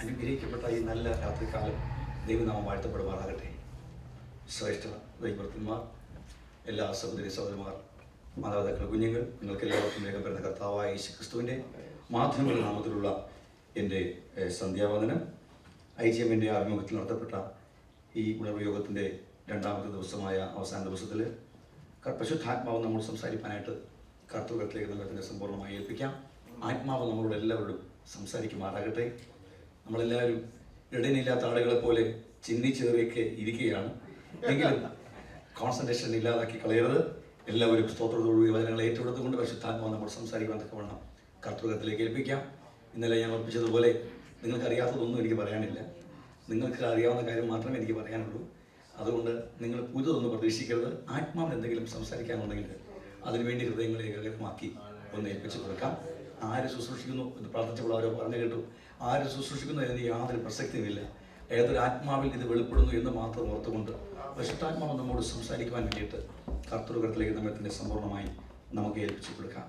അനുഗ്രഹിക്കപ്പെട്ട ഈ നല്ല രാത്രികാലം ദൈവനാമം വാഴ്ത്തപ്പെടുമാറാകട്ടെ. ശ്രേഷ്ഠ ദൈവഭക്തന്മാർ, എല്ലാ സഹോദരി സഹോദരന്മാർ, മാതാപിതാക്കൾ, കുഞ്ഞുങ്ങൾ, നിങ്ങൾക്ക് എല്ലാവർക്കും രേഖപ്പെടുന്ന കർത്താവായ യേശുക്രിസ്തുവിൻ്റെ മാധ്യമങ്ങളുടെ നാമത്തിലുള്ള എൻ്റെ സന്ധ്യാവന്ദനം. IGM-ൻ്റെ ആഭിമുഖ്യത്തിൽ നടത്തപ്പെട്ട ഈ ഉണർവ് യോഗത്തിൻ്റെ രണ്ടാമത്തെ ദിവസമായ അവസാന ദിവസത്തിൽ പരിശുദ്ധാത്മാവ് നമ്മൾ സംസാരിക്കാനായിട്ട് കർത്തൃകത്തിലേക്ക് നമ്മളതിനെ സമ്പൂർണ്ണമായി ഏൽപ്പിക്കാം. ആത്മാവ് നമ്മളോട് എല്ലാവരോടും സംസാരിക്കുമാറാകട്ടെ. നമ്മളെല്ലാവരും ഇടനില്ലാത്ത ആളുകളെ പോലെ ചിന്തിച്ചേറിയൊക്കെ ഇരിക്കുകയാണ്. എങ്കിലും കോൺസെൻട്രേഷൻ ഇല്ലാതാക്കി കളയരുത്. എല്ലാവരും സ്തോത്രത്തോടുകൂടി വചനങ്ങളെ ഏറ്റെടുത്തുകൊണ്ട് പരിശുദ്ധാത്മാവ് നമ്മൾ സംസാരിക്കാൻ തക്കവണ്ണം കർത്തൃകത്തിലേക്ക് ഏൽപ്പിക്കാം. ഇന്നലെ ഞാൻ ഓർപ്പിച്ചതുപോലെ നിങ്ങൾക്കറിയാത്തതൊന്നും എനിക്ക് പറയാനില്ല. നിങ്ങൾക്ക് അറിയാവുന്ന കാര്യം മാത്രമേ എനിക്ക് പറയാനുള്ളൂ. അതുകൊണ്ട് നിങ്ങൾ പുതിയതൊന്നും പ്രതീക്ഷിക്കരുത്. ആത്മാവിന് എന്തെങ്കിലും സംസാരിക്കാനുണ്ടെങ്കിൽ അതിനുവേണ്ടി ഹൃദയങ്ങളെ ഏകാഗ്രമാക്കി ഒന്ന് ഏൽപ്പിച്ച് കൊടുക്കാം. ആര് ശുശ്രൂഷിക്കുന്നു എന്ന് പ്രാർത്ഥിച്ചപ്പോൾ അവരോ പറഞ്ഞു കേട്ടു. ആര് ശുശ്രൂഷിക്കുന്നു എന്നതിന് യാതൊരു പ്രസക്തിയുമില്ല. ഏതൊരു ആത്മാവിൽ ഇത് വെളിപ്പെടുന്നു എന്ന് മാത്രം ഓർത്തുകൊണ്ട് പരിശുദ്ധാത്മാവ് നമ്മോട് സംസാരിക്കുവാൻ വേണ്ടിയിട്ട് കർത്തൃകത്തിലേക്ക് നമ്മെ തന്നെ സമ്പൂർണ്ണമായി നമുക്ക് ഏൽപ്പിച്ചു കൊടുക്കാം.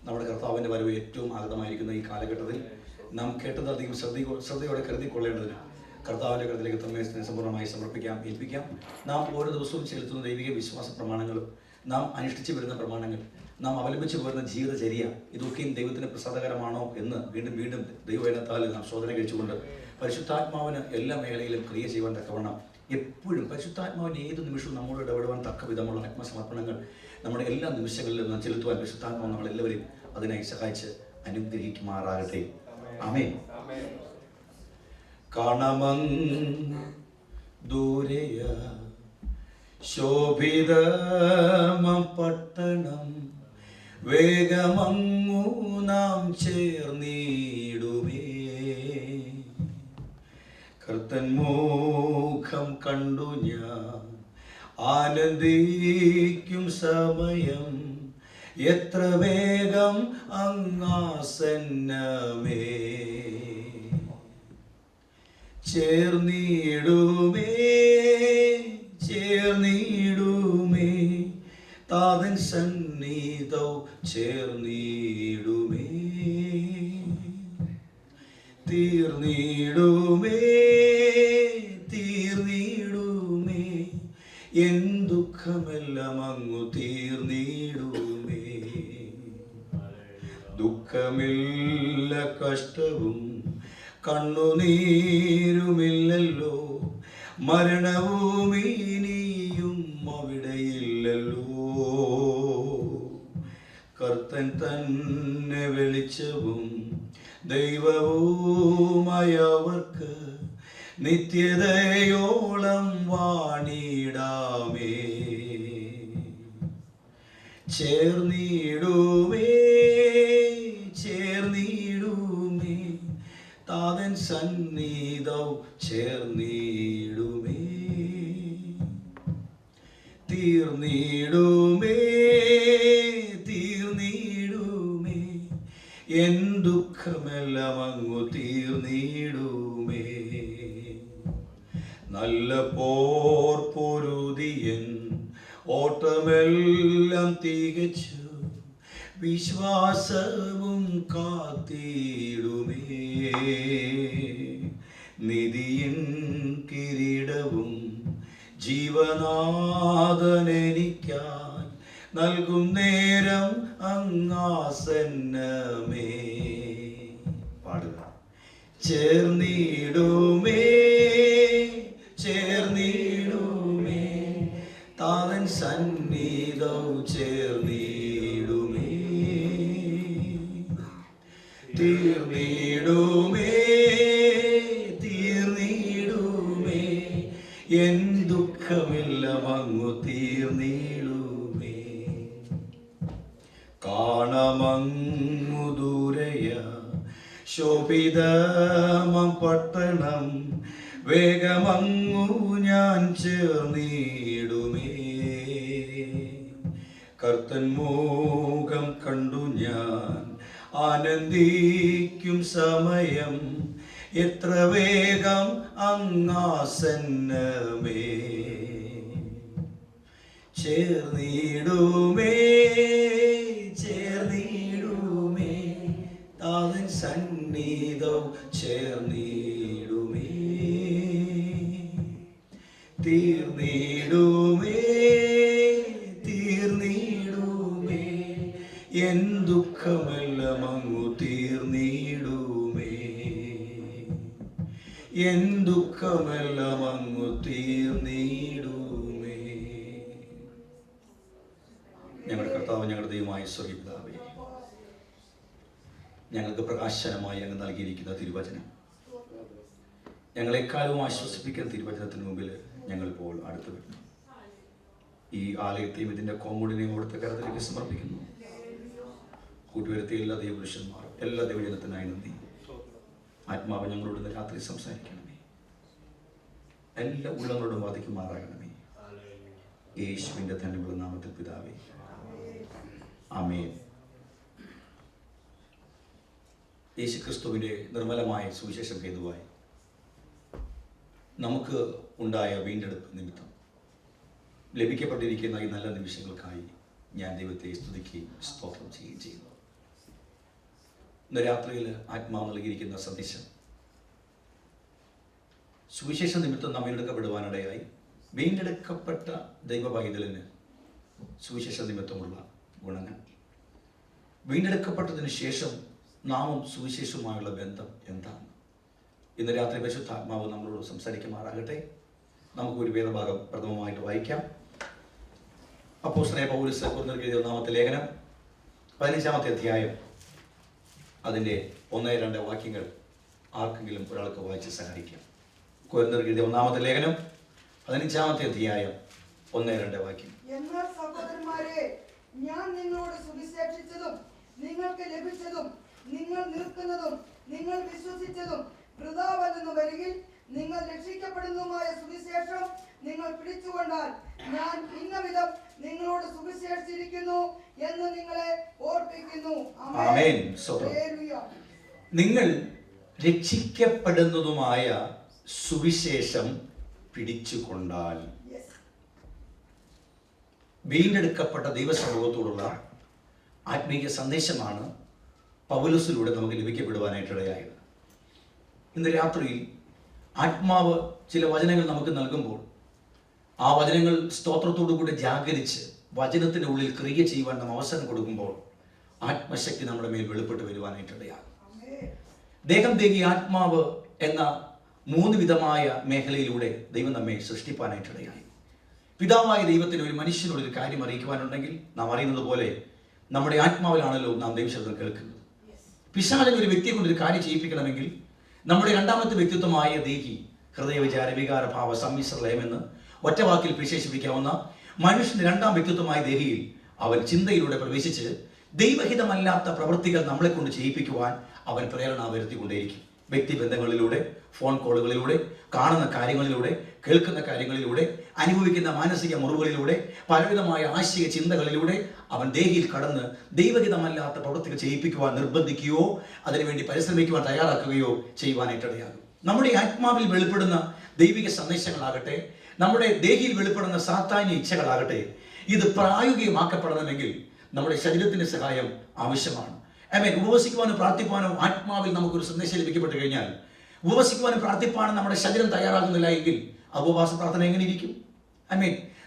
നമ്മുടെ കർത്താവിൻ്റെ വരവ് ഏറ്റവും ആഗതമായിരിക്കുന്ന ഈ കാലഘട്ടത്തിൽ നാം കേട്ടത് അധികം ശ്രദ്ധയോടെ കരുതിക്കൊള്ളേണ്ടതിന് കർത്താവിൻ്റെ കരുത്തിലേക്ക് നമ്മെ സമ്പൂർണ്ണമായി സമർപ്പിക്കാം, ഏൽപ്പിക്കാം. നാം ഓരോ ദിവസവും ചെലുത്തുന്ന ദൈവിക വിശ്വാസ പ്രമാണങ്ങളും നാം അനുഷ്ഠിച്ചു വരുന്ന പ്രമാണങ്ങൾ, നാം അവലംബിച്ചു പോരുന്ന ജീവിതചര്യ, ഇതൊക്കെയും ദൈവത്തിന് പ്രസാദകരമാണോ എന്ന് വീണ്ടും വീണ്ടും ദൈവവേദനത്താൽ നാം ശോധന കഴിച്ചുകൊണ്ട് പരിശുദ്ധാത്മാവിന് എല്ലാ മേഖലയിലും ക്രിയ ചെയ്യുവാൻ തക്കവണ്ണം എപ്പോഴും പരിശുദ്ധാത്മാവിൻ്റെ ഏത് നിമിഷവും നമ്മളോട് ഇടപെടുവാൻ തക്ക വിധമുള്ള ആത്മസമർപ്പണങ്ങൾ നമ്മുടെ എല്ലാ നിമിഷങ്ങളിലും നാം ചെലുത്തുവാൻ പരിശുദ്ധാത്മാവ് നമ്മളെല്ലാവരും അതിനായി സഹായിച്ച് അനുഗ്രഹിക്കുമാറാകട്ടെ. ആമേൻ. കാണമങ്ങ് ദൂരെയ ശോഭിതമം പട്ടണം, വേഗമങ്ങു നാം ചേർന്നിടുമേ. കർത്തൻ മുഖം കണ്ടു ഞാൻ ആനന്ദിക്കും സമയം, എത്ര വേഗം അങ്ങാസന്നമേ. ചേർന്നിടുമേ ചേർന്നിടുമേ താതൻ സന്നിധൗ ചേർന്നിടുമേ. തീർന്നിടുമേ തീർന്നിടുമേ എൻ ദുഃഖമെല്ലാം അങ്ങു തീർന്നിടുമേ. ദുഃഖമില്ല കഷ്ടവും കണ്ണുനീരുമില്ലല്ലോ, മരണവും ഇനിയും അവിടെയില്ലല്ലോ. കർത്തൻ തന്നെ വെളിച്ചവും ദൈവവുമായവർക്ക് നിത്യതയോളം വാണിടാമേ. ചേർന്നിടുമേ ചേർന്നിടുമേ താതൻ സന്നിധൗ ചേർന്നിടുമേ. തീർന്നിടുമേ തീർന്നിടുമേ എൻ ദുഃഖമെല്ലാം അങ്ങു തീർന്നിടുമേ. നല്ല പോർ പൊരുതിയൻ ഓട്ടമെല്ലാം തികച്ചു, വിശ്വാസവും കാത്തിടുമേ. നിധിയിൻ കിരീടവും ജീവനാഥനെനിക്കായി നൽകും നേരം അങ്ങാസന്നമേ. പാടുക. ചേർന്നിടുമേ ചേർന്നിടുമേ താതൻ സന്നിധൗ ചേർന്നിടുമേ. തീർന്നിടുമേ തീർന്നിടുമേ എൻ ദുഃഖമെല്ലാം അങ്ങു തീർന്നിടുമേ. കാണമങ്ങു ദൂരെയ ശോഭിതമം പട്ടണം, വേഗമങ്ങു ഞാൻ ചേർന്നിടുമേ. കർത്തൻ മുഖം കണ്ടു ഞാൻ ആനന്ദിക്കും സമയം, എത്ര വേഗം അങ്ങാസന്നമേ. ചേർന്നിടുമേ ചേർന്നിടുമേ താതൻ സന്നിധം ചേർന്നിടുമേ, തീർന്നിടുമേ, തീർന്നിടുമേ, എൻ ദുഃഖമെല്ലാം അങ്ങു തീർന്നിടുമേ, എൻ ദുഃഖമെല്ലാം അങ്ങു തീർന്നിടുമേ. ഞങ്ങളുടെ കർത്താവ്, ഞങ്ങളുടെ ദൈവമായ സ്വർഗ്ഗീയ പിതാവേ, ഞങ്ങൾക്ക് പ്രകാശനമായി അങ്ങ് നൽകിയിരിക്കുന്ന തിരുവചനം, ഞങ്ങളെക്കാളും ആശ്വസിപ്പിക്കുന്ന തിരുവചനത്തിന് മുമ്പിൽ ഞങ്ങൾ ഇപ്പോൾ അടുത്തു വരുന്നു. ഈ ആലയത്തെയും ഇതിൻ്റെ കോമ്പൗണ്ടിനെയും അവിടുത്തെ കരത്തിലേക്ക് സമർപ്പിക്കുന്നു. കൂട്ടുവരുത്തിയ എല്ലാ ദൈവപുരുഷന്മാരും, എല്ലാ ദൈവജനത്തിനായി നന്ദി. ആത്മാവ് ഞങ്ങളോട് ഇന്ന് രാത്രി സംസാരിക്കണമേ, എല്ലാ ഉള്ളങ്ങളോടും വാദിക്കുമാറാകണമേ. യേശുവിൻ്റെ ധന്യമുള്ള നാമത്തിൽ പിതാവേ, ആമേൻ. യേശുക്രിസ്തുവിൻ്റെ നിർമ്മലമായ സുവിശേഷം ഹേതുവായി നമുക്ക് ഉണ്ടായ വീണ്ടെടുപ്പ് നിമിത്തം ലഭിക്കപ്പെട്ടിരിക്കുന്ന ഈ നല്ല നിമിഷങ്ങൾക്കായി ഞാൻ ദൈവത്തെ സ്തുതിക്കുകയും സ്തോത്രം ചെയ്യുകയും ചെയ്യുന്നു. ഇന്ന് രാത്രിയിൽ ആത്മാവ് നൽകിയിരിക്കുന്ന സന്ദേശം സുവിശേഷ നിമിത്തം നാം വീണ്ടെടുക്കപ്പെടുവാനിടയായി വീണ്ടെടുക്കപ്പെട്ട ദൈവപൈതലിന് സുവിശേഷ നിമിത്തമുള്ള ഗുണങ്ങൾ, വീണ്ടെടുക്കപ്പെട്ടതിന് ശേഷം നാമും സുവിശേഷവുമായുള്ള ബന്ധം എന്താണ്? ഇന്ന് രാത്രി പരിശുദ്ധാത്മാവ് നമ്മളോട് സംസാരിക്കുമാറാകട്ടെ. നമുക്കൊരു വേദഭാഗം പ്രഥമമായിട്ട് വായിക്കാം. അപ്പോസ്തലനായ പൗലോസ് കൊരിന്ത്യർക്കെഴുതിയ ഒന്നാമത്തെ ലേഖനം 15-ാമത്തെ അധ്യായം അതിൻ്റെ 1-2 വാക്യങ്ങൾ ആർക്കെങ്കിലും ഒരാൾക്ക് വായിച്ച് സഹായിക്കാം. കൊരിന്ത്യർക്കെഴുതിയ ഒന്നാമത്തെ ലേഖനം 15-ാമത്തെ അധ്യായം 1-2 വാക്യം. എന്നാൽ സഹോദരന്മാരെ, ഞാൻ നിങ്ങളോട് സുവിശേഷിച്ചതും നിങ്ങൾക്ക് ലഭിച്ചതും നിങ്ങൾ നിൽക്കുന്നതും നിങ്ങൾ വിശ്വസിച്ചതും വൃഥാവല്ലെന്ന് വരികിൽ നിങ്ങൾ രക്ഷിക്കപ്പെടുന്നതുമായ സുവിശേഷം നിങ്ങൾ പിടിച്ചുകൊണ്ടാൽ ഞാൻ ഇന്നവിധം നിങ്ങളോട് സുവിശേഷിച്ചിരിക്കുന്നു എന്ന് നിങ്ങളെ ഓർപ്പിക്കുന്നു. ആമേൻ. നിങ്ങൾ രക്ഷിക്കപ്പെടുന്നതുമായ സുവിശേഷം പിടിച്ചുകൊണ്ടാൽ. വീണ്ടെടുക്കപ്പെട്ട ദൈവസമൂഹത്തോടുള്ള ആത്മീയ സന്ദേശമാണ് പൗലോസിലൂടെ നമുക്ക് ലഭിക്കപ്പെടുവാനായിട്ടിടയായത്. ഇന്ന് രാത്രിയിൽ ആത്മാവ് ചില വചനങ്ങൾ നമുക്ക് നൽകുമ്പോൾ ആ വചനങ്ങൾ സ്തോത്രത്തോടു കൂടി ജാഗരിച്ച് വചനത്തിൻ്റെ ഉള്ളിൽ ക്രിയ ചെയ്യുവാൻ നാം അവസരം കൊടുക്കുമ്പോൾ ആത്മശക്തി നമ്മുടെ മേൽ വെളിപ്പെട്ട് വരുവാനായിട്ടിടയാകും. ദേഹം, ദേഹി, ആത്മാവ് എന്ന 3 വിധമായ മേഖലയിലൂടെ ദൈവം നമ്മെ സൃഷ്ടിപ്പാനായിട്ടിടയായി. പിതാവായ ദൈവത്തിന് ഒരു മനുഷ്യനോടൊരു കാര്യം അറിയിക്കുവാനുണ്ടെങ്കിൽ നാം അറിയുന്നത് പോലെ നമ്മുടെ ആത്മാവിലാണല്ലോ നാം ദൈവശബ്ദം കേൾക്കുന്നത്. പിശാചൻ ഒരു വ്യക്തിയെ കൊണ്ടൊരു കാര്യം ചെയ്യിപ്പിക്കണമെങ്കിൽ നമ്മുടെ രണ്ടാമത്തെ വ്യക്തിത്വമായ ദേഹി, ഹൃദയ, വിചാര, വികാര, ഭാവ സമ്മിശ്രലയമെന്ന് ഒറ്റ വാക്കിൽ വിശേഷിപ്പിക്കാവുന്ന മനുഷ്യന്റെ രണ്ടാം വ്യക്തിത്വമായ ദേഹിയിൽ അവൻ ചിന്തയിലൂടെ പ്രവേശിച്ച് ദൈവഹിതമല്ലാത്ത പ്രവൃത്തികൾ നമ്മളെ കൊണ്ട് ചെയ്യിപ്പിക്കുവാൻ അവൻ പ്രേരണ വരുത്തിക്കൊണ്ടേയിരിക്കും. വ്യക്തിബന്ധങ്ങളിലൂടെ, ഫോൺ കോളുകളിലൂടെ, കാണുന്ന കാര്യങ്ങളിലൂടെ, കേൾക്കുന്ന കാര്യങ്ങളിലൂടെ, അനുഭവിക്കുന്ന മാനസിക മുറിവുകളിലൂടെ, പലവിധമായ ആശയ ചിന്തകളിലൂടെ അവൻ ദേഹിയിൽ കടന്ന് ദൈവഹിതമല്ലാത്ത പ്രവൃത്തികൾ ചെയ്യിപ്പിക്കുവാൻ നിർബന്ധിക്കുകയോ അതിനുവേണ്ടി പരിശ്രമിക്കുവാൻ തയ്യാറാക്കുകയോ ചെയ്യുവാനായിട്ടിടയാകും. നമ്മുടെ ആത്മാവിൽ വെളിപ്പെടുന്ന ദൈവിക സന്ദേശങ്ങളാകട്ടെ, നമ്മുടെ ദേഹിയിൽ വെളിപ്പെടുന്ന സാത്താന്യ ഇച്ഛകളാകട്ടെ, ഇത് പ്രായോഗികമാക്കപ്പെടണമെങ്കിൽ നമ്മുടെ ശരീരത്തിന്റെ സഹായം ആവശ്യമാണ്. ഉപവസിക്കുവാനും പ്രാർത്ഥിക്കുവാനും ആത്മാവിൽ നമുക്കൊരു സന്ദേശം ലഭിക്കപ്പെട്ട് കഴിഞ്ഞാൽ ഉപവസിക്കുവാനും പ്രാർത്ഥിപ്പാനും നമ്മുടെ ശരീരം തയ്യാറാകുന്നില്ല എങ്കിൽ ഉപവാസ പ്രാർത്ഥന എങ്ങനെ ഇരിക്കും?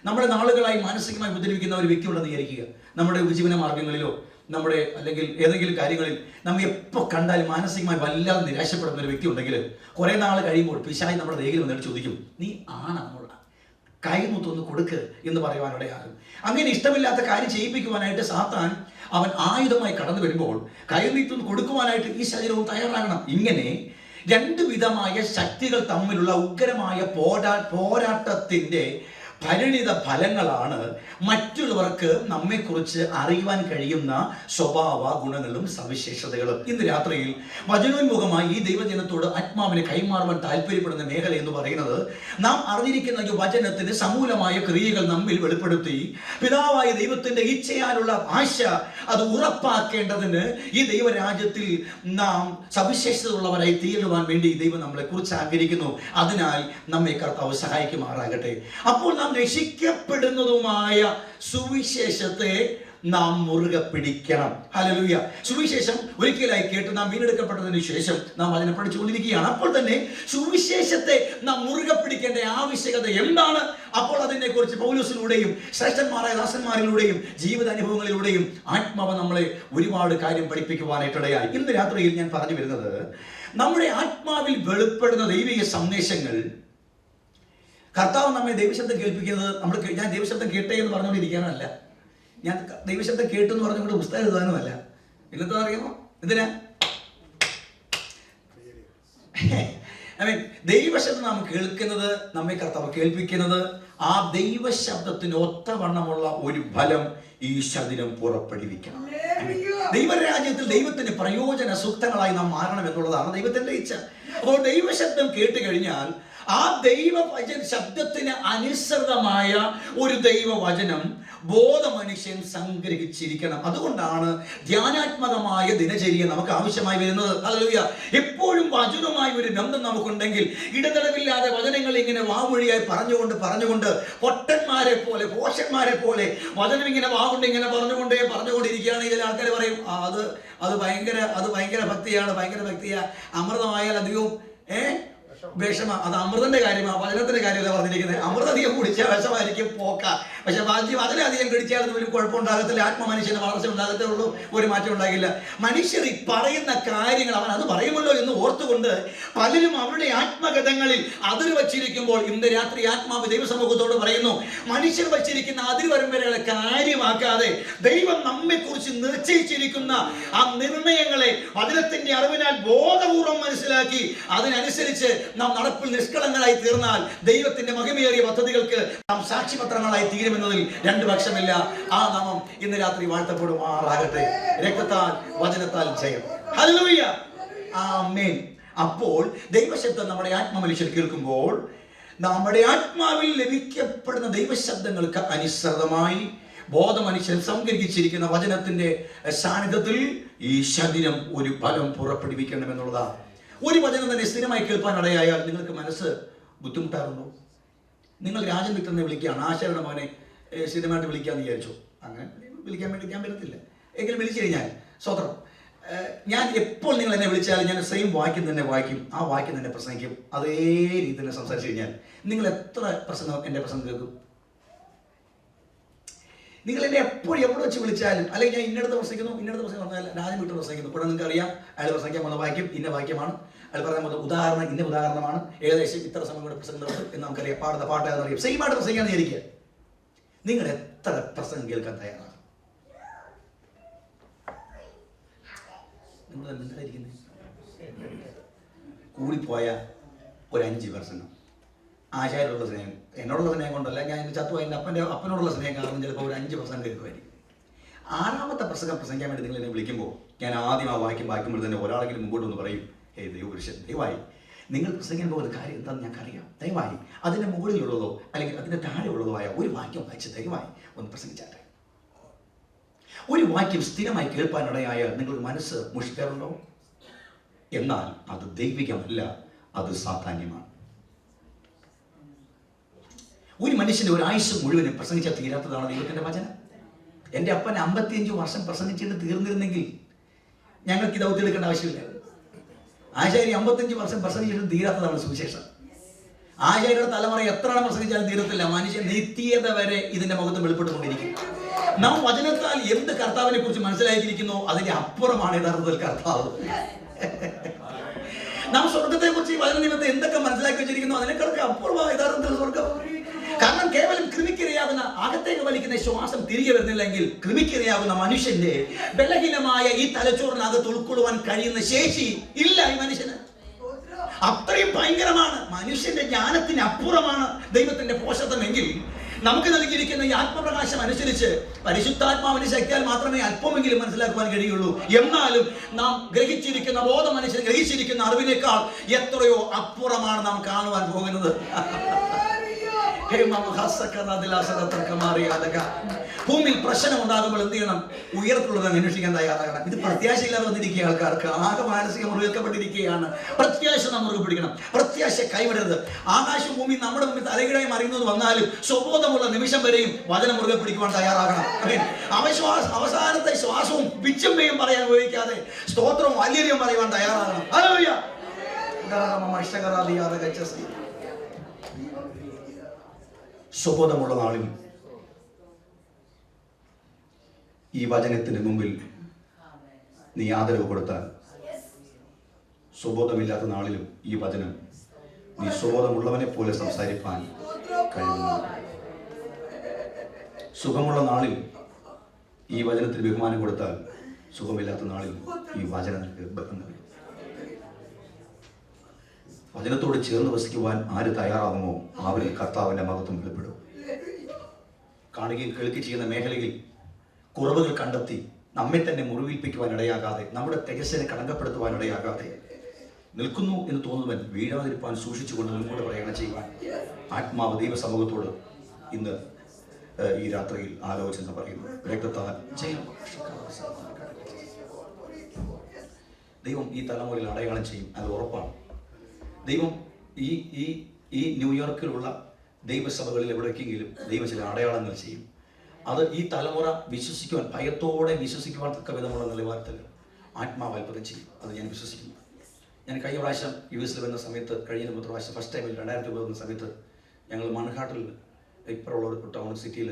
നമ്മുടെ നാളുകളായി മാനസികമായി ഉപദ്രവിക്കുന്ന ഒരു വ്യക്തിയുണ്ടെന്ന് വിചാരിക്കുക. നമ്മുടെ ഉപജീവന മാർഗങ്ങളിലോ നമ്മുടെ അല്ലെങ്കിൽ ഏതെങ്കിലും കാര്യങ്ങളിൽ നമ്മെ എപ്പോൾ കണ്ടാലും മാനസികമായി വല്ലാതെ നിരാശപ്പെടുന്ന ഒരു വ്യക്തി ഉണ്ടെങ്കിൽ കുറേ നാൾ കഴിയുമ്പോൾ പിശാച് നമ്മുടെ ദേഹിയിൽ വന്നിട്ട് ചോദിക്കും, നീ ആണെന്നുള്ള കൈമുത്തൊന്ന് കൊടുക്ക് എന്ന് പറയുവാനിടയാകും. അങ്ങനെ ഇഷ്ടമില്ലാത്ത കാര്യം ചെയ്യിപ്പിക്കുവാനായിട്ട് സാത്താൻ അവൻ ആയുധമായി കടന്നു വരുമ്പോൾ കൈമുത്തൊന്ന് കൊടുക്കുവാനായിട്ട് ഈ ശരീരവും തയ്യാറാകണം. ഇങ്ങനെ 2 വിധമായ ശക്തികൾ തമ്മിലുള്ള ഉഗ്രമായ പോരാട്ടത്തിൻ്റെ പരിണിത ഫലങ്ങളാണ് മറ്റുള്ളവർക്ക് നമ്മെക്കുറിച്ച് അറിയുവാൻ കഴിയുന്ന സ്വഭാവ ഗുണങ്ങളും സവിശേഷതകളും. ഇന്ന് രാത്രിയിൽ വചനോന്മുഖമായി ഈ ദൈവജനത്തോട് ആത്മാവിനെ കൈമാറുവാൻ താല്പര്യപ്പെടുന്ന മേഖല എന്ന് പറയുന്നത്, നാം അറിഞ്ഞിരിക്കുന്ന ഈ വചനത്തിന് സമൂലമായ ക്രിയകൾ നമ്മിൽ വെളിപ്പെടുത്തി പിതാവായ ദൈവത്തിന്റെ ഇച്ഛയാലുള്ള ആശ അത് ഉറപ്പാക്കേണ്ടതിന് ഈ ദൈവരാജ്യത്തിൽ നാം സവിശേഷതയുള്ളവരായി തീരുവാൻ വേണ്ടി ദൈവം നമ്മളെ കുറിച്ച് ആഗ്രഹിക്കുന്നു. അതിനാൽ നമ്മെ കർത്താവ് സഹായിക്കുമാറാകട്ടെ. അപ്പോൾ നാം രക്ഷിക്കപ്പെടുന്നതുമായ സുവിശേഷത്തെ നാം മുറുകെ പിടിക്കണം. ഹല്ലേലൂയ. സുവിശേഷം ഒരിക്കലായി കേട്ട് നാം വീണ്ടെടുക്കപ്പെട്ടതിന് ശേഷം നാം അതിനെ പഠിച്ചുകൊണ്ടിരിക്കുകയാണ്. അപ്പോൾ തന്നെ സുവിശേഷത്തെ നാം മുറുകെ പിടിക്കേണ്ട ആവശ്യകത എന്താണ്? അപ്പോൾ അതിനെക്കുറിച്ച് പൗലോസിലൂടെയും ശ്രേഷ്ഠന്മാരായ ദാസന്മാരിലൂടെയും ജീവിതാനുഭവങ്ങളിലൂടെയും ആത്മാവ് നമ്മളെ ഒരുപാട് കാര്യം പഠിപ്പിക്കുവാനായിട്ടിടയായി. ഇന്ന് രാത്രിയിൽ ഞാൻ പറഞ്ഞു വരുന്നത്, നമ്മുടെ ആത്മാവിൽ വെളിപ്പെടുന്ന ദൈവിക സന്ദേശങ്ങൾ, കർത്താവ് നമ്മെ ദൈവശബ്ദം കേൾപ്പിക്കുന്നത്, ഞാൻ ദൈവശബ്ദം കേട്ടേ എന്ന് പറഞ്ഞുകൊണ്ടിരിക്കാനല്ല, ഞാൻ ദൈവശബ്ദം കേട്ടു എന്ന് പറഞ്ഞുകൊണ്ട് പുസ്തകം എഴുതാനുമല്ല. ഇന്നത്തെ അറിയാമോ എന്തിനാ? ദൈവശബ്ദം നാം കേൾക്കുന്നത്, നമ്മെ കർത്താവ് കേൾപ്പിക്കുന്നത്, ആ ദൈവശബ്ദത്തിന് ഒത്തവണ്ണമുള്ള ഒരു ഫലം ഈ ശരീരം പുറപ്പെടുവിക്കണം. ദൈവരാജ്യത്തിൽ ദൈവത്തിന് പ്രയോജന സൂക്തങ്ങളായി നാം മാറണം എന്നുള്ളതാണ് ദൈവത്തിന്റെ ഇച്ഛ. അപ്പോൾ ദൈവശബ്ദം കേട്ട് കഴിഞ്ഞാൽ ആ ദൈവവചന ശബ്ദത്തിന് അനുസൃതമായ ഒരു ദൈവവചനം ബോധ മനുഷ്യൻ സംഗ്രഹിച്ചിരിക്കണം. അതുകൊണ്ടാണ് ധ്യാനാത്മകമായ ദിനചര്യ നമുക്ക് ആവശ്യമായി വരുന്നത്. ഹല്ലേലൂയ. എപ്പോഴും വചനവുമായി ഒരു ബന്ധം നമുക്കുണ്ടെങ്കിൽ, ഇടതടവില്ലാതെ വചനങ്ങൾ ഇങ്ങനെ വാമൊഴിയായി പറഞ്ഞുകൊണ്ട് പൊട്ടന്മാരെ പോലെ, പോഷന്മാരെ പോലെ വചനം ഇങ്ങനെ വാവുകൊണ്ട് ഇങ്ങനെ പറഞ്ഞുകൊണ്ടിരിക്കുകയാണ്. ഇതിൽ ആൾക്കാർ പറയും അത് ഭയങ്കര ഭക്തിയാ, അമൃതമായാൽ അധികവും വിഷമ. അത് അമൃതന്റെ കാര്യമാണ്, വചനത്തിന്റെ കാര്യമല്ല പറഞ്ഞിരിക്കുന്നത്. അമൃതം അധികം കുടിച്ചാൽ വിഷമായിരിക്കും, പോക്ക. പക്ഷെ അതിലധികം കഴിച്ചാൽ ഒരു കുഴപ്പമുണ്ടാകത്തില്ല, ആത്മമനുഷ്യന് വളർച്ച ഉണ്ടാകത്തേ ഉള്ളൂ, ഒരു മാറ്റം ഉണ്ടാകില്ല. മനുഷ്യർ ഈ പറയുന്ന കാര്യങ്ങൾ അവൻ അത് പറയുമല്ലോ എന്ന് ഓർത്തുകൊണ്ട് പലരും അവരുടെ ആത്മഗതങ്ങളിൽ അതിര് വച്ചിരിക്കുമ്പോൾ, ഇന്ന് രാത്രി ആത്മാവ് ദൈവസമൂഹത്തോട് പറയുന്നു, മനുഷ്യർ വച്ചിരിക്കുന്ന അതിർവരമ്പരകളെ കാര്യമാക്കാതെ ദൈവം നമ്മെ കുറിച്ച് നിശ്ചയിച്ചിരിക്കുന്ന ആ നിർണയങ്ങളെ വചനത്തിന്റെ അറിവിനാൽ ബോധപൂർവം മനസ്സിലാക്കി അതിനനുസരിച്ച് നാം നടപ്പിൽ നിഷ്കളങ്കരായി തീർന്നാൽ ദൈവത്തിന്റെ മഹിമയേറിയ പദ്ധതികൾക്ക് നാം സാക്ഷിപത്രങ്ങളായി തീരുമെന്നതിൽ രണ്ട് പക്ഷമില്ല. ആ നാമം ഇന്ന് രാത്രി വാഴ്ത്തപ്പെടുമാറാകട്ടെ. രക്തത്താൽ വചനത്താൽ ജയം. ഹല്ലേലൂയ. ആമേൻ. അപ്പോൾ ദൈവശബ്ദം നമ്മുടെ ആത്മമനുഷ്യർ കേൾക്കുമ്പോൾ, നമ്മുടെ ആത്മാവിൽ ലഭിക്കപ്പെടുന്ന ദൈവശബ്ദങ്ങൾക്ക് അനുസൃതമായി ബോധമനുഷ്യൻ സംഗ്രഹിച്ചിരിക്കുന്ന വചനത്തിന്റെ സാന്നിധ്യത്തിൽ ഈ ശരീരം ഒരു ഫലം പുറപ്പെടുവിക്കണമെന്നുള്ളതാണ്. ഒരു വചനം തന്നെ സ്ഥിരമായി കേൾപ്പാനിടയായാൽ നിങ്ങൾക്ക് മനസ്സ് ബുദ്ധിമുട്ടാറുണ്ടോ? നിങ്ങൾ രാജൻ വിക്രനെ വിളിക്കുകയാണ്, ആശാരുടെ മോനെ സ്ഥിരമായിട്ട് വിളിക്കാമെന്ന് വിചാരിച്ചു. അങ്ങനെ വിളിക്കാൻ വേണ്ടി ഞാൻ വരത്തില്ല. എങ്കിലും വിളിച്ചു കഴിഞ്ഞാൽ സ്വതന്ത്രം, ഞാൻ എപ്പോൾ നിങ്ങൾ എന്നെ വിളിച്ചാലും ഞാൻ സെയിം വാക്യം തന്നെ വായിക്കും, ആ വാക്യം തന്നെ പ്രസംഗിക്കും. അതേ രീതി തന്നെ സംസാരിച്ചു കഴിഞ്ഞാൽ നിങ്ങൾ എത്ര എൻ്റെ പ്രസംഗം കേൾക്കും? നിങ്ങൾ എന്നെ എപ്പോഴും എവിടെ വെച്ച് വിളിച്ചാലും, അല്ലെങ്കിൽ ഞാൻ ഇന്നടത്ത് പ്രസംഗിക്കുന്നു പറഞ്ഞാൽ രാജൻ വിട്ടു പ്രസംഗിക്കുന്നു, ഇവിടെ നിങ്ങൾക്ക് അറിയാം അയാൾ പ്രസംഗിക്കാൻ വന്ന വാക്യം ഇന്ന വാക്യമാണ്, അയാൾ പറയാൻ പോകുന്ന ഉദാഹരണം ഇന്ന ഉദാഹരണമാണ്, ഏകദേശം ഇത്ര സമയം കൂടെ പ്രസംഗം നടത്തും എന്ന് നമുക്കറിയാം, പാടുന്ന പാട്ടാണെന്ന് അറിയാം. സെയിം ആയിട്ട് പ്രസംഗിക്കാന്ന് വിചാരിക്കുക. നിങ്ങൾ എത്ര പ്രസംഗം കേൾക്കാൻ തയ്യാറാണ്? നിങ്ങൾ എന്തായിരിക്കുന്നത്? കൂടിപ്പോയ ഒരു 5%. ആശാരോടുള്ള സ്നേഹം, എന്നോടുള്ള സ്നേഹം കൊണ്ടല്ല, ഞാൻ എൻ്റെ ചത്തുപോയ എൻ്റെ അപ്പനോടുള്ള സ്നേഹം കാരണം ചിലപ്പോൾ ഒരു 5% കേൾക്കുമായിരിക്കും. 6ാമത്തെ പ്രസംഗിക്കാൻ വേണ്ടി നിങ്ങൾ എന്നെ വിളിക്കുമ്പോൾ ഞാൻ ആദ്യം ആ വായിക്കുമ്പോൾ തന്നെ ഒരാളെങ്കിലും മുമ്പോട്ട് ഒന്ന് പറയും, ദൈവപുരുഷൻ, ദയവായി നിങ്ങൾ പ്രസംഗിക്കാൻ പോകുന്ന കാര്യം എന്താണെന്ന് ഞങ്ങൾക്കറിയാം, ദയവായി അതിൻ്റെ മുകളിലുള്ളതോ അല്ലെങ്കിൽ അതിൻ്റെ താഴെയുള്ളതോ ആയ ഒരു വാക്യം വായിച്ച് ദയവായി ഒന്ന് പ്രസംഗിച്ചാട്ടെ. ഒരു വാക്യം സ്ഥിരമായി കേൾപ്പാനിടയായാൽ നിങ്ങൾക്ക് മനസ്സ് മുഷിക്കാറുണ്ടോ? എന്നാൽ അത് ദൈവികമല്ല, അത് സാധാന്യമാണ്. ഒരു മനുഷ്യൻ്റെ ഒരു ആയുസ് മുഴുവനും പ്രസംഗിച്ചാൽ തീരാത്തതാണ് ദൈവത്തിൻ്റെ വചനം. എൻ്റെ അപ്പൻ 55 വർഷം പ്രസംഗിച്ചിട്ട് തീർന്നിരുന്നെങ്കിൽ ഞങ്ങൾക്ക് ഇത് ഔദ്യോഗികേണ്ട ആവശ്യമില്ല. ആചാര്യ 55 വർഷം പ്രസംഗിച്ചിട്ട് തീരാത്തതാണ് സുവിശേഷം. ആചാര്യയുടെ തലമുറ എത്ര പ്രസംഗിച്ചാലും തീരത്തില്ല. മനുഷ്യൻ നിത്യത വരെ ഇതിന്റെ മുഖത്ത് വെളിപ്പെട്ടുകൊണ്ടിരിക്കും. നാം വചനത്താൽ എന്ത് കർത്താവിനെ കുറിച്ച് മനസ്സിലാക്കിയിരിക്കുന്നു അതിന്റെ അപ്പുറമാണ് യഥാർത്ഥത്തിൽ കർത്താവ്. നാം സ്വർഗത്തെ കുറിച്ച് വചന നിമിത്തം എന്തൊക്കെ മനസ്സിലാക്കി വെച്ചിരിക്കുന്നു അതിനേക്കാളൊക്കെ അപ്പുറമാണ് യഥാർത്ഥത്തിൽ സ്വർഗം. കാരണം കേവലം കൃമിക്കിരയാകുന്ന അകത്തേക്ക് വലിക്കുന്ന ശ്വാസം തിരികെ വരുന്നില്ലെങ്കിൽ കൃമിക്കിരയാകുന്ന മനുഷ്യന്റെ ബലഹീനമായ ഈ തലച്ചോറിനകത്ത് ഉൾക്കൊള്ളുവാൻ കഴിയുന്ന ശേഷി ഇല്ല ഈ മനുഷ്യന്. അത്രയും ഭയങ്കരമാണ്. മനുഷ്യന്റെ ജ്ഞാനത്തിന് അപ്പുറമാണ് ദൈവത്തിന്റെ പോഷത്വമെങ്കിൽ നമുക്ക് നൽകിയിരിക്കുന്ന ഈ ആത്മപ്രകാശം അനുസരിച്ച് പരിശുദ്ധാത്മാവിന്റെ ശക്തിയാൽ മാത്രമേ അല്പമെങ്കിലും മനസ്സിലാക്കുവാൻ കഴിയുള്ളൂ. എന്നാലും നാം ഗ്രഹിച്ചിരിക്കുന്ന ബോധം മനുഷ്യൻ ഗ്രഹിച്ചിരിക്കുന്ന അറിവിനേക്കാൾ എത്രയോ അപ്പുറമാണ് നാം കാണുവാൻ പോകുന്നത്. ഭൂമിയിൽ പ്രശ്നം ഉണ്ടാകുമ്പോൾ എന്ത് ചെയ്യണം? ഉയരത്തിലുള്ളത് അന്വേഷിക്കാൻ തയ്യാറാകണം. ഇത് പ്രത്യാശയില്ലാതെ വന്നിരിക്കുക ആൾക്കാർക്ക് ആകെ മാനസികം മുറിവേൽക്കപ്പെട്ടിരിക്കുകയാണ്. പ്രത്യാശ നാം മുറുകെ പിടിക്കണം. പ്രത്യാശ കൈവിടരുത്. ആകാശം ഭൂമി നമ്മുടെ മുമ്പിൽ തലകീഴായി മറിയുന്നത് വന്നാലും സ്വബോധമുള്ള നിമിഷം വരെയും വചനം മുറുകെ പിടിക്കുവാൻ തയ്യാറാകണം. അവസാനത്തെ ശ്വാസവും വിച്ചമ്പയും പറയാൻ ഉപയോഗിക്കാതെ സ്തോത്രവും അല്യര്യം പറയുവാൻ തയ്യാറാകണം. ഹല്ലേലൂയ. സ്വബോധമുള്ള നാളിൽ ഈ വചനത്തിന് മുമ്പിൽ നീ ആദരവ് കൊടുത്താൽ, സ്വബോധമില്ലാത്ത നാളിലും ഈ വചനം നീ സ്വബോധമുള്ളവനെ പോലെ സംസാരിപ്പാൻ കഴിയുന്നു. സുഖമുള്ള നാളിൽ ഈ വചനത്തിന് ബഹുമാനം കൊടുത്താൽ, സുഖമില്ലാത്ത നാളിൽ ഈ വചനം നിനക്ക് ബന്ധം നൽകും. വചനത്തോട് ചേർന്ന് വസിക്കുവാൻ ആര് തയ്യാറാകുമോ അവരിൽ കർത്താവിന്റെ മഹത്വം വെളിപ്പെടും. കാണുകയും കേൾക്കുകയും ചെയ്യുന്ന മേഖലയിൽ കുറവുകൾ കണ്ടെത്തി നമ്മെ തന്നെ മുറിവേൽപ്പിക്കുവാൻ ഇടയാകാതെ, നമ്മുടെ തെജസ്സിനെ കളങ്കപ്പെടുത്തുവാൻ ഇടയാകാതെ നിൽക്കുന്നു എന്ന് തോന്നുവൻ വീഴാതിരിപ്പാൻ സൂക്ഷിച്ചുകൊണ്ട് മുൻകൂടെ പ്രയാണം ചെയ്യുവാൻ ആത്മാവ് ദൈവസമൂഹത്തോട് ഇന്ന് ഈ രാത്രിയിൽ ആലോചന പറയുന്നു. രക്തത്താൽ ജയം. ദൈവം ഈ തലമുറയിൽ അടയാളം ചെയ്യും, അത് ഉറപ്പാണ്. ദൈവം ഈ ന്യൂയോർക്കിലുള്ള ദൈവസഭകളിൽ എവിടേക്കെങ്കിലും ദൈവം ചില അടയാളങ്ങൾ ചെയ്യും. അത് ഈ തലമുറ വിശ്വസിക്കുവാൻ, ഭയത്തോടെ വിശ്വസിക്കുവാൻ തക്ക വിധമുള്ള നിലവാരത്തിൽ ആത്മാവ് അത്ഭുതം ചെയ്യും. അത് ഞാൻ വിശ്വസിക്കുന്നു. ഞാൻ കഴിഞ്ഞ പ്രാവശ്യം US വരുന്ന സമയത്ത്, കഴിഞ്ഞ പ്രാവശ്യം ഫസ്റ്റ് ടൈമിൽ 2020 വരുന്ന സമയത്ത് ഞങ്ങൾ മൺഹാട്ടിൽ ഇപ്പോഴുള്ള ഒരു ടൗൺ സിറ്റിയിൽ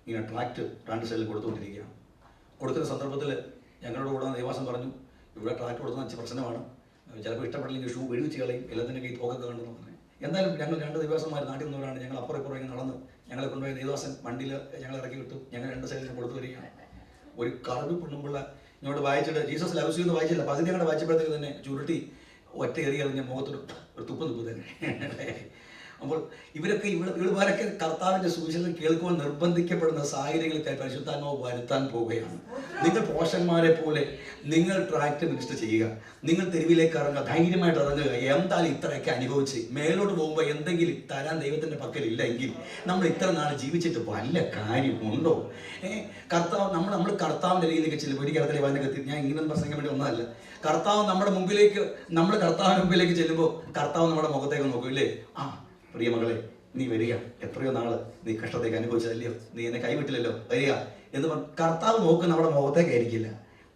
ഇങ്ങനെ ട്രാക്ട് 2 സൈഡിൽ കൊടുത്തുകൊണ്ടിരിക്കുകയാണ്. കൊടുക്കുന്ന സന്ദർഭത്തിൽ ഞങ്ങളുടെ കൂടെ ദേവാസം പറഞ്ഞു, ഇവിടെ ട്രാക്ട് കൊടുക്കുന്ന പ്രശ്നമാണ്, ചിലപ്പോൾ ഇഷ്ടപ്പെട്ടില്ലെങ്കിൽ ഷൂ വെടിവെച്ച് കളയും, എല്ലാത്തിൻ്റെ കൈ തോക്കൊക്കെ കണ്ടെന്ന് പറഞ്ഞു. എന്തായാലും ഞങ്ങൾ 2 ദേവാസന്മാർ നാട്ടിൽ നിന്നവരാണ്. ഞങ്ങൾ അപ്പുറം ഇപ്പുറം ഇങ്ങനെ നടന്ന് ഞങ്ങളെ കൊണ്ടുപോയി ദേവാസൻ വണ്ടിയിൽ ഞങ്ങൾ ഇറക്കി വിട്ടു. ഞങ്ങൾ 2 സൈഡിൽ കൊടുത്തു വരികയാണ്. ഒരു കറവി പെണ്ണുമ്പിള്ള ഇങ്ങോട്ട് വായിച്ചിട്ട് ജീസസ് ലവ്സ് യു എന്ന് വായിച്ചില്ല, പകുതി ഞങ്ങളുടെ വായിച്ചപ്പോഴത്തേക്ക് തന്നെ ചുരുട്ടി ഒറ്റ എറിയാതെ ഞാൻ മുഖത്തൊരു തുപ്പ് നിൽപ്പ് തന്നെ. അപ്പോൾ ഇവരൊക്കെ കർത്താവിന്റെ സുവിശേഷം കേൾക്കുവാൻ നിർബന്ധിക്കപ്പെടുന്ന സാഹചര്യങ്ങളിൽ പരിശുദ്ധാത്മാവ് വരുത്താൻ പോവുകയാണ്. നിങ്ങൾ പോഷന്മാരെ പോലെ നിങ്ങൾ ട്രാക്ട് മിനിസ്റ്റർ ചെയ്യുക, നിങ്ങൾ തെരുവിലേക്ക് ഇറങ്ങുക, ധൈര്യമായിട്ട് ഇറങ്ങുക. എന്തായാലും ഇത്രയൊക്കെ അനുഭവിച്ച് മേലോട്ട് പോകുമ്പോൾ എന്തെങ്കിലും തരാൻ ദൈവത്തിന്റെ പക്കലില്ല എങ്കിൽ നമ്മൾ ഇത്ര നാൾ ജീവിച്ചിട്ട് വല്ല കാര്യമുണ്ടോ? കർത്താവ് നമ്മൾ കർത്താവിന്റെ രീതിയിലേക്ക് ചെല്ലുമ്പോൾ, എനിക്ക് അടുത്ത വചനത്തിൽ ഞാൻ ഇങ്ങനെ പ്രസംഗം വേണ്ടി ഒന്നല്ല, കർത്താവ് നമ്മുടെ മുമ്പിലേക്ക്, നമ്മൾ കർത്താവിന്റെ മുമ്പിലേക്ക് ചെല്ലുമ്പോൾ കർത്താവ് നമ്മുടെ മുഖത്തേക്ക് നോക്കും. ഇല്ലേ, ആ പ്രിയ മകളെ നീ വരിക, എത്രയോ നാള് നീ കഷ്ടത്തേക്ക് അനുഭവിച്ചതല്ലയോ, നീ എന്നെ കൈവിട്ടില്ലല്ലോ, വരിക എന്ന് പറഞ്ഞ് കർത്താവ് നോക്ക് നമ്മുടെ മുഖത്തേക്കായിരിക്കില്ല,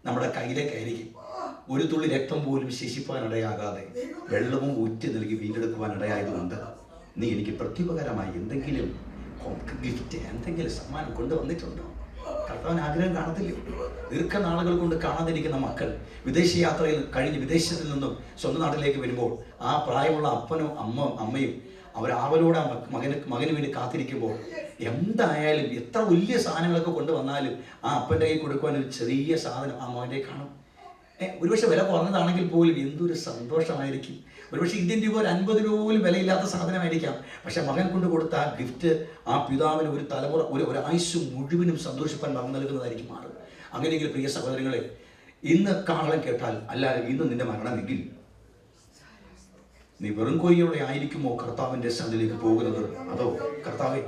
നമ്മുടെ കയ്യിലേക്കായിരിക്കും. ഒരു തുള്ളി രക്തം പോലും ശേഷിപ്പാൻ ഇടയാകാതെ വെള്ളവും ഊറ്റി നൽകി വീണ്ടെടുക്കുവാൻ ഇടയായതുകൊണ്ട് നീ എനിക്ക് പ്രത്യുപകരമായി എന്തെങ്കിലും ഗിഫ്റ്റ്, എന്തെങ്കിലും സമ്മാനം കൊണ്ടുവന്നിട്ടുണ്ടോ? കർത്താവിന് ആഗ്രഹം കാണത്തില്ലേ? ദീർഘനാളുകൾ കൊണ്ട് കാണാതിരിക്കുന്ന മക്കൾ വിദേശ യാത്രയിൽ കഴിഞ്ഞ് വിദേശത്തിൽ നിന്നും സ്വന്തം നാട്ടിലേക്ക് വരുമ്പോൾ ആ പ്രായമുള്ള അപ്പനും അമ്മയും അവരാവലോടെ മകന് വേണ്ടി കാത്തിരിക്കുമ്പോൾ എന്തായാലും എത്ര വലിയ സാധനങ്ങളൊക്കെ കൊണ്ടുവന്നാലും ആ അപ്പൻ്റെ കൈ കൊടുക്കുവാൻ ഒരു ചെറിയ സാധനം ആ മകൻ്റെ കാണും. ഒരുപക്ഷെ വില കുറഞ്ഞതാണെങ്കിൽ പോലും എന്തൊരു സന്തോഷമായിരിക്കും. ഒരുപക്ഷെ ഇന്ത്യൻ രൂപ ഒരു 50 രൂപ പോലും വിലയില്ലാത്ത സാധനമായിരിക്കാം. പക്ഷെ മകൻ കൊണ്ട് കൊടുത്ത ആ ഗിഫ്റ്റ് ആ പിതാവിന് ഒരു തലമുറ, ഒരു ആയുസ് മുഴുവനും സന്തോഷിപ്പാൻ മകൻ നൽകുന്നതായിരിക്കും മാറും. അങ്ങനെയെങ്കിൽ പ്രിയ സഹോദരങ്ങളെ, ഇന്ന് കാഹളം കേട്ടാൽ, അല്ല ഇന്ന് നിന്റെ മരണമെങ്കിൽ നീ വെറും കൊയ്യോടെ ആയിരിക്കുമോ കർത്താവിന്റെ സന്നിധിയിലേക്ക് പോകുന്നത്? അതോ കർത്താവെ,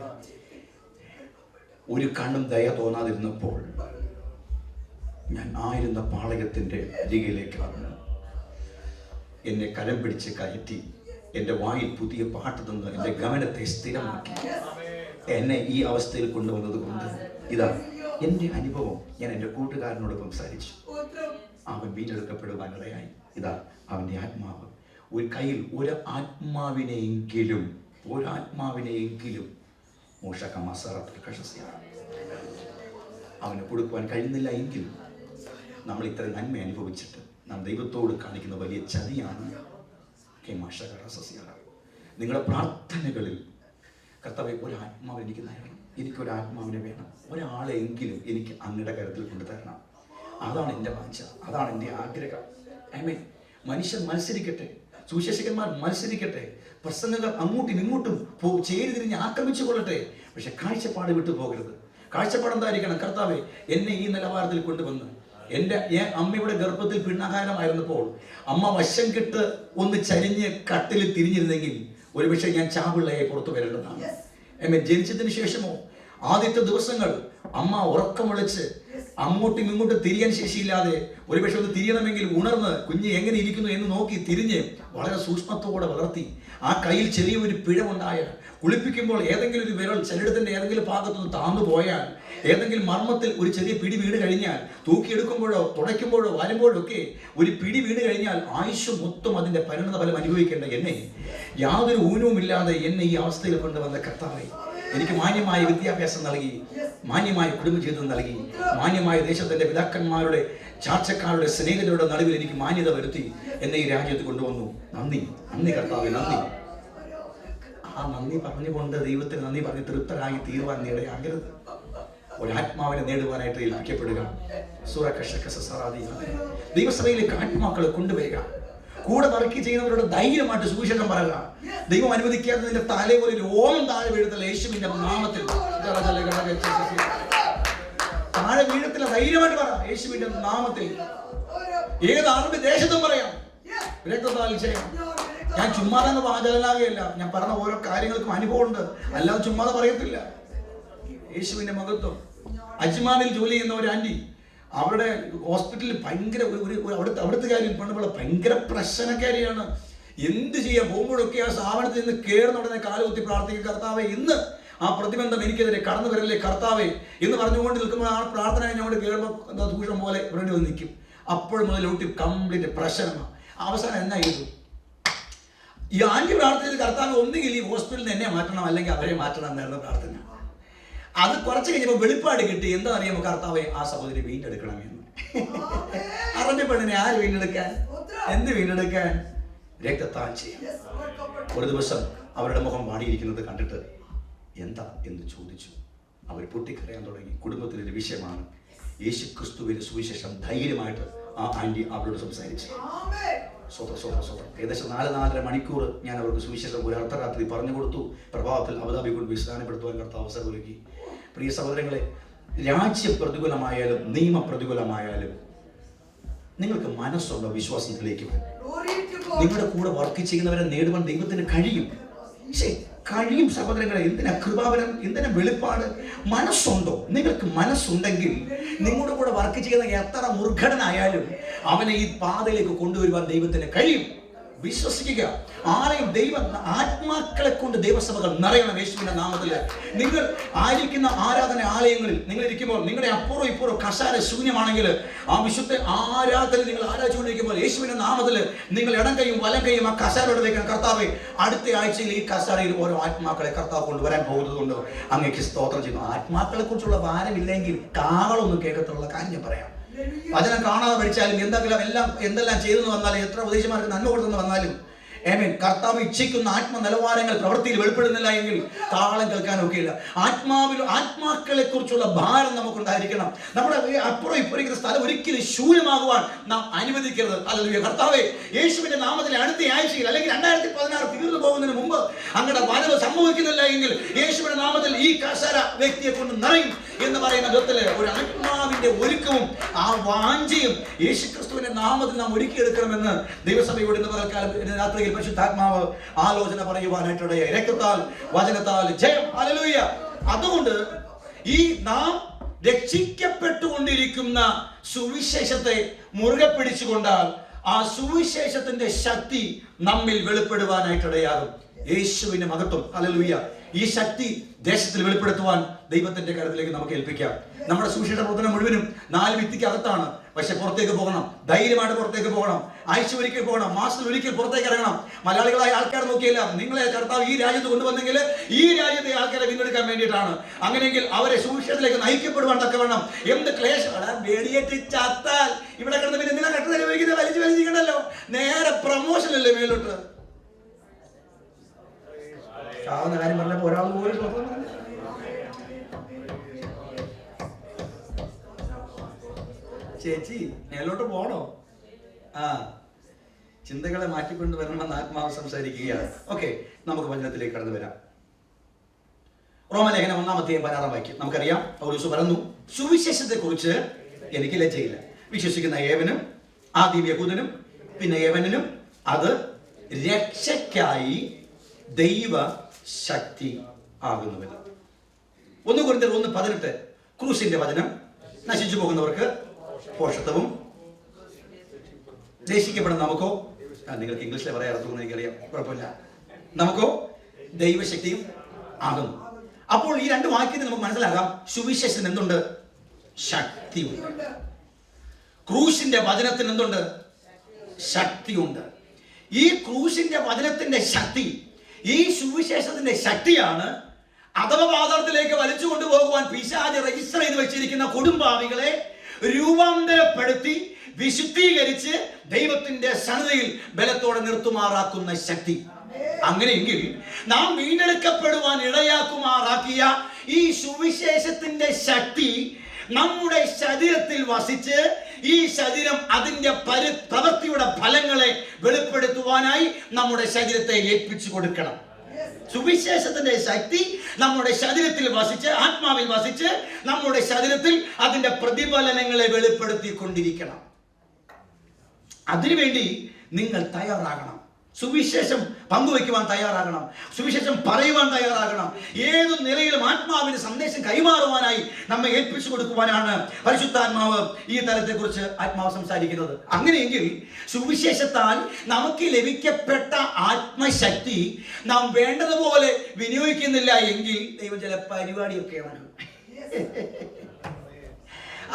ഒരു കണ്ണും ദയ തോന്നാതിരുന്നപ്പോൾ ഞാൻ ആയിരുന്ന പാളയത്തിന്റെ അരികിലേക്ക് വന്ന് എന്നെ കരം പിടിച്ച് കയറ്റി എൻ്റെ വായിൽ പുതിയ പാട്ട് തന്ന് എൻ്റെ ഗമനത്തെ സ്ഥിരമാക്കി എന്നെ ഈ അവസ്ഥയിൽ കൊണ്ടുവന്നത് കൊണ്ട് ഇതാ എൻ്റെ അനുഭവം ഞാൻ എൻ്റെ കൂട്ടുകാരനോട് സംസാരിച്ചു. അവൻ വീണ്ടെടുക്കപ്പെടുവാനിടയായി. ഇതാ അവൻ്റെ ആത്മാവ് ഒരു കയ്യിൽ ഒരു ആത്മാവിനെയെങ്കിലും അവന് കൊടുക്കുവാൻ കഴിയുന്നില്ല എങ്കിൽ നമ്മൾ ഇത്ര നന്മ അനുഭവിച്ചിട്ട് നാം ദൈവത്തോട് കാണിക്കുന്ന വലിയ ചതിയാണ്. നിങ്ങളുടെ പ്രാർത്ഥനകളിൽ കർത്താവേ, ഒരാത്മാവ് എനിക്ക് തരണം, എനിക്കൊരാത്മാവിനെ വേണം, ഒരാളെങ്കിലും എനിക്ക് അങ്ങയുടെ കരുത്തിൽ കൊണ്ടുതരണം. അതാണ് എൻ്റെ വാഞ്ച, അതാണ് എൻ്റെ ആഗ്രഹം. മനുഷ്യൻ മത്സരിക്കട്ടെ, സുവിശേഷകന്മാർ മത്സരിക്കട്ടെ, പ്രസംഗങ്ങൾ അങ്ങോട്ടും ഇങ്ങോട്ടും ചേരി തിരിഞ്ഞ് ആക്രമിച്ചു കൊള്ളട്ടെ, പക്ഷെ കാഴ്ചപ്പാട് വിട്ടു പോകരുത്. കാഴ്ചപ്പാട് എന്തായിരിക്കണം? കർത്താവേ, എന്നെ ഈ നിലവാരത്തിൽ കൊണ്ടുവന്ന് എൻ്റെ അമ്മയുടെ ഗർഭത്തിൽ പിണ്ണാഹാരമായിരുന്നപ്പോൾ അമ്മ വശം കെട്ട് ഒന്ന് ചരിഞ്ഞ് കട്ടിൽ തിരിഞ്ഞിരുന്നെങ്കിൽ ഒരുപക്ഷെ ഞാൻ ചാപിള്ളയെ പുറത്തു വരേണ്ടതാണ്. ജനിച്ചതിന് ശേഷമോ ആദ്യത്തെ ദിവസങ്ങൾ അമ്മ ഉറക്കം വിളിച്ച് അങ്ങോട്ടും ഇങ്ങോട്ടും തിരിയാൻ ശേഷിയില്ലാതെ ഒരുപക്ഷെ ഒന്ന് തിരിയണമെങ്കിൽ ഉണർന്ന് കുഞ്ഞ് എങ്ങനെ ഇരിക്കുന്നു എന്ന് നോക്കി തിരിഞ്ഞ് വളരെ സൂക്ഷ്മത്തോടെ വളർത്തി. ആ കയ്യിൽ ചെറിയൊരു പിഴവുണ്ടായാൽ, കുളിപ്പിക്കുമ്പോൾ ഏതെങ്കിലും ഒരു വിരൽ ചിലയിടത്തിൻ്റെ ഏതെങ്കിലും ഭാഗത്തുനിന്ന് താന്നു പോയാൽ, ഏതെങ്കിലും മർമ്മത്തിൽ ഒരു ചെറിയ പിടി വീണ് കഴിഞ്ഞാൽ, തൂക്കിയെടുക്കുമ്പോഴോ തുടയ്ക്കുമ്പോഴോ വരുമ്പോഴോ ഒക്കെ ഒരു പിടി വീണ് കഴിഞ്ഞാൽ ആയുഷ് മൊത്തം അതിൻ്റെ പരിണത ഫലം അനുഭവിക്കേണ്ട എന്നെ യാതൊരു ഊനവുമില്ലാതെ എന്നെ ഈ അവസ്ഥയിൽ കൊണ്ടുവന്ന കർത്താവേ, എനിക്ക് മാന്യമായ വിദ്യാഭ്യാസം നൽകി, മാന്യമായ കുടുംബജീവിതം നൽകി, മാന്യമായ ദേശത്തിന്റെ പിതാക്കന്മാരുടെ ചാർച്ചക്കാരുടെ സ്നേഹിതരുടെ നടുവിൽ എനിക്ക് മാന്യത വരുത്തി എന്നെ ഈ രാജ്യത്ത് കൊണ്ടുവന്നു. നന്ദി, നന്ദി കർത്താവേ, നന്ദി. ആ നന്ദി പറഞ്ഞുകൊണ്ട് ദൈവത്തിന് നന്ദി പറഞ്ഞ് തൃപ്തരായി തീരുവാൻ ഇടയാകരുത്. ഒരാത്മാവിനെ നേടുവാനായിട്ട് ഏൽപ്പിക്കപ്പെടുക. ദൈവസഭയിലേക്ക് ആത്മാക്കളെ കൊണ്ടുവരിക. കൂടെ വർക്ക് ചെയ്യുന്നവരോട് ധൈര്യമായിട്ട് സുവിശേഷം പറയുക. ദൈവം അനുവദിക്കാതെ നിന്റെ തലയിൽ ഒരു ഓണം താഴെ വീഴത്തില്ല. യേശുവിന്റെ നാമത്തിൽ താഴെ വീഴത്തില്ല. ധൈര്യമായിട്ട് പറ, യേശുവിന്റെ നാമത്തിൽ. ഏത് അറബി ദേശത്തും പറയാം, രക്തത്താൽ ചെയ്യാം. ഞാൻ ചുമ്മാതെ വാചകനാകുകയല്ല, ഞാൻ പറഞ്ഞ ഓരോ കാര്യങ്ങൾക്കും അനുഭവമുണ്ട്, അല്ലാതെ ചുമ്മാതെ പറയത്തില്ല. യേശുവിന്റെ മഹത്വം. അജ്മാനിൽ ജോലി ചെയ്യുന്ന ഒരു ആന്റി, അവരുടെ ഹോസ്പിറ്റലിൽ ഭയങ്കര അവിടുത്തെ കാര്യം പണ്ടുള്ള ഭയങ്കര പ്രശ്നക്കാരിയാണ്. എന്ത് ചെയ്യാൻ പോകുമ്പോഴൊക്കെ ആ സ്ഥാപനത്തിൽ നിന്ന് കയറുന്ന ഉടനെ കാലുകുത്തി പ്രാർത്ഥിക്കുക, കർത്താവേ ഇന്ന് ആ പ്രതിബന്ധം എനിക്കെതിരെ കടന്നു വരല്ലേ കർത്താവേ എന്ന് പറഞ്ഞുകൊണ്ട് നിൽക്കുമ്പോൾ ആ പ്രാർത്ഥന ഞങ്ങൾ കയറുമ്പോൾ എന്താ ദൂഷം പോലെ വേണ്ടി വന്ന് നിൽക്കും. അപ്പോൾ മുതൽ ഊട്ടി കംപ്ലീറ്റ് പ്രശ്നമാണ്. അവസാനം എന്നാ ചെയ്തു? ഈ ആന്റി പ്രാർത്ഥനയിൽ കർത്താവ് ഒന്നുകിൽ ഈ ഹോസ്പിറ്റലിൽ നിന്ന് എന്നെ മാറ്റണം, അല്ലെങ്കിൽ അവരെ മാറ്റണം എന്നായിരുന്നു പ്രാർത്ഥന. അത് കുറച്ച് കഴിഞ്ഞപ്പോൾ വെളിപ്പാട് കിട്ടി. എന്താ അറിയാമോ? കർത്താവെ ആ സഹോദരി വീണ്ടെടുക്കണമെന്ന്. അറിഞ്ഞ പെണ്ണിനെ ആര് വീണ്ടെടുക്കാൻ? എന്ത് വീണ്ടെടുക്കാൻ? രക്തത്താൽ ചെയ്യാം. ഒരു ദിവസം അവരുടെ മുഖം വാടിയിരിക്കുന്നത് കണ്ടിട്ട് എന്താ എന്ന് ചോദിച്ചു. അവർ പൊട്ടിക്കരയാൻ തുടങ്ങി. കുടുംബത്തിലൊരു വിഷയമാണ്. യേശു ക്രിസ്തുവിന്റെ സുവിശേഷം ധൈര്യമായിട്ട് ആ ആന്റി അവരോട് സംസാരിച്ചു. ഏകദേശം 4-4.5 മണിക്കൂർ ഞാൻ അവർക്ക് സുവിശേഷം ഒരു അർദ്ധരാത്രി പറഞ്ഞു കൊടുത്തു. പ്രഭാതത്തിൽ അബുദാബി കൊണ്ട് വിശ്രാമപ്പെടുത്തുവാൻ കർത്താവ് അവസരം ഒരുക്കി. പ്രിയ സഹോദരങ്ങളെ, രാജ്യ പ്രതികൂലമായാലും നിയമ പ്രതികൂലമായാലും നിങ്ങൾക്ക് മനസ്സുണ്ടോ വിശ്വാസത്തിലേക്ക്? നിങ്ങളുടെ കൂടെ വർക്ക് ചെയ്യുന്നവരെ നേടുവാൻ ദൈവത്തിന് കഴിയും. കഴിയും സഹോദരങ്ങളെ. എന്തിനാ കൃപാവരം, എന്തിനാ വെളിപ്പാട്? മനസ്സുണ്ടോ? നിങ്ങൾക്ക് മനസ്സുണ്ടെങ്കിൽ നിങ്ങളുടെ കൂടെ വർക്ക് ചെയ്യുന്ന എത്ര മുർഘടനായാലും അവനെ ഈ പാതയിലേക്ക് കൊണ്ടുവരുവാൻ ദൈവത്തിന് കഴിയും. വിശ്വസിക്കുക. ആലയം ദൈവം ആത്മാക്കളെ കൊണ്ട് ദൈവസഭകൾ നിറയണം യേശുവിന്റെ നാമത്തിൽ. നിങ്ങൾ ആയിരിക്കുന്ന ആരാധന ആലയങ്ങളിൽ നിങ്ങൾ ഇരിക്കുമ്പോൾ നിങ്ങളുടെ അപ്പുറം ഇപ്പുറം കസാര ശൂന്യമാണെങ്കിൽ ആ വിശുദ്ധ ആരാധന നിങ്ങൾ ആരാധിച്ചുകൊണ്ടിരിക്കുമ്പോൾ യേശുവിന്റെ നാമത്തിൽ നിങ്ങൾ ഇടം കൈയും വലം കൈയും ആ കസാരയോട് വെക്കണം. കർത്താവെ, അടുത്ത ആഴ്ചയിൽ ഈ കസാരയിൽ ഓരോ ആത്മാക്കളെ കർത്താവ് കൊണ്ടുവരാൻ പോകുന്നതുകൊണ്ട് അങ്ങേക്ക് സ്തോത്രം ചെയ്യുന്നു. ആത്മാക്കളെ കുറിച്ചുള്ള ഭാരമില്ലെങ്കിൽ കാകളൊന്നും കേൾക്കത്തുള്ള കാര്യം ഞാൻ പറയാം. വചനം കാണാതെ പഠിച്ചാലും എന്തെല്ലാം ചെയ്തെന്ന് വന്നാലും എത്ര ഉപദേശമാർക്ക് നന്മ കൊടുത്തെന്ന് വന്നാലും കർത്താവ് ഇച്ഛിക്കുന്ന ആത്മ നിലവാരങ്ങൾ പ്രവൃത്തിയിൽ വെളിപ്പെടുന്നില്ല എങ്കിൽ താളം കേൾക്കാനൊക്കെയില്ല. ആത്മാക്കളെ കുറിച്ചുള്ള ഭാരം നമുക്കുണ്ടായിരിക്കണം. നമ്മുടെ അപ്പുറം ഇപ്പുറം സ്ഥലം ഒരിക്കലും ശൂന്യമാകുവാൻ നാം അനുവദിക്കരുത്. ഹല്ലേലൂയ. കർത്താവേ, യേശുവിന്റെ നാമത്തിൽ അടുത്ത ആഴ്ചയിൽ അല്ലെങ്കിൽ 2016 തീർന്നു പോകുന്നതിന് മുമ്പ് അങ്ങയുടെ വരവ് സംഭവിക്കുന്നില്ല എങ്കിൽ യേശുവിന്റെ നാമത്തിൽ ഈ കസര വ്യക്തിയെ കൊണ്ട് നിറയും എന്ന് പറയുന്ന വിധത്തില് ഒരു ആത്മാവിന്റെ ഒരുക്കവും ആ വാഞ്ചയും യേശുക്രിസ്തുവിന്റെ നാമത്തിൽ നാം ഒരുക്കിയെടുക്കണമെന്ന് ദൈവസഭയോട് ഇന്ന് പകൽക്കാലം രാത്രിയിൽ പരിശുദ്ധാത്മാവ് ആലോചന പറയുവാനായിട്ടിടയായി. രക്തത്താൽ വചനത്താൽ ജയം. ഹല്ലേലൂയ. അതുകൊണ്ട് ഈ നാം രക്ഷിക്കപ്പെട്ടുകൊണ്ടിരിക്കുന്ന സുവിശേഷത്തെ മുറുകെ പിടിച്ചുകൊണ്ടാൽ ആ സുവിശേഷത്തിന്റെ ശക്തി നമ്മിൽ വെളിപ്പെടുവാനായിട്ടിടയാകും. യേശുവിന്റെ മഹത്വം. ഹല്ലേലൂയ. ഈ ശക്തി ദേശത്തിൽ വെളിപ്പെടുത്തുവാൻ ദൈവത്തിന്റെ കരത്തിലേക്ക് നമുക്ക് ഏൽപ്പിക്കാം. നമ്മുടെ സുവിശേഷ പ്രവർത്തനം മുഴുവനും 4 ഭിത്തിക്ക് അകത്താണ്. പക്ഷെ പുറത്തേക്ക് പോകണം. ധൈര്യമായിട്ട് പുറത്തേക്ക് പോകണം. ആഴ്ച ഒരിക്കൽ പോകണം. മാസത്തിൽ ഒരിക്കൽ പുറത്തേക്ക് ഇറങ്ങണം. മലയാളികളായ ആൾക്കാർ നോക്കിയില്ല. നിങ്ങളെ കർത്താവ് ഈ രാജ്യത്ത് കൊണ്ടുവന്നെങ്കിൽ ഈ രാജ്യത്തെ ആൾക്കാരെ വീണ്ടെടുക്കാൻ വേണ്ടിയിട്ടാണ്. അങ്ങനെയെങ്കിൽ അവരെ സുവിശേഷത്തിലേക്ക് നയിക്കപ്പെടുവാൻ തക്കവണ്ണം എന്ത് ക്ലേശം വേടിയേറ്റ് ചത്താൽ ഇവിടെ കിടന്ന് പിന്നെ എന്തിനാ കെട്ടുതൽ വയ്ക്കുന്നത്? വലിച്ചിരിക്കണ്ടല്ലോ. നേരെ പ്രമോഷൻ അല്ലേ മേലോട്ട്. ആവുന്ന കാര്യം പറഞ്ഞപ്പോ ഒരാൾ പോലും ചേച്ചി മേലോട്ട് പോണോ? ചിന്തകളെ മാറ്റിക്കൊണ്ട് വരണമെന്ന് ആത്മാവ് സംസാരിക്കുകയാണ്. ഓക്കെ, നമുക്ക് വചനത്തിലേക്ക് കടന്നു വരാം. റോമലേഖനം 1-ാം വാക്യം നമുക്കറിയാം. പൗലോസ് പറഞ്ഞു, സുവിശേഷത്തെ കുറിച്ച് എനിക്ക് ലജ്ജയില്ല. വിശ്വസിക്കുന്ന ഏവനും, ആദ്യം യഹൂദനും പിന്നെ ഏവനും, അത് രക്ഷയ്ക്കായി ദൈവ ശക്തി ആകുന്നുമില്ല. 1 കൊരിന്ത്യർ 1:18 ക്രൂശിന്റെ വചനം നശിച്ചു പോകുന്നവർക്ക് പോഷത്വവും ദേശിക്കപ്പെടുന്ന നമുക്കോ, നിങ്ങൾക്ക് ഇംഗ്ലീഷിലെ പറയാൻ അർത്ഥമെന്ന് എനിക്കറിയാം, കുഴപ്പമില്ല, നമുക്കോ ദൈവശക്തിയും ആകുന്നു. അപ്പോൾ ഈ 2 വാക്യത്തിൽ നമുക്ക് മനസ്സിലാകാം സുവിശേഷത്തിന് എന്തുണ്ട്? ശക്തിയുണ്ട്. ക്രൂശിന്റെ വചനത്തിന് എന്തുണ്ട്? ശക്തിയുണ്ട്. ഈ ക്രൂശിന്റെ വചനത്തിന്റെ ശക്തി, ഈ സുവിശേഷത്തിന്റെ ശക്തിയാണ് അധമപാതാളത്തിലേക്ക് വലിച്ചു കൊണ്ടുപോകുവാൻ പിശാച് രജിസ്റ്റർ ചെയ്ത് വെച്ചിരിക്കുന്ന കുടുംബാവികളെ രൂപാന്തരപ്പെടുത്തി വിശുദ്ധീകരിച്ച് ദൈവത്തിന്റെ സന്നിധിയിൽ ബലത്തോടെ നിർത്തുമാറാക്കുന്ന ശക്തി. അങ്ങനെയെങ്കിൽ നാം വീണ്ടെടുക്കപ്പെടുവാൻ ഇടയാക്കുമാറാക്കിയ ഈ സുവിശേഷത്തിന്റെ ശക്തി നമ്മുടെ ശരീരത്തിൽ വസിച്ച് ഈ ശരീരം അതിന്റെ പ്രവൃത്തിയുടെ ഫലങ്ങളെ വെളിപ്പെടുത്തുവാനായി നമ്മുടെ ശരീരത്തെ ഏൽപ്പിച്ചു കൊടുക്കണം. സുവിശേഷത്തിന്റെ ശക്തി നമ്മുടെ ശരീരത്തിൽ വസിച്ച്, ആത്മാവിൽ വസിച്ച് നമ്മുടെ ശരീരത്തിൽ അതിന്റെ പ്രതിഫലനങ്ങളെ വെളിപ്പെടുത്തിക്കൊണ്ടിരിക്കണം. അതിനുവേണ്ടി നിങ്ങൾ തയ്യാറാകണം. സുവിശേഷം പങ്കുവയ്ക്കുവാൻ തയ്യാറാകണം. സുവിശേഷം പറയുവാൻ തയ്യാറാകണം. ഏതു നിലയിലും ആത്മാവിന്റെ സന്ദേശം കൈമാറുവാനായി നമ്മെ ഏൽപ്പിച്ചു കൊടുക്കുവാനാണ് പരിശുദ്ധാത്മാവ് ഈ തലത്തെക്കുറിച്ച് ആത്മാവ് സംസാരിക്കുന്നത്. അങ്ങനെയെങ്കിൽ സുവിശേഷത്താൽ നമുക്ക് ലഭിക്കപ്പെട്ട ആത്മശക്തി നാം വേണ്ടതുപോലെ വിനിയോഗിക്കുന്നില്ല എങ്കിൽ ദൈവം ചില പരിപാടിയൊക്കെയാണ്.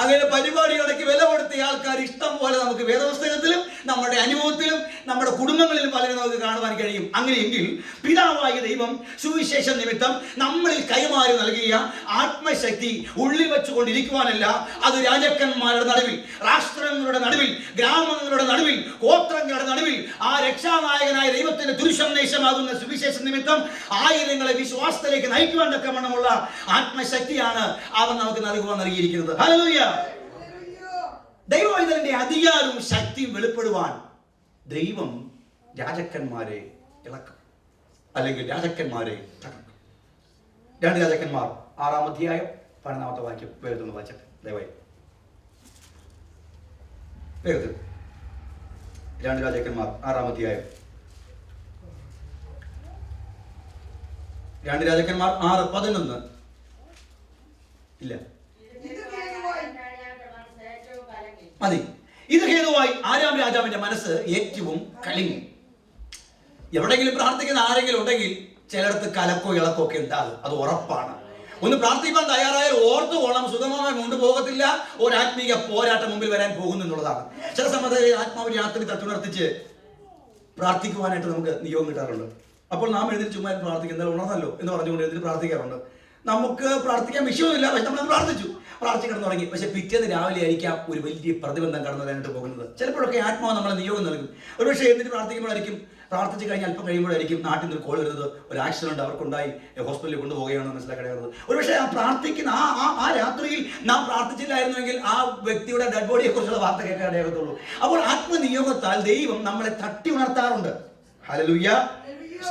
അങ്ങനെ പരിപാടികളൊക്കെ വില കൊടുത്തിയ ആൾക്കാർ ഇഷ്ടം പോലെ നമുക്ക് വേദപുസ്തകത്തിലും നമ്മുടെ അനുഭവത്തിലും നമ്മുടെ കുടുംബങ്ങളിലും പലരും നമുക്ക് കാണുവാൻ കഴിയും. അങ്ങനെയെങ്കിൽ പിതാവായ ദൈവം സുവിശേഷ നിമിത്തം നമ്മളിൽ കൈമാറി നൽകിയ ആത്മശക്തി ഉള്ളിൽ വെച്ചുകൊണ്ടിരിക്കുവാനല്ല, അത് രാജാക്കന്മാരുടെ നടുവിൽ, രാഷ്ട്രങ്ങളുടെ നടുവിൽ, ഗ്രാമങ്ങളുടെ നടുവിൽ, ഗോത്രങ്ങളുടെ നടുവിൽ ആ രക്ഷാനായകനായ ദൈവത്തിന്റെ ദുരുസന്ദേശമാകുന്ന സുവിശേഷ നിമിത്തം ആയിരങ്ങളെ വിശ്വാസത്തിലേക്ക് നയിക്കുവാൻ തക്കവണ്ണമുള്ള ആത്മശക്തിയാണ് അവൻ നമുക്ക് നൽകിയിരിക്കുന്നത്. ഹല്ലേലൂയ. ദൈവവൈതലിന്റെ അധികാരവും ശക്തിയും വെളിപ്പെടുവാൻ ദൈവം രാജാക്കന്മാരെ ഇളക്കും, അല്ലെങ്കിൽ രാജാക്കന്മാരെ തകർക്കും. 2 രാജാക്കന്മാർ 6-ാം അധ്യായം 12-ാമത്തെ വാക്യം വേഗത്തിൽ വായിച്ചത് ദയവായി. വേഗത്തിൽ 2 രാജാക്കന്മാർ 6-ാം അധ്യായം. 2 രാജാക്കന്മാർ 6:11. ഇല്ല, മതി. ഇത് ഹേതുവായി 4-ാം രാജാവിന്റെ മനസ്സ് ഏറ്റവും കലങ്ങി. എവിടെയെങ്കിലും പ്രാർത്ഥിക്കുന്ന ആരെങ്കിലും ഉണ്ടെങ്കിൽ ചിലയിടത്ത് കലക്കോ ഇളക്കോ ഒക്കെ ഉണ്ടാകും, അത് ഉറപ്പാണ്. ഒന്ന് പ്രാർത്ഥിക്കാൻ തയ്യാറായാൽ ഓർത്തു പോകണം, സുഗമമായി കൊണ്ടുപോകത്തില്ല, ഒരു ആത്മീയ പോരാട്ടം മുമ്പിൽ വരാൻ പോകുന്നു എന്നുള്ളതാണ്. ചില സമയത്ത് ആത്മാവ് രാത്രി തട്ടുണർത്തിച്ച് പ്രാർത്ഥിക്കുവാനായിട്ട് നമുക്ക് നിയോഗം കിട്ടാറുണ്ട്. അപ്പോൾ നാം എഴുതി ചുമ്മാ പ്രാർത്ഥിക്കുന്നത് ഉണർന്നല്ലോ എന്ന് പറഞ്ഞുകൊണ്ട് എഴുതി പ്രാർത്ഥിക്കാറുണ്ട്. നമുക്ക് പ്രാർത്ഥിക്കാൻ വിഷയമില്ല, പക്ഷെ നമ്മൾ പ്രാർത്ഥിക്കണം തുടങ്ങി. പക്ഷെ പിറ്റേന്ന് രാവിലെ ആയിരിക്കാം ഒരു വലിയ പ്രതിബന്ധം കടന്നു വരാനായിട്ട് പോകുന്നത്. ചിലപ്പോഴൊക്കെ ആത്മാവ് നമ്മളെ നിയോഗം നൽകും. ഒരുപക്ഷെ എന്നിട്ട് പ്രാർത്ഥിക്കുമ്പോഴായിരിക്കും, പ്രാർത്ഥിച്ച് കഴിഞ്ഞ് അല്പം കഴിയുമ്പോഴായിരിക്കും നാട്ടിൽ നിന്ന് കോൾ വരുന്നത്, ഒരു ആക്സിഡന്റ് അവർക്കുണ്ടായി, ഹോസ്പിറ്റലിൽ കൊണ്ടുപോവുകയാണെന്ന് മനസ്സിലാക്കേണ്ടത്. ഒരുപക്ഷെ ആ പ്രാർത്ഥിക്കുന്ന ആ രാത്രിയിൽ നാം പ്രാർത്ഥിച്ചില്ലായിരുന്നുവെങ്കിൽ ആ വ്യക്തിയുടെ ഡെഡ് ബോഡിയെ കുറിച്ചുള്ള വാർത്ത കേൾക്കാൻ ഇടയാകത്തുള്ളൂ. അപ്പോൾ ആത്മനിയോഗത്താൽ ദൈവം നമ്മളെ തട്ടി ഉണർത്താറുണ്ട്. ഹല്ലേലൂയ,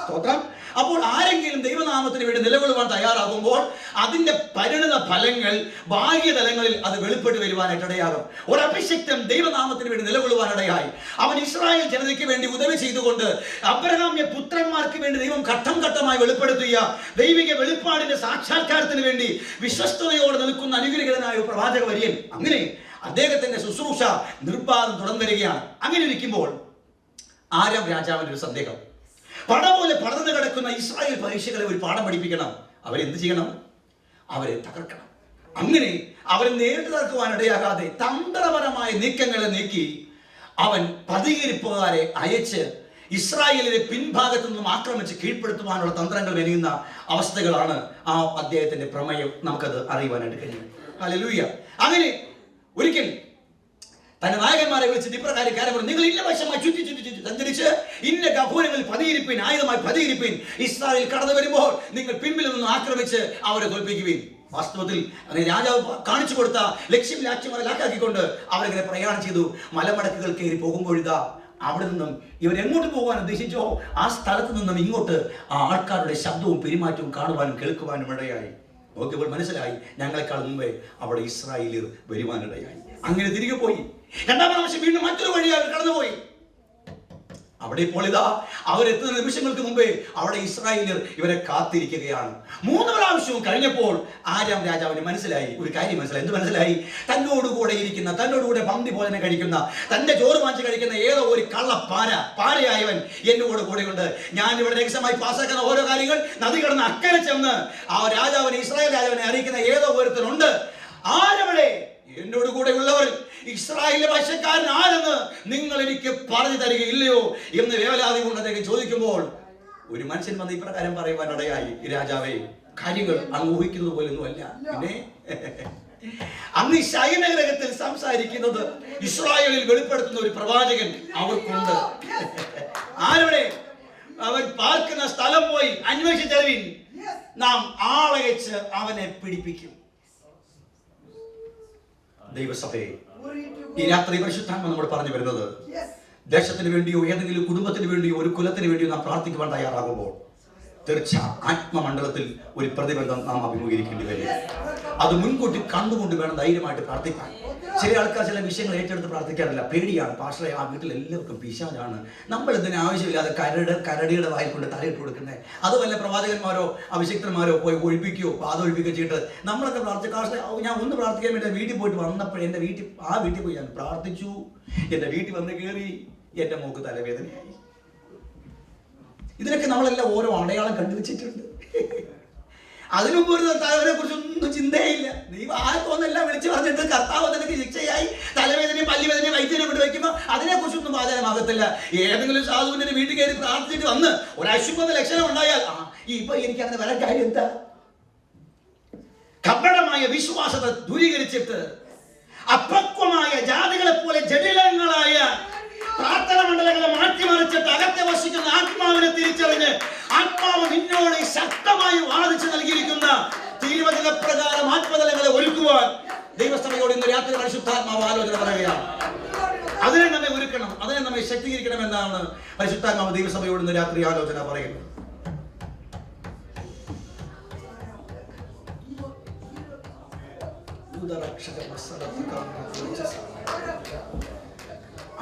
സ്തോത്രം. അപ്പോൾ ആരെങ്കിലും ദൈവനാമത്തിന് വേണ്ടി നിലകൊള്ളുവാൻ തയ്യാറാകുമ്പോൾ അതിന്റെ പരിണിത ഫലങ്ങൾ ബാഹ്യതലങ്ങളിൽ അത് വെളിപ്പെട്ട് വരുവാനായിട്ട് ഇടയാകും. ഒരു അഭിഷിക്തൻ ദൈവനാമത്തിന് വേണ്ടി നിലകൊള്ളുവാനിടയായി. അവൻ ഇസ്രായേൽ ജനതയ്ക്ക് വേണ്ടി ഉദവി ചെയ്തുകൊണ്ട് അബ്രഹാമ്യ പുത്രന്മാർക്ക് വേണ്ടി ദൈവം ഘട്ടം ഘട്ടമായി വെളിപ്പെടുത്തിയ ദൈവിക വെളിപ്പാടിന്റെ സാക്ഷാത്കാരത്തിന് വേണ്ടി വിശ്വസ്തയോടെ നിൽക്കുന്ന അനുഗ്രഹീതനായ പ്രവാചക വര്യൻ. അങ്ങനെ അദ്ദേഹത്തിന്റെ ശുശ്രൂഷ നിർബാധം തുടർന്നു വരികയാണ്. അങ്ങനെ ഇരിക്കുമ്പോൾ 4-ാം രാജാവിന്റെ ഒരു സന്ദേഹം, പട പോലെ പടർന്നു കിടക്കുന്ന ഇസ്രായേൽ പരീക്ഷകളെ ഒരു പാഠം പഠിപ്പിക്കണം. അവരെന്ത് ചെയ്യണം? അവരെ തകർക്കണം. അങ്ങനെ അവരെ നേരിട്ട് തകർക്കുവാൻ ഇടയാകാതെ തന്ത്രപരമായ നീക്കങ്ങളെ നീക്കി അവൻ പ്രതികരിപ്പുകാരെ അയച്ച് ഇസ്രായേലിലെ പിൻഭാഗത്തു നിന്നും ആക്രമിച്ച് കീഴ്പ്പെടുത്തുവാനുള്ള തന്ത്രങ്ങൾ മെനയുന്ന അവസ്ഥകളാണ് ആ അദ്ദേഹത്തിന്റെ പ്രമേയം. നമുക്കത് അറിയുവാനായിട്ട് കഴിയും. ഹല്ലേലൂയ. അങ്ങനെ ഒരിക്കൽ തന്റെ നായകന്മാരെ വിളിച്ച് ഇപ്രകാരം പറഞ്ഞു, നിങ്ങൾ ഇന്ന വശമായി ചുറ്റി സഞ്ചരിച്ച് ഇന്ന ഗഹൂരങ്ങളിൽ പതിയിരിപ്പിൻ, ആയുധമായി പതിയിരിപ്പിൻ. ഇസ്രായേൽ കടന്നു വരുമ്പോൾ നിങ്ങൾ പിൻപിൽ നിന്ന് ആക്രമിച്ച് അവരെ തോൽപ്പിക്കുവിൻ. വാസ്തവത്തിൽ രാജാവ് കാണിച്ചു കൊടുത്ത ലക്ഷ്യമാക്കിക്കൊണ്ട് അവരിങ്ങനെ പ്രയാണം ചെയ്തു. മലമടക്കുകൾ കയറി പോകുമ്പോഴിതാ അവിടെ നിന്നും ഇവരെങ്ങോട്ട് പോകാൻ ഉദ്ദേശിച്ചോ ആ സ്ഥലത്ത് നിന്നും ഇങ്ങോട്ട് ആ ആൾക്കാരുടെ ശബ്ദവും പെരുമാറ്റവും കാണുവാനും കേൾക്കുവാനും ഇടയായി. നോക്കിയപ്പോൾ മനസ്സിലായി, ഞങ്ങളെക്കാൾ മുമ്പേ അവിടെ ഇസ്രായേലിൽ വരുവാനിടയായി. അങ്ങനെ തിരികെ പോയി. 2-ാം പ്രാവശ്യം വീണ്ടും മറ്റൊരു വഴി അവർ കടന്നുപോയി. അവിടെ ഇപ്പോൾ ഇതാ അവരെത്തുന്ന നിമിഷങ്ങൾക്ക് മുമ്പേ അവിടെ ഇസ്രായേലിയർ ഇവരെ കാത്തിരിക്കുകയാണ്. 3 പ്രാവശ്യവും കഴിഞ്ഞപ്പോൾ ആരാം രാജാവിന് മനസ്സിലായി, ഒരു കാര്യം മനസ്സിലായി. എന്ത് മനസ്സിലായി? തന്നോടുകൂടെ ഇരിക്കുന്ന, തന്നോടുകൂടെ പന്തി ഭോജനം കഴിക്കുന്ന, തന്റെ ചോറ് വാങ്ങിച്ച് കഴിക്കുന്ന ഏതോ ഒരു പാരയായവൻ എന്നോട് കൂടെയുണ്ട്. ഞാൻ ഇവിടെ രഹസ്യമായി പാസാക്കുന്ന ഓരോ കാര്യങ്ങൾ നദി കടന്ന് അക്കരെ ചെന്ന് ആ രാജാവിനെ, ഇസ്രായേൽ രാജാവിനെ അറിയിക്കുന്ന ഏതോ ഒരുത്തനുണ്ട്. ആരവിടെ? എന്നോട് കൂടെ ഉള്ളവർ ഇസ്രായേലിലെ ഭാഷക്കാരൻ ആരെന്ന് നിങ്ങൾ എനിക്ക് പറഞ്ഞു തരികയില്ലയോ എന്ന് വേവലാതി കൊണ്ട് അദ്ദേഹം ചോദിക്കുമ്പോൾ ഒരു മനുഷ്യൻ വന്ന് ഇപ്രകാരം പറയുവാനിടയായി, രാജാവേ, കാര്യങ്ങൾ അങ്ങ് ഊഹിക്കുന്നത് പോലൊന്നുമല്ല. പിന്നെ അങ്ങ് ശയനഗ്രഹത്തിൽ സംസാരിക്കുന്നത് ഇസ്രായേലിൽ വെളിപ്പെടുത്തുന്ന ഒരു പ്രവാചകൻ അവർക്കുണ്ട്. ആരവിടെ? അവൻ പാർക്കുന്ന സ്ഥലം പോയി അന്വേഷിച്ചറിവിൻ, നാം ആളയച്ച് അവനെ പിടിപ്പിക്കും. ദൈവസഭയെ ഈ രാത്രി പരിശുദ്ധാത്മ നമ്മൾ പറഞ്ഞു വരുന്നത്, ദേശത്തിന് വേണ്ടിയോ ഏതെങ്കിലും കുടുംബത്തിന് വേണ്ടിയോ ഒരു കുലത്തിന് വേണ്ടിയോ നാം പ്രാർത്ഥിക്കുവാൻ തയ്യാറാകുമ്പോൾ തീർച്ച ആത്മമണ്ഡലത്തിൽ ഒരു പ്രതിബന്ധം നാം അഭിമുഖീകരിക്കേണ്ടി വരും. അത് മുൻകൂട്ടി കണ്ടുകൊണ്ട് വേണം ധൈര്യമായിട്ട് പ്രാർത്ഥിക്കാൻ. ചില ആൾക്കാർ ചില വിഷയങ്ങൾ ഏറ്റെടുത്ത് പ്രാർത്ഥിക്കാറില്ല, പേടിയാണ്. പാസ്റ്ററെ, ആ വീട്ടിൽ എല്ലാവർക്കും പിശാചാണ്, നമ്മൾ ഇതിന് ആവശ്യമില്ലാതെ കരടിയുടെ വായിൽ കൊണ്ട് തലയിട്ട് കൊടുക്കുന്നത്, അത് വല്ല പ്രവാചകന്മാരോ അഭിഷിക്തന്മാരോ പോയി ഒഴിപ്പിക്കുകയോ പാതൊഴിപ്പിക്കുകയോ ചെയ്തിട്ട് നമ്മളൊക്കെ പ്രാർത്ഥിച്ചു. ഞാൻ ഒന്ന് പ്രാർത്ഥിക്കാൻ വേണ്ടി വീട്ടിൽ പോയിട്ട് വന്നപ്പോൾ എൻ്റെ വീട്ടിൽ പോയി ഞാൻ പ്രാർത്ഥിച്ചു. എൻ്റെ വീട്ടിൽ വന്ന് കയറി എൻ്റെ മോക്ക് തലവേദനയായി. ഇതിനൊക്കെ നമ്മളെല്ലാം ഓരോ അടയാളം കണ്ടുവച്ചിട്ടുണ്ട്. അതിനുമുമ്പ് ഒരു തലവനെ കുറിച്ചൊന്നും ചിന്തയില്ല. നീ ആർക്കൊന്നെല്ലാം വിളിച്ചു പറഞ്ഞിട്ട് കർത്താവ് നിനക്ക് ശിക്ഷയായി തലവേദനയും പല്ലുവേദനയും വൈദ്യനെ കൊണ്ട് വയ്ക്കുമ്പോൾ അതിനെക്കുറിച്ചൊന്നും വാചകമാകത്തില്ല. ഏതെങ്കിലും സാധുവിന്റെ വീട്ടിൽ കയറി പ്രാർത്ഥിച്ചിട്ട് വന്ന് ഒരു അശുഭ ലക്ഷണം ഉണ്ടായാൽ ഇപ്പൊ എനിക്ക് അങ്ങനെ വരാൻ കാര്യം എന്താ? കപടമായ വിശ്വാസത്തെ ദൂരീകരിച്ചിട്ട് അപക്വമായ ജാതികളെ പോലെ ജടിലങ്ങളായ പ്രാർത്ഥന മണ്ഡലങ്ങളെ മാറ്റിമറിച്ചിട്ട് അകത്തെ വസിക്കുന്ന ആത്മാവിനെ തിരിച്ചറിഞ്ഞ് ആത്മാവ് നിന്നോട് ശക്തമായി വാദിച്ചു നൽകിയിരിക്കുന്ന തിരുവചന പ്രകാരം ആത്മതലങ്ങളെ ഒരുക്കുവാൻ ദൈവസഭയോട് ഇന്ന് രാത്രി പരിശുദ്ധാത്മാവ് ആലോചന പറയുകയാണ്. അതിനെ നമ്മെ ഒരുക്കണം, അതിനെ നമ്മെ ശക്തീകരിക്കണം എന്നാണ് പരിശുദ്ധാത്മാവ് ദൈവസഭയോട് ഇന്ന് രാത്രി ആലോചന പറയുന്നത്.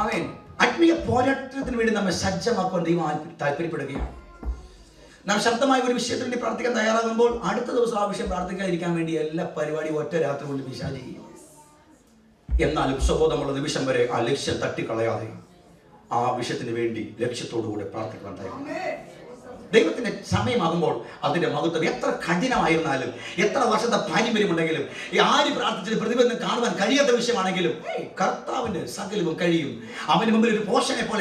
ആമേൻ. ആത്മീയ പോരാട്ടത്തിന് വേണ്ടി നമ്മെ സജ്ജമാക്കുവാൻ ദൈവം താല്പര്യപ്പെടുകയാണ്. നാം ശബ്ദമായ ഒരു വിഷയത്തിന് വേണ്ടി പ്രാർത്ഥിക്കാൻ തയ്യാറാകുമ്പോൾ അടുത്ത ദിവസം ആ വിഷയം പ്രാർത്ഥിക്കാതിരിക്കാൻ വേണ്ടി എല്ലാ പരിപാടിയും ഒറ്റ രാത്രി കൊണ്ട് പിശാച് ചെയ്യും. എന്നാലും സ്വബോധമുള്ള നിമിഷം വരെ ആ ലക്ഷ്യം തട്ടിക്കളയാതെ ആ വിഷയത്തിന് വേണ്ടി ലക്ഷ്യത്തോടുകൂടെ പ്രാർത്ഥിക്കാൻ തയ്യാറാണ്. ദൈവത്തിന്റെ സമയമാകുമ്പോൾ അതിന്റെ മഹത്വം എത്ര കഠിനമായിരുന്നാലും എത്ര വർഷത്തെ പാരമ്പര്യമുണ്ടെങ്കിലും ആര് പ്രാർത്ഥിച്ചത് പ്രതിബന്ധം കാണുവാൻ കഴിയാത്ത വിഷയമാണെങ്കിലും കർത്താവിന് സകലവും കഴിയും. അവന് മുമ്പിൽ ഒരു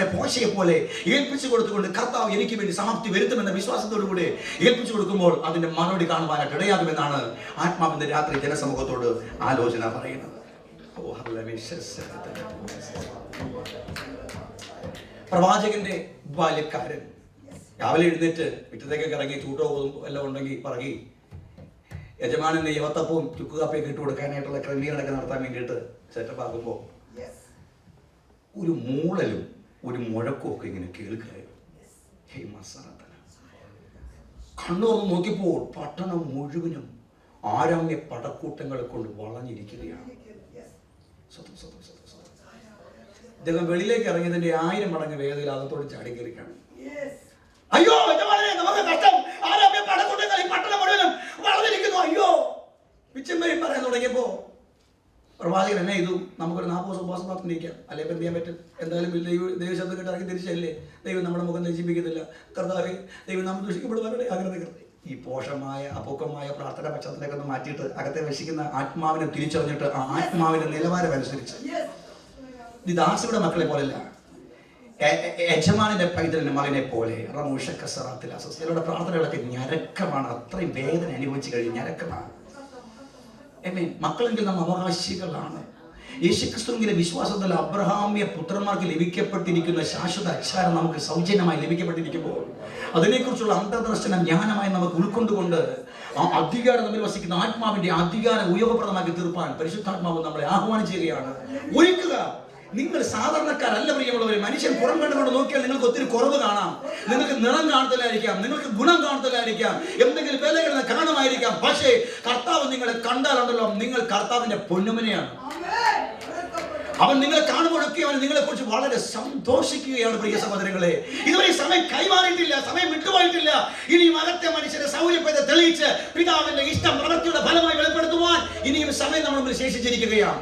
പോഷയെ പോലെ ഏൽപ്പിച്ചു കൊടുത്തുകൊണ്ട് കർത്താവ് എനിക്ക് വേണ്ടി സമാപ്തി വരുത്തുമെന്ന വിശ്വാസത്തോടു കൂടി ഏൽപ്പിച്ചു കൊടുക്കുമ്പോൾ അതിന്റെ മറുപടി കാണുവാനായിട്ട് ഇടയാകുമെന്നാണ് ആത്മാവിന്റെ രാത്രി ജനസമൂഹത്തോട് ആലോചന പറയുന്നത്. പ്രവാചകന്റെ ബാല്യക്കാരൻ രാവിലെ എഴുന്നേറ്റ് മുറ്റത്തേക്കൊക്കെ ഇറങ്ങി ചൂട്ടോ എല്ലാം ഉണ്ടെങ്കിൽ പറകി യജമാനന്റെ യവത്തപ്പവും ചുക്കുകാപ്പയൊക്കെ ഇട്ട് കൊടുക്കാനായിട്ടുള്ള ക്രമീകരണമൊക്കെ നടത്താൻ വേണ്ടിയിട്ട് സെറ്റപ്പ് ആകുമ്പോൾ ഒരു മൂളലും ഒരു മുഴക്കും ഒക്കെ ഇങ്ങനെ കേൾക്കുകയായിരുന്നു. കണ്ണുറന്ന് നോക്കിയപ്പോൾ പട്ടണം മുഴുവനും ആരാമ്യ പടക്കൂട്ടങ്ങളെ കൊണ്ട് വളഞ്ഞിരിക്കുകയാണ്. ഇദ്ദേഹം വെളിയിലേക്ക് ഇറങ്ങിയതിന്റെ 1000 മടങ്ങ് വേഗതയിൽ അകത്തോട് ചാടിക്കേറിക്കാണ്. അയ്യോ നമുക്ക് കഷ്ടം, ആരാമ്യ പടക്കൂട്ടങ്ങൾ ഈ പട്ടണം മുഴുവനും വളർന്നിരിക്കുന്നു. അയ്യോ പിച്ചമ്പയും പറയാൻ തുടങ്ങിയപ്പോ പ്രവാചകൻ എന്നെ ചെയ്തു, നമുക്കൊരു 40 ദിവസം ഉപവാസം പ്രാർത്ഥിക്കാം, അല്ലെങ്കിൽ എന്ത് ചെയ്യാൻ പറ്റും? എന്തായാലും ദൈവശബ്ദം കേട്ട് ഇറങ്ങി തിരിച്ചല്ലേ, ദൈവം നമ്മുടെ മുഖം നശിപ്പിക്കത്തില്ല. കർത്താവേ, ദൈവം നാം ദുഷിക്കപ്പെടുവാനുള്ള ആഗ്രഹം. ഈ പോഷമായ അപൂക്കമായ പ്രാർത്ഥന പശ്ചാത്തലമൊക്കെ ഒന്ന് മാറ്റിയിട്ട് അകത്തെ വശിക്കുന്ന ആത്മാവിനെ തിരിച്ചറിഞ്ഞിട്ട് ആ ആത്മാവിന്റെ നിലവാരം അനുസരിച്ച് ഈ ദാസിയുടെ മക്കളെ പോലെയല്ല, യജമാനിന്റെ പൈതലിന്റെ മകനെ പോലെ ചിലരുടെ പ്രാർത്ഥനകളൊക്കെ ഞരക്കമാണ്. അത്രയും വേദന അനുഭവിച്ചു കഴിഞ്ഞ് ഞരക്കമാണ്. മക്കളെങ്കിൽ നാം അവകാശികളാണ്. യേശുക്രിസ്തുവിന്റെ വിശ്വാസത്തിൽ അബ്രഹാമ്യ പുത്രന്മാർക്ക് ലഭിക്കപ്പെട്ടിരിക്കുന്ന ശാശ്വത അച്ചാരം നമുക്ക് സൗജന്യമായി ലഭിക്കപ്പെട്ടിരിക്കുമ്പോൾ അതിനെക്കുറിച്ചുള്ള അന്തർദർശനം ജ്ഞാനമായി നമുക്ക് ഉൾക്കൊണ്ടുകൊണ്ട് ആ അധികാരം നമ്മിൽ വസിക്കുന്ന ആത്മാവിന്റെ അധികാരം ഉപയോഗപ്രദമാക്കി തീർപ്പാൻ പരിശുദ്ധാത്മാവ് നമ്മളെ ആഹ്വാനം ചെയ്യുകയാണ്. ഒരുക്കുക. നിങ്ങൾ സാധാരണക്കാരല്ല പ്രിയമുള്ളവരെ. മനുഷ്യൻ പുറം കണ്ടുകൊണ്ട് നോക്കിയാൽ നിങ്ങൾക്ക് ഒത്തിരി കുറവ് കാണാം, നിങ്ങൾക്ക് നിറം കാണത്തില്ലായിരിക്കാം, നിങ്ങൾക്ക് ഗുണം കാണത്തില്ലായിരിക്കാം, എന്തെങ്കിലും വിലകൾ കാണുമായിരിക്കാം. പക്ഷേ കർത്താവ് നിങ്ങളെ കണ്ടാലുണ്ടല്ലോ, നിങ്ങൾ കർത്താവിന്റെ പൊന്നുമനെയാണ്. അവൻ നിങ്ങളെ കാണുമ്പോഴൊക്കെ അവൻ നിങ്ങളെക്കുറിച്ച് വളരെ സന്തോഷിക്കുകയാണ്. പ്രിയ സഹോദരങ്ങളെ, ഇതുവരെ സമയം കൈമാറിയിട്ടില്ല, സമയം വിട്ടുപോയിട്ടില്ല. ഇനിയും അകത്തെ മനുഷ്യരെ സൗകര്യപ്പെട്ട് തെളിയിച്ച് പിതാവിന്റെ ഇഷ്ടം പ്രവൃത്തിയുടെ ഫലമായി വെളിപ്പെടുത്തുവാൻ ഇനിയും സമയം നമ്മൾ മുമ്പിൽ ശേഷിച്ചിരിക്കുകയാണ്.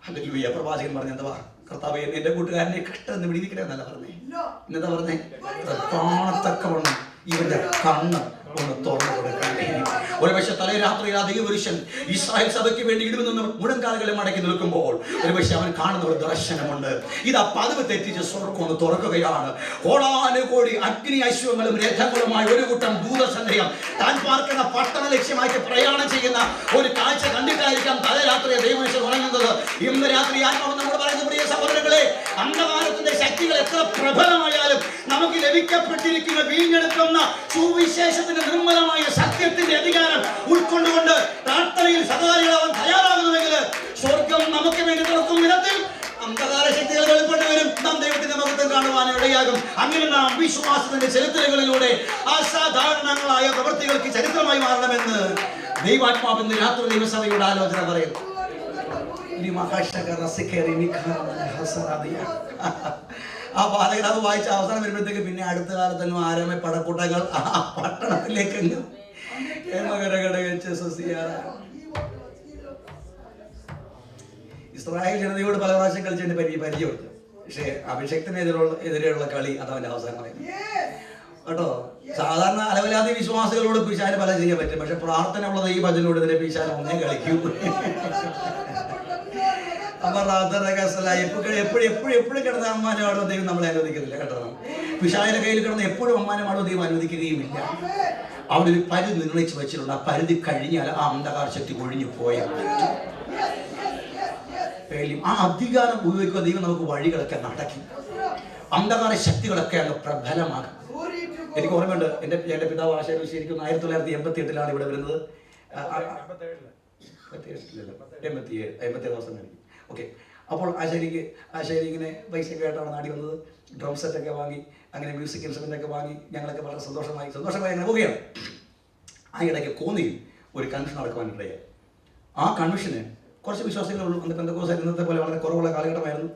ഹല്ലേലൂയ. പ്രവാചകൻ പറഞ്ഞ എന്താ? കർത്താവേ, എന്റെ കൂട്ടുകാരനെ കഷ്ടമെന്ന് വിടിവിക്കണേ എന്നല്ല പറഞ്ഞേ. ഇന്നെന്താ പറഞ്ഞേ? കാണത്തക്കവണ്ണം ഇവന്റെ കണ്ണ് ഒന്ന് തുറന്നു കൊടുക്കണേ. ഒരുപക്ഷെ തലേ രാത്രിയിൽ ആ ദൈവപുരുഷൻ ഇസ്രായേൽ സഭയ്ക്ക് വേണ്ടി ഇടിവുനിന്ന് മുഴങ്കാലുകളെ മടക്കി നിൽക്കുമ്പോൾ ഒരുപക്ഷെ അവൻ കാണുന്ന ഒരു ദർശനമുണ്ട്. ഇതാ പതിവ് തെറ്റിച്ച് സ്വർഗ്ഗം ഒന്ന് തുറക്കുകയാണ്. കോടാനുകോടി അഗ്നി അശ്വങ്ങളും രഥങ്ങളുമായി ഒരു കൂട്ടം ദൂതസഞ്ചയം താൻ പാർക്കുന്ന പട്ടണ ലക്ഷ്യമാക്കി പ്രയാണം ചെയ്യുന്ന ഒരു കാഴ്ച കണ്ടിട്ടായിരിക്കാം തലേ രാത്രി ദൈവപുരുഷൻ ഉറങ്ങുന്നത്. ഇന്ന് രാത്രി ആത്മാവ് നമ്മൾ പറയുന്ന പ്രിയ സഹോദരങ്ങളെ, അന്ധകാരത്തിന്റെ ശക്തികൾ എത്ര പ്രബലമായാലും നമുക്ക് ലഭിക്കപ്പെട്ടിരിക്കുന്ന വീണ്ടെടുക്കുന്ന സുവിശേഷത്തിന്റെ നിർമ്മലമായ സത്യത്തിന്റെ അധികാരം ഉൾക്കൊണ്ടുകൊണ്ട് പ്രാർത്ഥനയിൽ സദാചാരം തയ്യാറാകുന്നുവെങ്കിൽ സ്വർഗം നമുക്ക് വേണ്ടി തുറക്കും വിധത്തിൽ അന്ധകാര ശക്തികൾ വെളിപ്പെട്ട് വരും. നാം ദൈവത്തിന്റെ മഹത്വം കാണുവാൻ ഇടയാകും. അങ്ങനെ നാം വിശ്വാസത്തിന്റെ ചരിത്രങ്ങളിലൂടെ അസാധാരണങ്ങളായ പ്രവൃത്തികൾക്ക് ചരിത്രമായി മാറണമെന്ന് ദൈവാത്മാവ് ഇന്ന് രാത്രി ദൈവസഭയുടെ ആലോചന പറയുന്നു. ആ ബാലകൻ അത് വായിച്ച അവസാനം വരുമ്പോഴത്തേക്ക് പിന്നെ അടുത്ത കാലത്തെങ്ങും ആരമ പടക്കൂട്ടങ്ങൾ ആ പട്ടണത്തിലേക്കെങ്ങും ഇസ്രായേൽ ജനതയോട് പല പ്രാവശ്യം കളിച്ചതിന്റെ പരിചയമുണ്ട്. പക്ഷേ അഭിഷേകത്തിനെതിരെയുള്ള കളി അതവന്റെ അവസാനമായിരുന്നു കേട്ടോ. സാധാരണ അലവലാതി വിശ്വാസികളോട് പിശാചിന് പല ചെയ്യാൻ പറ്റും. പക്ഷെ പ്രാർത്ഥന ഉള്ളത് ഈ ഭജനോട് ഇതിനെ പിശാചിന് ഒന്നേ കളിക്കൂ. എപ്പോഴും കിടന്ന അമ്മാനമാണോ ദൈവം നമ്മളെ അനുവദിക്കുന്നില്ല കേട്ടോ. പിശാചിന്റെ കയ്യിൽ കിടന്ന് എപ്പോഴും അമ്മാനമാണോ ദൈവം അനുവദിക്കുകയുമില്ല. അവിടെ ഒരു പരിധി നിർണയിച്ച് വെച്ചിട്ടുണ്ട്. ആ പരിധി കഴിഞ്ഞാൽ ആ അന്ധകാര ശക്തി ഒഴിഞ്ഞു പോയാൽ ആ അധികാരം ഉപയോഗിക്കുക ദൈവം നമുക്ക് വഴികളൊക്കെ നടക്കും. അന്ധകാര ശക്തികളൊക്കെ അങ്ങ് പ്രബലമാകും. എനിക്ക് ഓർമ്മയുണ്ട്, എൻ്റെ പിതാവ് ആശയം ശരിക്കും 1987 ഇവിടെ വരുന്നത്. 87 ദിവസം കഴിഞ്ഞു. ഓക്കെ, അപ്പോൾ ആശാരി ഇങ്ങനെ പൈസയൊക്കെ ആയിട്ടാണ് നാടി വന്നത്. ഡ്രം സെറ്റൊക്കെ വാങ്ങി അങ്ങനെ മ്യൂസിക് ഇൻസ്ട്രുമെൻ്റൊക്കെ വാങ്ങി ഞങ്ങളൊക്കെ വളരെ സന്തോഷമായി അങ്ങനെ പോവുകയാണ്. ആ ഇടയ്ക്ക് കോന്നിയിൽ ഒരു കൺവെൻഷൻ നടക്കുവാനിടയായി. ആ കൺവെൻഷന് കുറച്ച് വിശ്വാസികളുള്ളൂ. അന്ന് പെന്തക്കോസ്തായിട്ട് ഇന്നത്തെ പോലെ വളരെ കുറവുള്ള കാലഘട്ടമായിരുന്നു.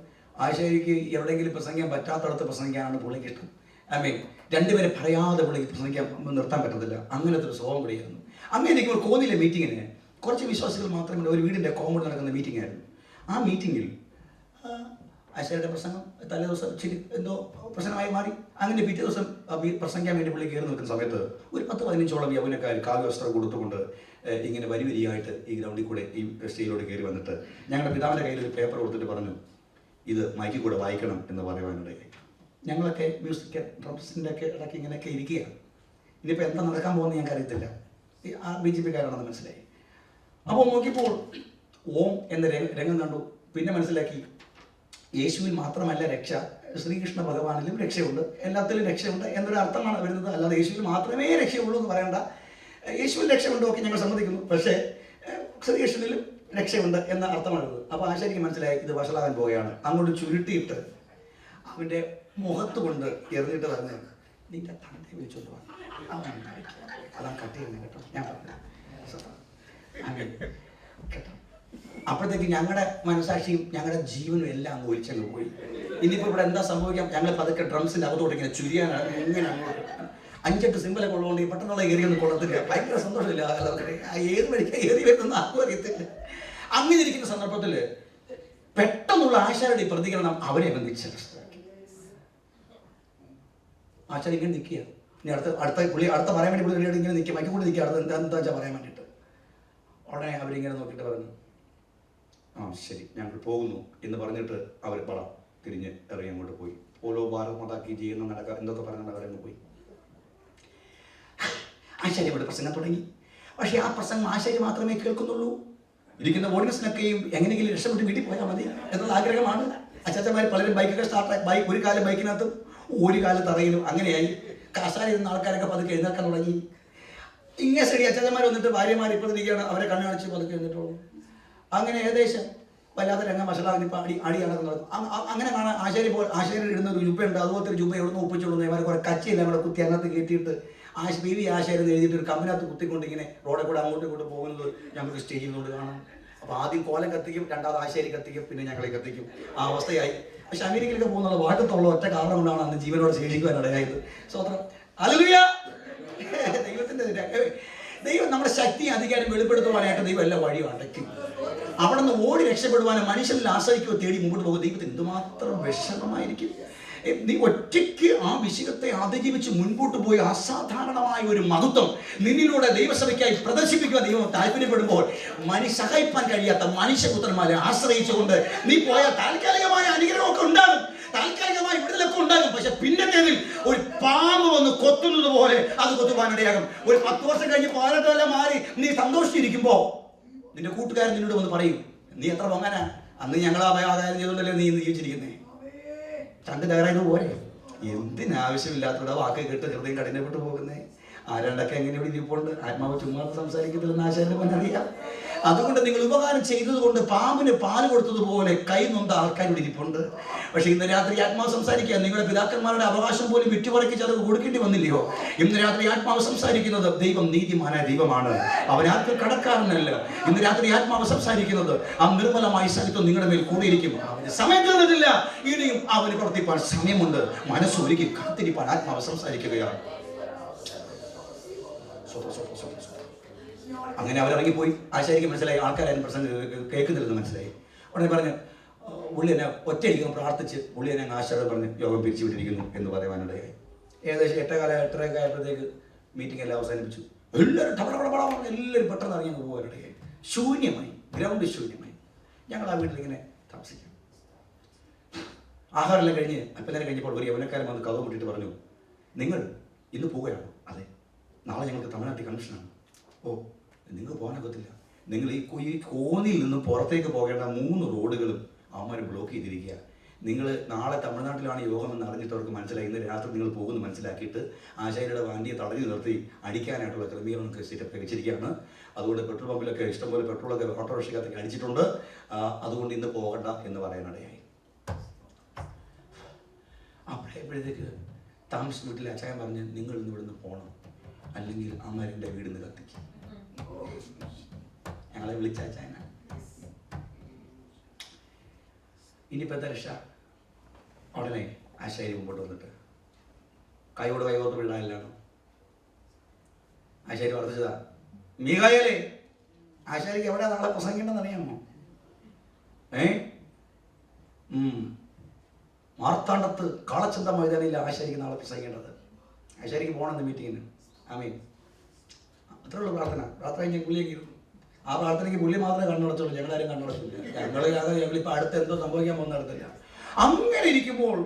ആശാരിക്ക് എവിടെയെങ്കിലും പ്രസംഗിക്കാൻ പറ്റാത്തടത്ത് പ്രസംഗിക്കാനാണ് പുള്ളിക്ക് ഇഷ്ടം. രണ്ടുപേരെ പറയാതെ പുള്ളിക്ക് പ്രസംഗിക്കാൻ നിർത്താൻ പറ്റത്തില്ല. അങ്ങനത്തെ ഒരു സ്വഭാവം കൂടിയായിരുന്നു. അങ്ങനെ ഇരിക്കുമ്പോൾ കോന്നിയിലെ മീറ്റിങ്ങിന് കുറച്ച് വിശ്വാസികൾ മാത്രമേ ഒരു വീടിൻ്റെ കോമ്പൗണ്ട് നടക്കുന്ന മീറ്റിംഗ് ആയിരുന്നു. ആ മീറ്റിങ്ങിൽ ആശാരിയുടെ പ്രസംഗം തലേ ദിവസം ഇച്ചിരി എന്തോ പ്രശ്നമായി മാറി. അങ്ങനെ പിറ്റേ ദിവസം പ്രസംഗിക്കാൻ വേണ്ടി പുള്ളി കയറി നിൽക്കുന്ന സമയത്ത് ഒരു 10-15ഓളം യൗവനക്കാർ കാവ്യവസ്ത്രം കൊടുത്തുകൊണ്ട് ഇങ്ങനെ വരിയായിട്ട് ഈ ഗ്രൗണ്ടിൽ കൂടെ ഈ സ്റ്റേജിലോട്ട് കയറി വന്നിട്ട് ഞങ്ങളുടെ പിതാവിൻ്റെ കയ്യിൽ ഒരു പേപ്പർ കൊടുത്തിട്ട് പറഞ്ഞു, ഇത് മൈക്കിൽ കൂടെ വായിക്കണം എന്ന് പറയുവാനിടയായി. ഞങ്ങളൊക്കെ മ്യൂസിക് ഡ്രംസിൻ്റെ ഒക്കെ ഇടയ്ക്ക് ഇങ്ങനെയൊക്കെ ഇരിക്കുകയാണ്. ഇനിയിപ്പോൾ എന്താ നടക്കാൻ പോകുന്നത് ഞങ്ങൾക്ക് അറിയത്തില്ല. ആ BJP-കാരാണെന്ന് മനസ്സിലായി. അപ്പോൾ നോക്കിയപ്പോൾ ഓം എന്ന രംഗം കണ്ടു. പിന്നെ മനസ്സിലാക്കി യേശുവിൽ മാത്രമല്ല രക്ഷ, ശ്രീകൃഷ്ണ ഭഗവാനിലും രക്ഷയുണ്ട്, എല്ലാത്തിലും രക്ഷയുണ്ട് എന്നൊരു അർത്ഥമാണ് വരുന്നത്. അല്ലാതെ യേശുവിൽ മാത്രമേ രക്ഷയുള്ളൂ എന്ന് പറയണ്ട. യേശുവിൽ രക്ഷയുണ്ട്, ഒക്കെ ഞങ്ങൾ സമ്മതിക്കുന്നു. പക്ഷേ ശ്രീകൃഷ്ണനിലും രക്ഷയുണ്ട് എന്ന അർത്ഥമാണ് വരുന്നത്. അപ്പോൾ ആശാരിക്ക് മനസ്സിലായി ഇത് വഷളാകാൻ പോവുകയാണ്. അങ്ങോട്ട് ചുരുട്ടിയിട്ട് അവൻ്റെ മുഖത്ത് കൊണ്ട് എറിഞ്ഞിട്ട് പറഞ്ഞു, നിന്റെ തന്റെ വിളിച്ചോണ്ട് വന്നു അതാ കട്ട് ചെയ്യുന്നത് കേട്ടോ. ഞാൻ പറഞ്ഞു കേട്ടോ. അപ്പോഴത്തേക്ക് ഞങ്ങളുടെ മനസാക്ഷിയും ഞങ്ങളുടെ ജീവനും എല്ലാം അങ്ങ് ഒലിച്ചങ്ങ് പോയി. ഇനിയിപ്പോൾ ഇവിടെ എന്താ സംഭവിക്കാം? ഞങ്ങൾ പതുക്കെ ഡ്രംസിൻ്റെ അകത്തോട്ട് ഇങ്ങനെ ചുരിയാനാണ് ഇങ്ങനെ 5-8 സിമ്പിളൊക്കെ ഉള്ളതുകൊണ്ട് ഈ പെട്ടെന്നുള്ള ഏരിയൊന്നും കൊള്ളത്തില്ല. ഭയങ്കര സന്തോഷമില്ല. ഏത് വഴിക്കാണ് ഏറി വരുന്ന ആർക്കും അറിയത്തില്ല. അങ്ങനെ ഇരിക്കുന്ന സന്ദർഭത്തിൽ പെട്ടെന്നുള്ള ആശാരിയുടെ പ്രതികരണം അവരെ ബന്ധിച്ചു. ആശാരി ഇങ്ങനെ നിൽക്കുക. ഇനി അടുത്ത പറയാൻ വേണ്ടി പുള്ളി ഇങ്ങനെ നിൽക്കുക, മൈക്ക് കൂടി നിൽക്കുക. അടുത്ത എന്താ വെച്ചാൽ പറയാൻ വേണ്ടിയിട്ട് ഉടനെ അവരിങ്ങനെ നോക്കിയിട്ട് പറഞ്ഞു, ആ ശരി ഞങ്ങൾ പോകുന്നു എന്ന് പറഞ്ഞിട്ട് അവർ തിരിഞ്ഞ് ഇറങ്ങി അങ്ങോട്ട് പോയി. ഓരോ ഭാരത് മാതാക്കി ചെയ്യുന്ന നടക്കുക എന്തൊക്കെ പറഞ്ഞാൽ അവരങ്ങ് പോയി. ആശാരി അവിടെ പ്രസംഗം തുടങ്ങി. പക്ഷേ ആ പ്രസംഗം ആശാരി മാത്രമേ കേൾക്കുന്നുള്ളൂ. ഇരിക്കുന്ന ഓഡിയൻസിനൊക്കെയും എങ്ങനെയെങ്കിലും രക്ഷപ്പെട്ട് വീട്ടിൽ പോയാൽ മതി എന്നുള്ള ആഗ്രഹമാണ്. അച്ചാച്ചന്മാർ പലരും ബൈക്കൊക്കെ സ്റ്റാർട്ടായി. ഒരു കാലം ബൈക്കിനകത്തും ഒരു കാലം തറയിലും അങ്ങനെയായി. കാശാരി ഇരുന്ന ആൾക്കാരൊക്കെ പതുക്കെ എഴുന്നേൽക്കാൻ തുടങ്ങി. ഇങ്ങനെ ശരി അച്ചാച്ചന്മാർ വന്നിട്ട് ഭാര്യമാർ ഇപ്പോൾ ഇരിക്കുകയാണ്. അവരെ കണ്ണു കാണിച്ച് പതുക്കെ എഴുന്നിട്ടുള്ളൂ. അങ്ങനെ ഏകദേശം വല്ലാത്ത രംഗം വഷളാകുന്നിപ്പോൾ അടിയാണ് നടക്കും. അങ്ങനെ കാണാൻ ആശാരി ഇടുന്ന ഒരു ജുബയുണ്ട്. അതുപോലത്തെ ഒരു ജുബ എവിടുന്ന് ഒപ്പിച്ചുകൊള്ളുന്നു. ഇവർ കുറേ കച്ചിയെല്ലാം കൂടെ കുത്തി അതിനകത്ത് കയറ്റിയിട്ട് PV ആശാരി എഴുതിയിട്ട് ഒരു കമ്പിനകത്ത് കുത്തിക്കൊണ്ട് ഇങ്ങനെ റോഡിൽ കൂടെ അങ്ങോട്ടും ഇങ്ങോട്ട് പോകുന്നത് ഞങ്ങൾക്ക് സ്റ്റേജിൽ നിന്നോട് കാണാം. അപ്പോൾ ആദ്യം കോലം കത്തിക്കും, രണ്ടാമത് ആശാരി കത്തിക്കും, പിന്നെ ഞങ്ങളെ കത്തിക്കും. ആ അവസ്ഥയായി. പക്ഷെ അമേരിക്കയിലൊക്കെ പോകുന്നത് വാട്ടത്തുള്ള ഒറ്റ കാരണം കൊണ്ടാണ് അന്ന് ജീവനോട് ശേഷിക്കുവാൻ ഇടയായത്. സ്വതന്ത്രം. ഹല്ലേലൂയ. ദൈവം നമ്മുടെ ശക്തി അധികാരം വെളിപ്പെടുത്തുവാനായിട്ട് ദൈവം എല്ലാ വഴിയും അടയ്ക്കും. അവിടെ നിന്ന് ഓടി രക്ഷപ്പെടുവാനും മനുഷ്യനിൽ ആശ്രയിക്കുകയോ തേടി മുമ്പോട്ട് പോകും. ദൈവത്തിന് എന്തുമാത്രം വിഷമമായിരിക്കും. നീ ഒറ്റയ്ക്ക് ആ വിഷയത്തെ അതിജീവിച്ച് മുൻപോട്ട് പോയി അസാധാരണമായ ഒരു മഹത്വം നിന്നിലൂടെ ദൈവസഭയ്ക്കായി പ്രദർശിപ്പിക്കുവാൻ ദൈവം താല്പര്യപ്പെടുമ്പോൾ സഹായിപ്പാൻ കഴിയാത്ത മനുഷ്യപുത്രന്മാരെ ആശ്രയിച്ചുകൊണ്ട് നീ പോയാൽ താൽക്കാലികമായ അനുഗ്രഹമൊക്കെ ഉണ്ടാകും, താൽക്കാലികമായ വിടുതലൊക്കെ ഉണ്ടാകും. പക്ഷെ പിന്നത്തേതിൽ ഒരു പാമ്പ് വന്ന് കൊത്തുന്നത് പോലെ അത് കൊത്തുവാനിടയാകും. ഒരു 10 വർഷം കഴിഞ്ഞ് 18 കൊല്ലം മാറി നീ സന്തോഷിച്ചിരിക്കുമ്പോ നിന്റെ കൂട്ടുകാരൻ നിന്നോട് വന്ന് പറയും, നീ എത്ര പൊങ്ങാനാ, അന്ന് ഞങ്ങൾ ആ കാര്യം ചെയ്തോണ്ടല്ലേ നീ ജീവിച്ചിരിക്കുന്നേ, ചണ്ട് തകരായത് പോലെ. എന്തിനാവശ്യമില്ലാത്തത് വാക്ക് കേട്ട് ഹൃദയം കഠിനപ്പെട്ടു പോകുന്നേ. ആരാണ്ടൊക്കെ എങ്ങനെ ഇവിടെ ഇരിപ്പുണ്ട്, ആത്മാവ് ചുമ്മാ സംസാരിക്കത്തില്ലെന്ന് ആശാന്റെ അറിയാം. അതുകൊണ്ട് നിങ്ങൾ ഉപകാരം ചെയ്തത് കൊണ്ട് പാമ്പിന് പാല് കൊടുത്തതുപോലെ കൈ നൊന്ത ആൾക്കാർ ഇവിടെ ഇരിപ്പുണ്ട്. പക്ഷെ ഇന്ന് രാത്രി ആത്മാവ് സംസാരിക്കുക, നിങ്ങളുടെ പിതാക്കന്മാരുടെ അവകാശം പോലും വിറ്റുപറക്കി ചിലവ് കൊടുക്കേണ്ടി വന്നില്ലയോ? ഇന്ന് രാത്രി ആത്മാവ് സംസാരിക്കുന്നത് ദൈവം നീതിമാനായ ദൈവമാണ്, അവൻ ആർക്കും കടക്കാരനല്ല. ഇന്ന് രാത്രി ആത്മാവ് സംസാരിക്കുന്നത് ആ നിർമ്മലമായ സഹിത്വം നിങ്ങളുടെ മേൽ കൂടിയിരിക്കും. അവന് സമയം തീർന്നിട്ടില്ല, ഇനിയും അവന് പ്രവർത്തിപ്പാൻ സമയമുണ്ട്. മനസ്സൊരുക്കി കാത്തിരിപ്പാൻ ആത്മാവ് സംസാരിക്കുകയാണ്. അങ്ങനെ അവരിറങ്ങിപ്പോയി. ആശാരിക്ക് മനസ്സിലായി ആൾക്കാരും പ്രസംഗം കേൾക്കുന്നില്ലെന്ന് മനസ്സിലായി. ഉടനെ പറഞ്ഞ് പുള്ളി എന്നെ ഒറ്റയടിക്കും പ്രാർത്ഥിച്ച് പുള്ളി എന്നെ ആശാരോട് പറഞ്ഞ് യോഗം പിരിച്ചു വിട്ടിരിക്കുന്നു എന്ന് പറയുവാനിടയായി. ഏകദേശം 8:30 ആയപ്പോഴത്തേക്ക് മീറ്റിംഗ് എല്ലാം അവസാനിപ്പിച്ചു. എല്ലാവരും പെട്ടെന്ന് ഇറങ്ങി പോകാനിടയായി. ശൂന്യമായി, ഗ്രൗണ്ട് ശൂന്യമായി. ഞങ്ങൾ ആ വീട്ടിലിങ്ങനെ താമസിക്കും. ആഹാരമെല്ലാം കഴിഞ്ഞ് അല്പനേരം കഴിഞ്ഞപ്പോൾ ഒരു യൗവനക്കാരൻ വന്ന് കഥ കൂട്ടിയിട്ട് പറഞ്ഞു, നിങ്ങൾ ഇന്ന് പോവുകയാണോ? അതെ, നാളെ ഞങ്ങൾക്ക് തമിഴ്നാട്ടിൽ കൺവെൻഷനാണ്. ഓ, നിങ്ങൾക്ക് പോകാനൊക്കത്തില്ല. നിങ്ങൾ ഈ കോന്നിയിൽ നിന്ന് പുറത്തേക്ക് പോകേണ്ട 3 റോഡുകളും അവന്മാർ ബ്ലോക്ക് ചെയ്തിരിക്കുക. നിങ്ങൾ നാളെ തമിഴ്നാട്ടിലാണ് യോഗമെന്ന് അറിഞ്ഞിട്ട് അവർക്ക് മനസ്സിലായി. ഇന്ന് രാത്രി നിങ്ങൾ പോകുന്നു മനസ്സിലാക്കിയിട്ട് ആശാരിയുടെ വണ്ടിയെ തടഞ്ഞു നിർത്തി അടിക്കാനായിട്ടുള്ള ക്രമീകരണമൊക്കെ സെറ്റപ്പ് വെച്ചിരിക്കുകയാണ്. അതുകൊണ്ട് പെട്രോൾ പമ്പിലൊക്കെ ഇഷ്ടംപോലെ പെട്രോളൊക്കെ ഓട്ടോറിക്ഷയ്ക്കകത്തൊക്കെ അടിച്ചിട്ടുണ്ട്. അതുകൊണ്ട് ഇന്ന് പോകണ്ട എന്ന് പറയാനിടയായി. അപ്പോഴേക്ക് താമസ വീട്ടിലെ അച്ചായൻ പറഞ്ഞ്, നിങ്ങൾ ഇന്ന് ഇവിടുന്ന് പോകണം, അല്ലെങ്കിൽ അമ്മേൻ്റെ വീടിന്ന് കത്തിക്കും. ഞങ്ങളെ വിളിച്ച അച്ചായനാണ്. ഇനിയിപ്പോൾ എന്താ രക്ഷ? ഉടനെ ആശാരി മുമ്പോട്ട് വന്നിട്ട് കൈയോട് കൈകോർത്ത് വിടാനില്ലാണ് ആശാരി വർദ്ധിച്ചതാ. മീകായലേ, ആശാരിക്ക് എവിടെയാ നാളെ പ്രസംഗിക്കേണ്ടെന്ന് അറിയാമോ? മാർത്താണ്ഡത്ത് കാളച്ചന്ത മൈതാനിയിൽ ആശാരിക്ക് നാളെ പ്രസംഗിക്കേണ്ടത്. ആശാരിക്ക് പോകണമെന്ന് മീറ്റിങ്ങിന്. ആമീൻ. അത്രേ ഉള്ളൂ പ്രാർത്ഥന. പ്രാർത്ഥന കഴിഞ്ഞ് പുള്ളിയെങ്കിലും ആ പ്രാർത്ഥനയ്ക്ക് പുള്ളി മാത്രമേ കണ്ണടച്ചുള്ളൂ, ഞങ്ങളാരും കണ്ണടച്ചില്ല. ഞങ്ങളിപ്പോൾ അടുത്ത് എന്തോ സംഭവിക്കാൻ പോകുന്ന നടത്തില്ല. അങ്ങനെ ഇരിക്കുമ്പോൾ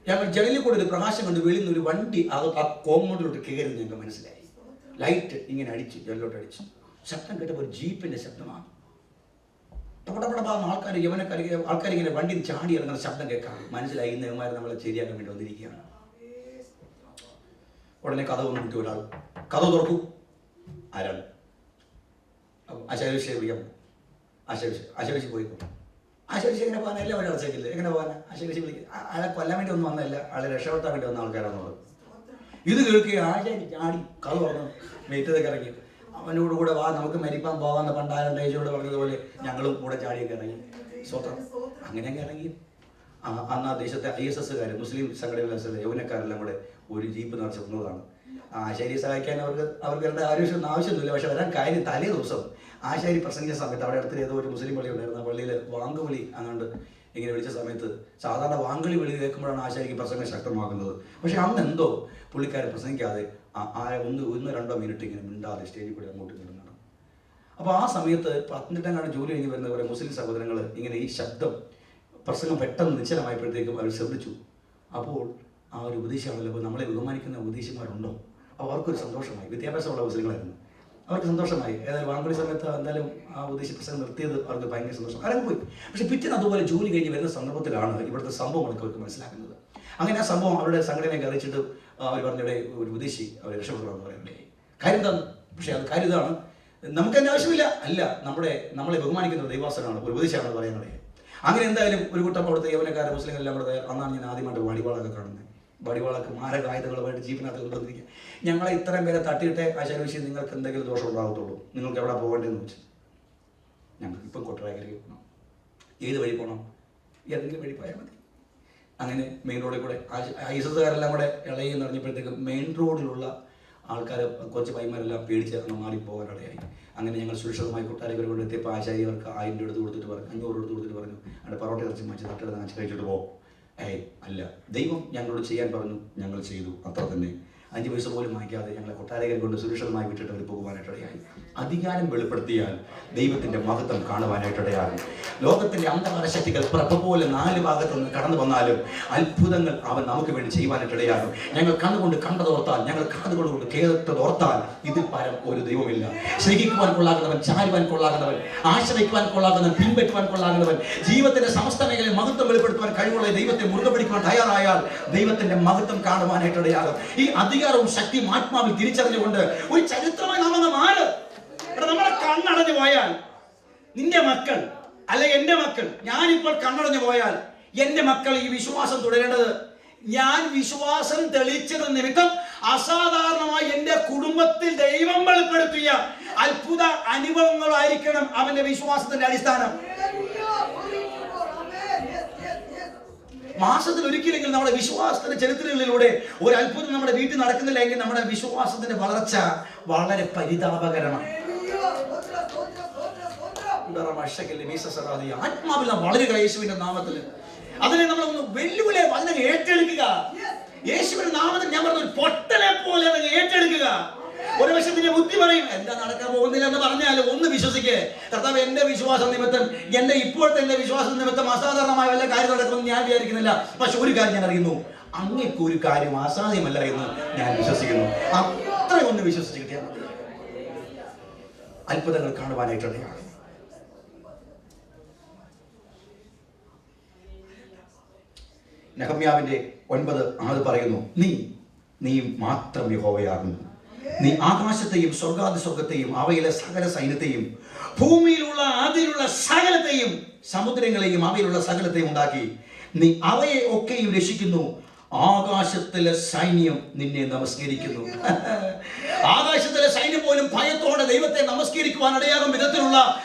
ഞങ്ങൾ ജനലിൽ കൂടെ ഒരു പ്രകാശം കണ്ട് വെളിയിൽ നിന്ന് ഒരു വണ്ടി ആ കോമ്പൗണ്ടിലോട്ട് കയറി. ഞങ്ങൾക്ക് മനസ്സിലായി. ലൈറ്റ് ഇങ്ങനെ അടിച്ച് ജനലിലോട്ട് അടിച്ച് ശബ്ദം കേട്ടപ്പോൾ ഒരു ജീപ്പിന്റെ ശബ്ദമാണ്. ടപടപടപാന്ന് ആൾക്കാരിങ്ങനെ വണ്ടി ചാടി ഇറങ്ങുന്ന ശബ്ദം കേൾക്കാം. മനസ്സിലായി ഇന്ന് ഇവന്മാർ നമ്മളെ ശരിയാക്കാൻ വേണ്ടി വന്നിരിക്കുകയാണ്. ഉടനെ കഥ ഒന്ന് കിട്ടി. ഒരാൾ കഥ തുറക്കൂ. ആരാണ്? ആശാരിഷയെ വിളിക്കാൻ പോകും. ആശാരിഷി പോയി പോകും. ആശാരിഷി എങ്ങനെ പോകാൻ? എല്ലാം വഴി അടച്ചേക്കില്ല. എങ്ങനെ പോകാൻ? ആശാരിഷി വിളിക്കും. അയാളെ കൊല്ലാൻ വേണ്ടി ഒന്നും വന്നതല്ല, അയാളെ രക്ഷപ്പെടുത്താൻ വേണ്ടി വന്ന ആൾക്കാരാണെന്നുള്ളത്. ഇത് കേൾക്കുക ആശാരി ചാടി കഥ തുറന്ന് മെയ്റ്റതൊക്കെ ഇറങ്ങി. അവനോട് കൂടെ വാ, നമുക്ക് മരിപ്പാൻ പോകാമെന്ന് പണ്ടാരം ഡേജോട് പറഞ്ഞതുപോലെ ഞങ്ങളും കൂടെ ചാടിയൊക്കെ ഇറങ്ങി. സ്വത്രം അങ്ങനെയൊക്കെ ഇറങ്ങി. അന്ന് ആ ദേശത്തെ ISSകാർ, മുസ്ലിം സംഘടനയിലെ യൗവനക്കാരെല്ലാം കൂടെ ഒരു ജീപ്പ് നിറച്ച് വന്നതാണ്. ആശാരിയെ സഹായിക്കാൻ അവർക്ക് ആവശ്യമൊന്നുമില്ല. പക്ഷെ വരാൻ കാര്യം തലേ ദിവസം ആശാരി പ്രസംഗിച്ച സമയത്ത് അവിടെ അടുത്ത് ഏതോ ഒരു മുസ്ലിം പള്ളി ഉണ്ടായിരുന്നു. ആ പള്ളിയിൽ വാങ്കുവിളി അങ്ങോട്ട് ഇങ്ങനെ വിളിച്ച സമയത്ത് സാധാരണ വാങ്കുളി വിളി കേൾക്കുമ്പോഴാണ് ആശാരിക്ക് പ്രസംഗം ശക്തമാക്കുന്നത്. പക്ഷെ അന്ന് എന്തോ പുള്ളിക്കാരൻ പ്രസംഗിക്കാതെ 1-2 മിനിറ്റ് ഇങ്ങനെ മിണ്ടാതെ സ്റ്റേജിൽ കൂടി അങ്ങോട്ടും ഇങ്ങോട്ടും നടന്നു. അപ്പോൾ ആ സമയത്ത് പത്തനംതിട്ട ജോലി കഴിഞ്ഞ് വരുന്ന കുറേ മുസ്ലിം സഹോദരങ്ങൾ ഇങ്ങനെ ഈ ശബ്ദം പ്രസംഗം പെട്ടെന്ന് നിശ്ചലമായപ്പോഴത്തേക്കും അവർ ശ്രദ്ധിച്ചു. അപ്പോൾ ആ ഒരു ഉപദേശമാണല്ലോ, അപ്പോൾ നമ്മളെ ബഹുമാനിക്കുന്ന ഉപദേശന്മാരുണ്ടോ? അപ്പോൾ അവർക്കൊരു സന്തോഷമായി. വിദ്യാഭ്യാസമുള്ള മുസ്ലിങ്ങളായിരുന്നു, അവർക്ക് സന്തോഷമായി. ഏതായാലും വാങ്കുളി സമയത്ത് എന്തായാലും ആ ഉപദേശ പ്രസംഗം നിർത്തിയത് അവർക്ക് ഭയങ്കര സന്തോഷം. ആരും പോയി. പക്ഷെ പിറ്റേന്ന് അതുപോലെ ജോലി കഴിഞ്ഞ് വരുന്ന സന്ദർഭത്തിലാണ് ഇവിടുത്തെ സംഭവങ്ങളൊക്കെ അവർക്ക് മനസ്സിലാക്കുന്നത്. അങ്ങനെ ആ സംഭവം അവരുടെ സംഘടനയൊക്കെ അറിയിച്ചിട്ട് അവർ പറഞ്ഞിവിടെ ഒരു വിദേശി അവരെ രക്ഷപ്പെടുകയെന്ന് പറയണ്ടേ. കാര്യം എന്താണ്? പക്ഷേ അത് കാര്യം ഇതാണ്, നമുക്ക് അതിൻ്റെ ആവശ്യമില്ല. അല്ല, നമ്മളെ ബഹുമാനിക്കുന്ന ദൈവാസനാണ്, ഒരു ഉപദേശമാണെന്ന് പറയുന്നത്. അങ്ങനെ എന്തായാലും ഒരു കൂട്ടം അവിടുത്തെ യൗവനക്കാരെ മുസ്ലിങ്ങളെല്ലാം കൂടെ അന്നാണ് ഞാൻ ആദ്യമായിട്ട് വടിവാളൊക്കെ കാണുന്നത്. വടിവാളൊക്കെ മാരകായുധങ്ങളുമായിട്ട് ജീപ്പിനകത്ത് കൊണ്ടുവന്നിരിക്കുക. ഞങ്ങളെ ഇത്രയും പേരെ തട്ടിയിട്ടേ ആശാരിഷി നിങ്ങൾക്ക് എന്തെങ്കിലും ദോഷം ഉണ്ടാകത്തുള്ളൂ, നിങ്ങൾക്ക് എവിടെ പോകേണ്ടതെന്ന് വെച്ചു. ഞങ്ങൾക്ക് ഇപ്പം കൊട്ടാരക്കരയ്ക്ക് പോകണം. ഏത് വഴി പോകണം? ഏതെങ്കിലും വഴി പോയാൽ മതി. അങ്ങനെ മെയിൻ റോഡിൽ കൂടെ ഐസസുകാരെല്ലാം കൂടെ ഇളകി നിറഞ്ഞപ്പോഴത്തേക്ക് മെയിൻ റോഡിലുള്ള ആൾക്കാർ, കുറച്ച് പൈമാരെല്ലാം പേടിച്ച് അങ്ങ് മാറിപ്പോകാനിടയായി. അങ്ങനെ ഞങ്ങൾ സുരക്ഷിതമായി കൊട്ടാരക്കര കൊണ്ട് എത്തിയപ്പോൾ ആശാരി അവർക്ക് 1000 രൂപ എടുത്ത് കൊടുത്തിട്ട് പറഞ്ഞു, 500 എടുത്ത് കൊടുത്തിട്ട് പറഞ്ഞു, അവിടെ പൊറോട്ട ഇറച്ചി മാറ്റി തട്ടെടുത്ത് കാണിച്ച് കഴിച്ചിട്ട് പോകും. അല്ല, ദൈവം ഞങ്ങളോട് ചെയ്യാൻ പറഞ്ഞു, ഞങ്ങൾ ചെയ്തു, അത്ര തന്നെ. 5 പൈസ പോലും വാങ്ങിക്കാതെ ഞങ്ങളെ കൊട്ടാരക്കര കൊണ്ട് സുരക്ഷിതമായി വിട്ടിട്ട് അവർ പോകുവാനായിട്ടിടയായി. അധികാരം വെളിപ്പെടുത്തിയാൽ ദൈവത്തിൻ്റെ മഹത്വം കാണുവാനായിട്ടിടയാകും. ലോകത്തിൻ്റെ അന്ധകാര ശക്തികൾ പ്രഭ പോലെ 4 ഭാഗത്തുനിന്ന് കടന്നു വന്നാലും അത്ഭുതങ്ങൾ അവൻ നമുക്ക് വേണ്ടി ചെയ്യുവാനായിട്ടിടയാകും. ഞങ്ങൾ കണ്ണുകൊണ്ട് കണ്ടതോർത്താൽ, ഞങ്ങൾ കാതുകൊണ്ട് കേട്ടതോർത്താൽ ഇതിൽ പരം ഒരു ദൈവമില്ല. സ്നേഹിക്കുവാൻ കൊള്ളാകുന്നവൻ, ചാരുവാൻ കൊള്ളാകുന്നവൻ, ആശ്രയിക്കുവാൻ കൊള്ളാകുന്നവൻ, പിൻപറ്റുവാൻ കൊള്ളാകുന്നവൻ, ജീവിതത്തിന്റെ സമസ്ത മേഖലയിൽ മഹത്വം വെളിപ്പെടുത്തുവാൻ കഴിവുള്ള ദൈവത്തെ മുറുകെ പിടിക്കുവാൻ തയ്യാറായാൽ ദൈവത്തിന്റെ മഹത്വം കാണുവാനായിട്ടിടയാകും. ഈ അധികാരവും ശക്തിയും ആത്മാവിൽ തിരിച്ചറിഞ്ഞുകൊണ്ട് ഒരു ചരിത്രമായി നാം അങ്ങ് മാറ്. നമ്മളെ കണ്ണടഞ്ഞു പോയാൽ, നിന്റെ മക്കൾ അല്ലെങ്കിൽ എന്റെ മക്കൾ, ഞാനിപ്പോൾ കണ്ണടഞ്ഞു പോയാൽ എന്റെ മക്കൾ ഈ വിശ്വാസം തുടരേണ്ടത്, ഞാൻ വിശ്വാസം തെളിയിച്ചത് നിമിത്തം അസാധാരണമായി എന്റെ കുടുംബത്തിൽ ദൈവം വെളിപ്പെടുത്തിയ അത്ഭുത അനുഭവങ്ങളായിരിക്കണം അവന്റെ വിശ്വാസത്തിന്റെ അടിസ്ഥാനം. മാസത്തിൽ ഒരിക്കലെങ്കിലും നമ്മുടെ വിശ്വാസത്തിന്റെ ചരിത്രങ്ങളിലൂടെ ഒരു അത്ഭുതം നമ്മുടെ വീട്ടിൽ നടക്കുന്നില്ലെങ്കിൽ നമ്മുടെ വിശ്വാസത്തിന്റെ വളർച്ച വളരെ പരിതാപകരമാണ്. ആത്മാവിൽ വളരുക യേശുവിന്റെ നാമത്തിൽ. അതിനെ നമ്മൾ ഒന്ന് വെല്ലുവിളി അതിനെ ഏറ്റെടുക്കുക. യേശുവിന്റെ നാമത്തിൽ ഞാൻ പറഞ്ഞ ഒരു പൊട്ടലെ പോലെ അതിനെ ഏറ്റെടുക്കുക. ഒരു വശത്തിന്റെ ബുദ്ധി പറയും എന്താ നടക്കാൻ പോകുന്നില്ല എന്ന് പറഞ്ഞാൽ ഒന്ന് വിശ്വസിക്കേ, കർത്താവ് എന്റെ വിശ്വാസം നിമിത്തം, എന്റെ ഇപ്പോഴത്തെ എന്റെ വിശ്വാസം നിമിത്തം അസാധാരണമായ വല്ല കാര്യം നടക്കുമെന്ന് ഞാൻ വിചാരിക്കുന്നില്ല. പക്ഷെ ഒരു കാര്യം ഞാൻ അറിയുന്നു, അങ്ങേക്ക് ഒരു കാര്യം അസാധ്യമല്ല എന്ന് ഞാൻ വിശ്വസിക്കുന്നു. അത്ര ഒന്ന് വിശ്വസിച്ച് കിട്ടിയാൽ മതി, അത്ഭുതങ്ങൾ കാണുവാനായിട്ടിടയാണ്. നെഹമ്യാവിന്റെ 9:6 പറയുന്നു, നീ മാത്രം യഹോവയാകുന്നു. നീ ആകാശത്തെയും സ്വർഗാതിസ്വർഗത്തെയും അവയിലെ സകല സൈന്യത്തെയും ഭൂമിയിലുള്ള അതിലുള്ള സകലത്തെയും സമുദ്രങ്ങളെയും അവയിലുള്ള സകലത്തെയും ഉണ്ടാക്കി. നീ അവയെ ഒക്കെയും രക്ഷിക്കുന്നു. ആകാശത്തിലെ സൈന്യം നിന്നെ നമസ്കരിക്കുന്നു. ആകാശത്തിലെ സൈന്യം പോലും ഭയത്തോടെ ദൈവത്തെ നമസ്കരിക്കുവാൻ ഇടയാകും വിധത്തിലുള്ള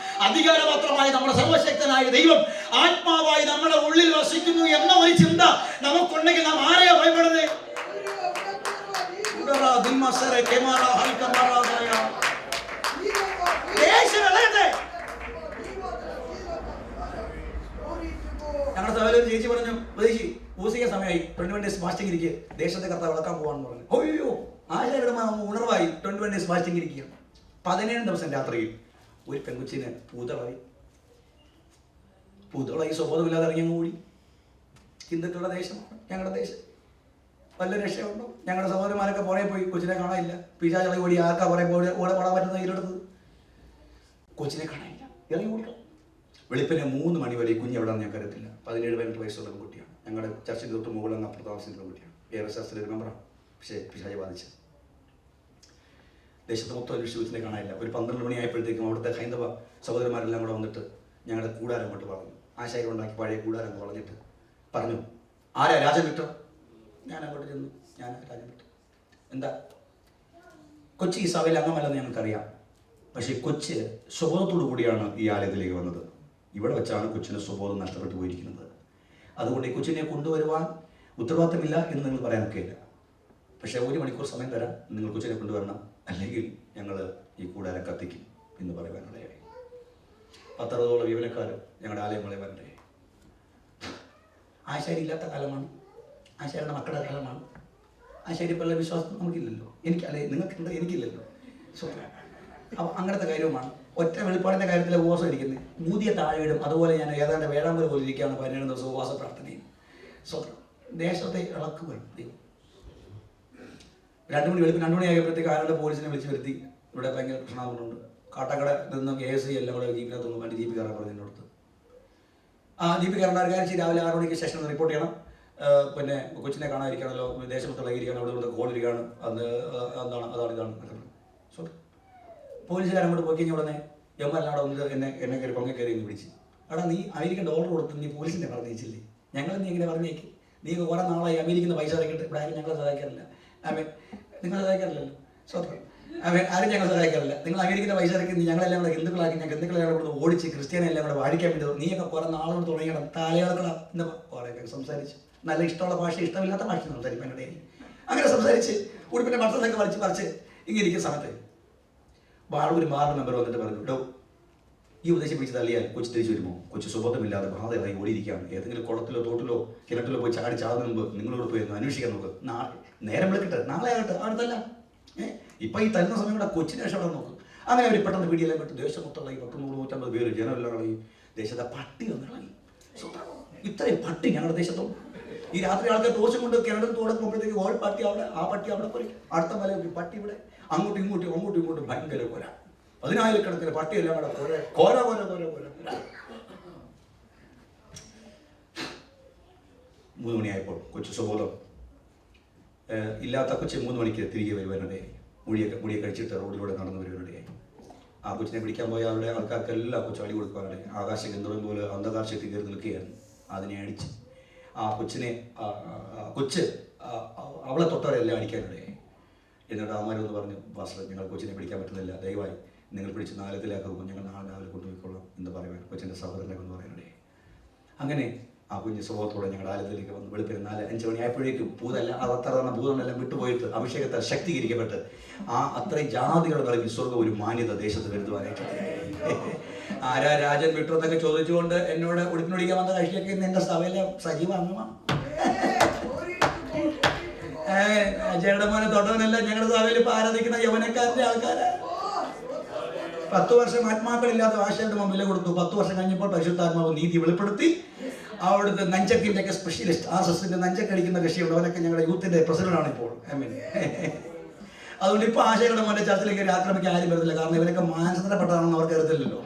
അധികാരപാത്രമായ നമ്മുടെ സർവശക്തനായ ദൈവം ആത്മാവായി നമ്മുടെ ഉള്ളിൽ വസിക്കുന്നു എന്ന ഒരു ചിന്ത നമുക്കുണ്ടെങ്കിൽ നാം ആരെയാ ഭയപ്പെടുന്നത്? ഞങ്ങളുടെ സഭയിൽ ഒരു ചേച്ചി പറഞ്ഞു, ഉപദേശി ഊസിക സമയമായി, 21 days ഫാസ്റ്റിംഗ് ഇരിക്കുക, ദേശത്തെ കർത്താവ് വിളക്കാൻ പോവാന്ന് പറഞ്ഞു. അയ്യോ, ആശയുടെ ഉണർവായി 21 days ഫാസ്റ്റിംഗ് ഇരിക്കുക. 17 ദിവസം രാത്രിയിൽ ഒരു പെൺകുച്ചിന് പൂതളായി സ്വബോധമില്ലാതെ ഇറങ്ങി കൂടി. ഹിന്ദുക്കളുടെ ദേശമാണ് ഞങ്ങളുടെ ദേശം. വല്ല രക്ഷയുണ്ടോ? ഞങ്ങളുടെ സഹോദരന്മാരൊക്കെ പുറകെ പോയി, കൊച്ചിനെ കാണാനില്ല. പിശാചളി ഓടി ആർക്കാ പുറകെ പോയി ഓടാൻ പറ്റുന്ന ഇതിലെടുത്ത് കൊച്ചിനെ കാണാനില്ല, ഇറങ്ങി ഓടിക്കണം. വെളുപ്പിന് 3 മണി വരെ കുഞ്ഞ് എവിടെയാണെന്ന് ഞാൻ കരുത്തില്ല. 17-18 വയസ്സുള്ള കുട്ടിയാണ്. ഞങ്ങളുടെ ചർച്ചിൻ്റെ തൊട്ട് മുകളിൽ നിന്ന് അപ്പുറത്ത് താമസിക്കുന്ന കുട്ടിയാണ്. ഏറെ മെമ്പറാണ്. പക്ഷേ പിശാച് ബാധിച്ച ദേശത്ത് മൊത്തം അന്വേഷിച്ച് കൊച്ചിനെ കാണാനില്ല. ഒരു 12 മണിയായപ്പോഴത്തേക്കും അവിടുത്തെ ഹൈന്ദവ സഹോദരന്മാരെല്ലാം കൂടെ വന്നിട്ട് ഞങ്ങളുടെ കൂടാരം അങ്ങോട്ട് പറഞ്ഞു. ആശാരി ഉണ്ടാക്കി പഴയ കൂടാരം പറഞ്ഞിട്ട് പറഞ്ഞു, ആരാ രാജൻ വിട്ടോ? ഞാൻ അങ്ങോട്ട് ചെന്നു, ഞാൻ രാജൻ വിട്ടു. എന്താ? കൊച്ചി ഈ സഭയിൽ അംഗമല്ലെന്ന് ഞങ്ങൾക്കറിയാം. പക്ഷേ കൊച്ച് സ്വബോധത്തോടു കൂടിയാണ് ഈ ആലയത്തിലേക്ക് വന്നത്. ഇവിടെ വെച്ചാണ് കൊച്ചിന് സ്വബോധം നഷ്ടപ്പെട്ടു പോയിരിക്കുന്നത്. അതുകൊണ്ട് ഈ കൊച്ചിനെ കൊണ്ടുവരുവാൻ ഉത്തരവാദിത്തമില്ല എന്ന് നിങ്ങൾ പറയാൻ ഒക്കെയില്ല. പക്ഷേ 1 മണിക്കൂർ സമയം തരാം, നിങ്ങൾ കൊച്ചിനെ കൊണ്ടുവരണം, അല്ലെങ്കിൽ ഞങ്ങൾ ഈ കൂടാരം കത്തിക്കും എന്ന് പറയുവാനിടയായി. 10-60 ജീവനക്കാർ ഞങ്ങളുടെ ആലയങ്ങളെ വരണ്ടേ. ആശാരി ഇല്ലാത്ത കാലമാണ്, ആശാരിയുടെ മക്കളുടെ കാലമാണ്. ആശാരി പല വിശ്വാസം നമുക്കില്ലല്ലോ, നിങ്ങൾക്കുണ്ട്, എനിക്കില്ലല്ലോ. അപ്പോൾ അങ്ങനത്തെ കാര്യവുമാണ്. ഒറ്റ വെളിപ്പാടിൻ്റെ കാര്യത്തിലെ ഉപവാസം ഇരിക്കുന്നത്, മൂതിയ താഴെയിടും. അതുപോലെ ഞാൻ ഏതാണ്ട് വേഴാമ്പൽ പോലെ ഇരിക്കുകയാണ് 17 ദിവസം ഉപവാസ പ്രാർത്ഥനയും. സ്വന്തം ദേശത്തെ ഇളക്കുകയാണ് ദൈവം. 2 മണി വെളുപ്പിന് 2 മണിയായപ്പോഴത്തേക്ക് ആരുടെ പോലീസിനെ വിളിച്ച് വരുത്തി. ഇവിടെ ഭയങ്കര പ്രശ്നമുണ്ട്. കാട്ടാക്കട നിന്നും ASI എല്ലാം കൂടെ ജീപ്പിനകത്തൊന്നും വേണ്ടി ജീപ്പ് കയറാൻ പറഞ്ഞു എന്നോട്. ആ ജീപ്പ് കയറേണ്ട രാവിലെ 6 മണിക്ക് സ്റ്റേഷനിൽ റിപ്പോർട്ട് ചെയ്യണം. പിന്നെ കൊച്ചിനെ കാണാതിരിക്കണമല്ലോ, ദേശമൊത്തുള്ളയിരിക്കണം, അവിടെ ഇവിടെ കോളിരിക്കുകയാണ്, അതാണ്. സോ പോലീസുകാരൻ അങ്ങോട്ട് പോയി കഴിഞ്ഞ ഉടനെ എമ്മെല്ലാം അവിടെ എന്നെ കയറി പൊങ്ങ കയറി എന്ന് വിളിച്ച്, എടാ നീ അമേരിക്കൻ ഡോളർ കൊടുത്ത് നീ പോലീസിനെ പറഞ്ഞേച്ചില്ലേ? ഞങ്ങൾ നീ എങ്ങനെ പറഞ്ഞേക്ക്? നീ കുറേ നാളായി അമേരിക്കന്ന് പൈസ ഇറക്കിയിട്ട് ഇവിടെ ആരും ഞങ്ങളെ സഹായിക്കാറില്ല. നിങ്ങളെ സഹായിക്കാറില്ലല്ലോ. സ്വന്തം ആരും ഞങ്ങൾ സഹായിക്കാറില്ല. നിങ്ങൾ അമേരിക്കയിലെ പൈസ ഇറക്കി ഞങ്ങളെല്ലാം കൂടെ ഹിന്ദുക്കളാക്കി, ഞങ്ങൾ ഹിന്ദുക്കളെല്ലാം കൂടെ ഓടിച്ച് ക്രിസ്ത്യാനി എല്ലാം കൂടെ വാഴിക്കാൻ വേണ്ടി നീയൊക്കെ കുറെ നാളോട് തുടങ്ങിയാണ് താലയാളക്കളാ എന്ന് കുറേ സംസാരിച്ച്, നല്ല ഇഷ്ടമുള്ള ഭാഷ ഇഷ്ടമില്ലാത്ത ഭാഷ സംസാരിക്കും എൻ്റെ ഇടയിൽ. അങ്ങനെ സംസാരിച്ച് ഉടുപ്പിൻ്റെ മട്ടത്തൊക്കെ പറിച്ച് ഇങ്ങനെ ഇരിക്കുന്ന സമയത്ത് ഒരു വാർഡ് മെമ്പർ വന്നിട്ട് പറഞ്ഞു, കേട്ടോ ഈ ഉപദേശം പിടിച്ച് തള്ളിയാൽ കൊച്ചു തിരിച്ചു വരുമോ? കൊച്ചു സ്വബോധമില്ലാതെ ബാധയായി ഓടിയിരിക്കുകയാണ്. ഏതെങ്കിലും കുളത്തിലോ തോട്ടിലോ കിണറ്റിലോ പോയി ചാടുന്നതിന് മുമ്പ് നിങ്ങളോട് പോയി ഒന്ന് അന്വേഷിക്കാൻ നോക്ക്. നേരം വിളിക്കട്ടെ, നാളെ ആകട്ടെ, അടുത്തല്ല. ഇപ്പം ഈ തരുന്ന സമയം കൂടെ കൊച്ചിന് രക്ഷപ്പെടാൻ നോക്കും. അങ്ങനെ അവർ പെട്ടെന്ന് പിടിയെല്ലാം വിട്ട് ദേശം മൊത്തമുള്ള ഈ 100-150 പേര് ജനമെല്ലാം ഈ ദേശത്തെ പട്ടി വന്നിറങ്ങി. ഇത്രയും പട്ടി ഞങ്ങളുടെ ദേശത്തും. ഈ രാത്രി ആൾക്കാർ ദോഷം കൊണ്ട് കിണറ്റിൽ തോടുമ്പോഴത്തേക്ക് ഓൾ പട്ടി അവിടെ, ആ പട്ടി അവിടെ പോയി, അടുത്ത മല പട്ടി ഇവിടെ, അങ്ങോട്ടും ഇങ്ങോട്ടും ഭയങ്കര കൊല. 10,000 പട്ടിയെല്ലാം കൂടെ കോര. 3 മണിയായപ്പോൾ കൊച്ചു സ്വബോധം ഇല്ലാത്ത കൊച്ചു 3 മണിക്ക് തിരികെ വരുവാനിടയായി. മുടിയെ കഴിച്ചിട്ട് റോഡിലൂടെ നടന്നു വരുവാനിടയായി. ആ കൊച്ചിനെ പിടിക്കാൻ പോയ അവരുടെ ആൾക്കാർക്കെല്ലാം കൊച്ചു അടി കൊടുക്കുവാനിടയായി. ആകാശഗന്ധർവൻ പോലെ അന്ധകാര ശക്തി കയറി നിൽക്കുകയായിരുന്നു. അതിനെ അടിച്ച് ആ കൊച്ച് അവളെ തൊട്ടവരെല്ലാം അടിക്കാനിടയായി. എന്നിട്ട് അമ്മമാരൊന്ന് പറഞ്ഞു, പാസ്റ്റർ ഞങ്ങൾ കൊച്ചിനെ പിടിക്കാൻ പറ്റുന്നില്ല, ദയവായി നിങ്ങൾ പിടിച്ച് നാലത്തിലാക്കും, ഞങ്ങൾ നാളെ രാവിലെ കൊണ്ടുപോയിക്കൊള്ളാം എന്ന് പറയുവാൻ കൊച്ചിൻ്റെ സഹോദരനെ എന്ന് പറയാനിടയായി. അങ്ങനെ ആ കുഞ്ഞ് സ്വഭാവത്തോടെ ഞങ്ങളുടെ ആലയത്തിലേക്ക് വന്ന് വെളുപ്പിന് 4-5 മണിയായപ്പോഴേക്കും ഭൂതമെല്ലാം വിട്ടുപോയിട്ട് അഭിഷേകത്താൽ ശക്തീകരിക്കപ്പെട്ട് അത്രയും ജാതികളുടെ നടുവിൽ സ്വർഗ്ഗം ഒരു മാന്യത ദേശത്ത് വരുത്തുവാനായിട്ട്. ആരാ രാജൻ വിട്ടു എന്നൊക്കെ ചോദിച്ചുകൊണ്ട് എന്നോട് ഉടുപ്പിനൊടിക്കാൻ വന്ന കക്ഷിയൊക്കെ ഇന്ന് എൻ്റെ സഭയിലെ സജീവ അംഗമാണ്. അജയുടെ മോനെ തൊട്ടവനെല്ലാം ഞങ്ങളുടെ സഭയിൽ ഇപ്പോൾ ആരാധിക്കുന്ന യവനക്കാരൻ്റെ ആൾക്കാരാ. 10 വർഷം ആത്മാക്കളില്ലാത്ത ഭാഷയുടെ വില കൊടുത്തു. 10 വർഷം കഴിഞ്ഞപ്പോൾ പരിശുദ്ധാത്മാവ് നീതി വെളിപ്പെടുത്തി. അവിടുത്തെ നഞ്ചക്കിൻ്റെ ഒക്കെ സ്പെഷ്യലിസ്റ്റ്, RSSന്റെ നഞ്ചക്കടിക്കുന്ന കക്ഷിയുണ്ട്. അവനൊക്കെ ഞങ്ങളുടെ യൂത്തിൻ്റെ പ്രസിഡന്റാണ് ഇപ്പോൾ. അതുകൊണ്ട് ഇപ്പോൾ ആശയങ്ങളുടെ മോൻ്റെ ചർച്ചയിലേക്ക് ആക്രമിക്കാൻ ആരും വരുന്നില്ല. കാരണം ഇവരൊക്കെ മാനസാന്തരപ്പെട്ടതാണെന്ന് അവർക്ക് അറിയത്തില്ലല്ലോ.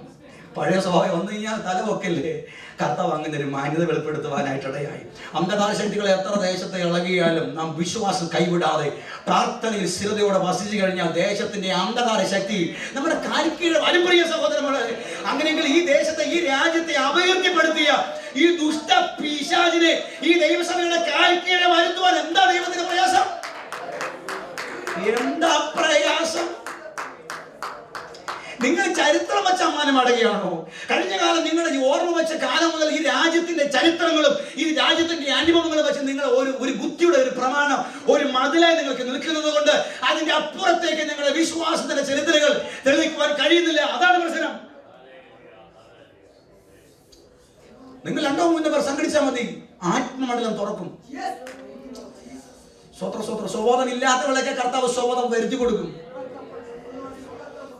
പഴയ സ്വഭാവം വന്നു കഴിഞ്ഞാൽ തല പൊക്കല്ലേ. കർത്താവ് അങ്ങനെ ഒരു മാന്യത വെളിപ്പെടുത്തുവാനായിട്ടിടയായി. അന്ധകാര ശക്തികളെ എത്ര ദേശത്തെ ഇളകിയാലും നാം വിശ്വാസം കൈവിടാതെ പ്രാർത്ഥനയിൽ സ്ഥിരതയോടെ വസിച്ചു കഴിഞ്ഞാൽ ദേശത്തിന്റെ അന്ധകാര ശക്തി നമ്മുടെ കാൽക്കീഴ് വരും. പ്രിയ സഹോദരന്മാരെ, അങ്ങനെയെങ്കിൽ ഈ ദേശത്തെ, ഈ രാജ്യത്തെ അപകീർത്തിപ്പെടുത്തിയ ഈ ദുഷ്ട പിശാചിനെ ഈ ദൈവസഭയുടെ കാൽക്കീഴ് വരുത്തുവാൻ എന്താ ദൈവത്തിന്റെ പ്രയാസം? എന്താ പ്രയാസം? നിങ്ങൾ ചരിത്രം വെച്ച് അമ്മാനമടയുകയാണോ? കഴിഞ്ഞ കാലം നിങ്ങളുടെ ഓർമ്മ വെച്ച കാലം മുതൽ ഈ രാജ്യത്തിന്റെ ചരിത്രങ്ങളും ഈ രാജ്യത്തിന്റെ അനുഭവങ്ങളും വെച്ച് നിങ്ങൾ ഒരു ബുദ്ധിയുടെ ഒരു പ്രമാണം, ഒരു മതിലായി നിങ്ങൾക്ക് നിൽക്കുന്നത് കൊണ്ട് അതിന്റെ അപ്പുറത്തേക്ക് നിങ്ങളുടെ വിശ്വാസത്തിന്റെ ചരിത്രങ്ങൾ തെളിയിക്കുവാൻ കഴിയുന്നില്ല. അതാണ് പ്രശ്നം. നിങ്ങൾ 2-3 പേർ സംഘടിച്ചാൽ മതി, ആത്മമണ്ഡലം തുറക്കും. സ്വബോധം ഇല്ലാത്തവളൊക്കെ കർത്താവ് സ്വബോധം വരുത്തി കൊടുക്കും.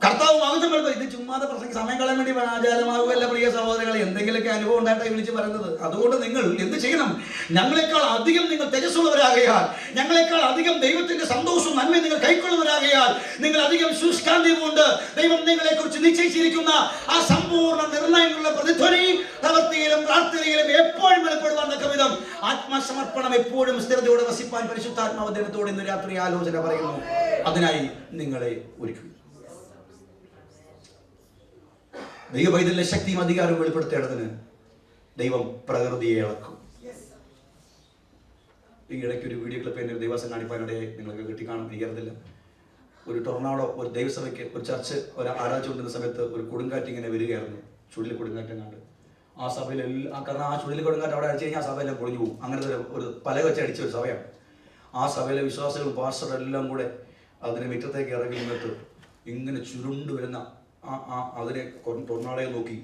കർത്താവ് മഹത്വം വരുമ്പോൾ ഇത് ചുമ്മാതെ പ്രസംഗം സമയം കളയാൻ വേണ്ടി ആചാരമാവുകയല്ല പ്രിയ സഹോദരങ്ങളെ. എന്തെങ്കിലുമൊക്കെ അനുഭവം ഉണ്ടായിട്ടായി വിളിച്ച് പറയുന്നത്. അതുകൊണ്ട് നിങ്ങൾ എന്ത് ചെയ്യണം? ഞങ്ങളെക്കാൾ അധികം നിങ്ങൾ തേജസ്സുള്ളവരാകയാൽ, ഞങ്ങളെക്കാൾ അധികം ദൈവത്തിന്റെ സന്തോഷവും നന്മയും നിങ്ങൾ കൈക്കൊള്ളുന്നവരാകയാൽ, നിങ്ങൾ അധികം ശുഷ്കാന്തി കൊണ്ട് ദൈവം നിങ്ങളെ കുറിച്ച് നിശ്ചയിച്ചിരിക്കുന്ന ആ സമ്പൂർണ്ണ നിർണയങ്ങളുടെ പ്രതിധ്വനി പ്രവൃത്തിയിലും പ്രാർത്ഥനയിലും എപ്പോഴും വെളിപ്പെടുവാൻ തക്ക വിധം ആത്മസമർപ്പണം എപ്പോഴും സ്ഥിരതയോടെ വസിപ്പാൻ പരിശുദ്ധാത്മാവ് ദൈവത്തോട് ഇന്ന് രാത്രി ആലോചന പറയുന്നു. അതിനായി നിങ്ങളെ ഒരുക്കും. ദൈവപൈതലിന്റെ ശക്തിയും അധികാരവും വെളിപ്പെടുത്തേണ്ടതിന് ദൈവം പ്രകൃതിയെ ഇളക്കും. ഈ ഇടയ്ക്ക് ഒരു വീഡിയോ ക്ലിപ്പ് എൻ്റെ ദൈവസം കാണിപ്പാനിടയായി നിങ്ങൾക്ക് കിട്ടിക്കാണും, എനിക്കറിയത്തില്ല. ഒരു ടൊർണാഡോ ഒരു ദൈവസഭയ്ക്ക് ഒരു ചർച്ച് ആരാധിച്ചുകൊണ്ടിരുന്ന സമയത്ത് ഒരു കൊടുങ്കാറ്റ് ഇങ്ങനെ വരികയായിരുന്നു. ചുഴലി കൊടുങ്കാറ്റങ്ങാണ്ട് ആ സഭയിലെല്ലാം, കാരണം ആ ചുഴലി കൊടുങ്കാറ്റ് അവിടെ അടിച്ചു കഴിഞ്ഞാൽ ആ സഭയെല്ലാം പൊളിഞ്ഞു പോകും. അങ്ങനത്തെ ഒരു പല വെച്ച് അടിച്ച ഒരു സഭയാണ്. ആ സഭയിലെ വിശ്വാസികളും പാസ്റ്ററെല്ലാം കൂടെ അതിനെ മുറ്റത്തേക്ക് ഇറങ്ങി നിന്നിട്ട് ഇങ്ങനെ ചുരുണ്ടു വരുന്ന അതിനെ ടൊർണാഡോയെ നോക്കി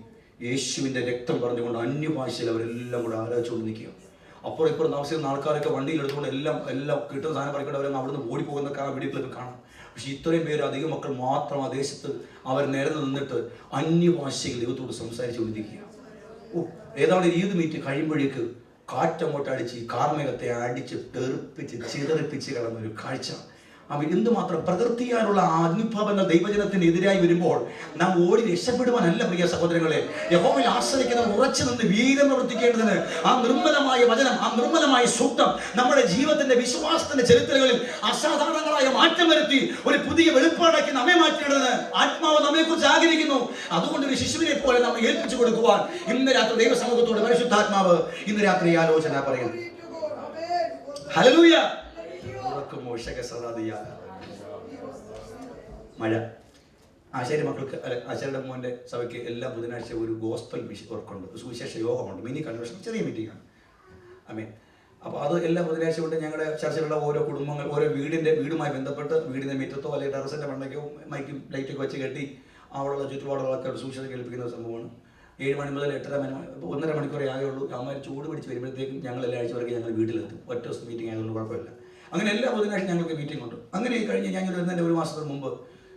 യേശുവിൻ്റെ രക്തം പറഞ്ഞുകൊണ്ട് അന്യഭാഷയിൽ അവരെല്ലാം കൂടെ ആരാധിച്ചുകൊണ്ട് നിൽക്കുക. അപ്പുറം ഇപ്പുറം താമസിക്കുന്ന ആൾക്കാരൊക്കെ വണ്ടിയിൽ എടുത്തുകൊണ്ട് എല്ലാം കിട്ടുന്ന സാധനം പറിക്കൊണ്ട് അവരൊന്നും അവിടുന്ന് ഓടിപ്പോകുന്നൊക്കെ ആ വീഡിയോകളൊക്കെ കാണാം. പക്ഷെ ഇത്രയും പേര് അധികം മക്കൾ മാത്രം ആ ദേശത്ത് അവർ നിരന്ന് നിന്നിട്ട് അന്യഭാഷയിൽ ദൈവത്തോട് സംസാരിച്ചു കൊണ്ടിരിക്കുക. ഏതാണ്ട് 20 മിനിറ്റ് കഴിയുമ്പോഴേക്ക് കാറ്റങ്ങോട്ട് അടിച്ച് കാർമേഘത്തെ അടിച്ച് തെറിപ്പിച്ച് ചിതറിപ്പിച്ച് കിടന്നൊരു കാഴ്ച. അവൻ എന്തുമാത്രം പ്രകൃതിയാലുള്ള അനുഭവങ്ങൾ ദൈവജനത്തിന് എതിരായി വരുമ്പോൾ നാം ഓടി രക്ഷപ്പെടുവാനല്ല പ്രിയ സഹോദരങ്ങളെ. യഹോവയിൽ ആശ്രയിക്കുന്ന ഉറച്ചു നിന്ന് വീര്യം പ്രവർത്തിക്കേണ്ടതിന് ആ നിർമ്മലമായ വചനം, ആ നിർമ്മലമായ സൂക്തം നമ്മുടെ ജീവിതത്തിന്റെ വിശ്വാസത്തിന്റെ ചരിത്രങ്ങളിൽ അസാധാരണങ്ങളായ മാറ്റം വരുത്തി ഒരു പുതിയ വെളിപ്പാടാക്കി നമ്മെ മാറ്റിയിടുന്നത് ആത്മാവ് നമ്മെക്കുറിച്ച് ആഗ്രഹിക്കുന്നു. അതുകൊണ്ട് ഒരു ശിശുവിനെ പോലെ നമ്മെ ഏൽപ്പിച്ചു കൊടുക്കുവാൻ ഇന്ന് രാത്രി ദൈവസമൂഹത്തോട് പരിശുദ്ധാത്മാവ് ഇന്ന് രാത്രി ആലോചന പറയുന്നു. ഹല്ലേലൂയ. മഴ. ആശാരി മക്കൾക്ക് ആശാരിയുടെ മോൻ്റെ സഭയ്ക്ക് എല്ലാ ബുധനാഴ്ച ഒരു ഗോസ്പൽ വർക്കുണ്ട്, സുവിശേഷ യോഗമുണ്ട്, മിനി കൺവെൻഷൻ, ചെറിയ മീറ്റിംഗാണ്. ആമേൻ. അപ്പോൾ അത് എല്ലാ ബുധനാഴ്ച കൊണ്ട് ഞങ്ങളുടെ ചർച്ചയിലുള്ള ഓരോ കുടുംബങ്ങൾ ഓരോ വീടുമായി ബന്ധപ്പെട്ട് വീടിൻ്റെ മുറ്റത്തോ അല്ലെങ്കിൽ ടെറസിൻ്റെ മണ്ടയ്ക്കോ മൈക്കും ലൈറ്റൊക്കെ വെച്ച് കെട്ടി അവിടെയുള്ള ചുറ്റുപാടുകളൊക്കെ സുവിശേഷം കേൾപ്പിക്കുന്ന സംഭവമാണ്. 7 മണി മുതൽ 1.5 മണിക്കൂറേ ആയുള്ളൂ. അമ്മ ചൂട് പിടിച്ച് വരുമ്പോഴത്തേക്കും ഞങ്ങൾ എല്ലാ ആഴ്ച വരെ ഞങ്ങൾ വീട്ടിലെത്തും. ഒറ്റ ദിവസം മീറ്റിംഗ് ആയതുകൊണ്ട് കുഴപ്പമില്ല. അങ്ങനെ എല്ലാ ബുധനാഴ്ച ഞങ്ങൾക്ക് മീറ്റിംഗ് ഉണ്ട്. അങ്ങനെ കഴിഞ്ഞ് ഞങ്ങൾ വരുന്നതിൻ്റെ 1 മാസത്തിന് മുമ്പ്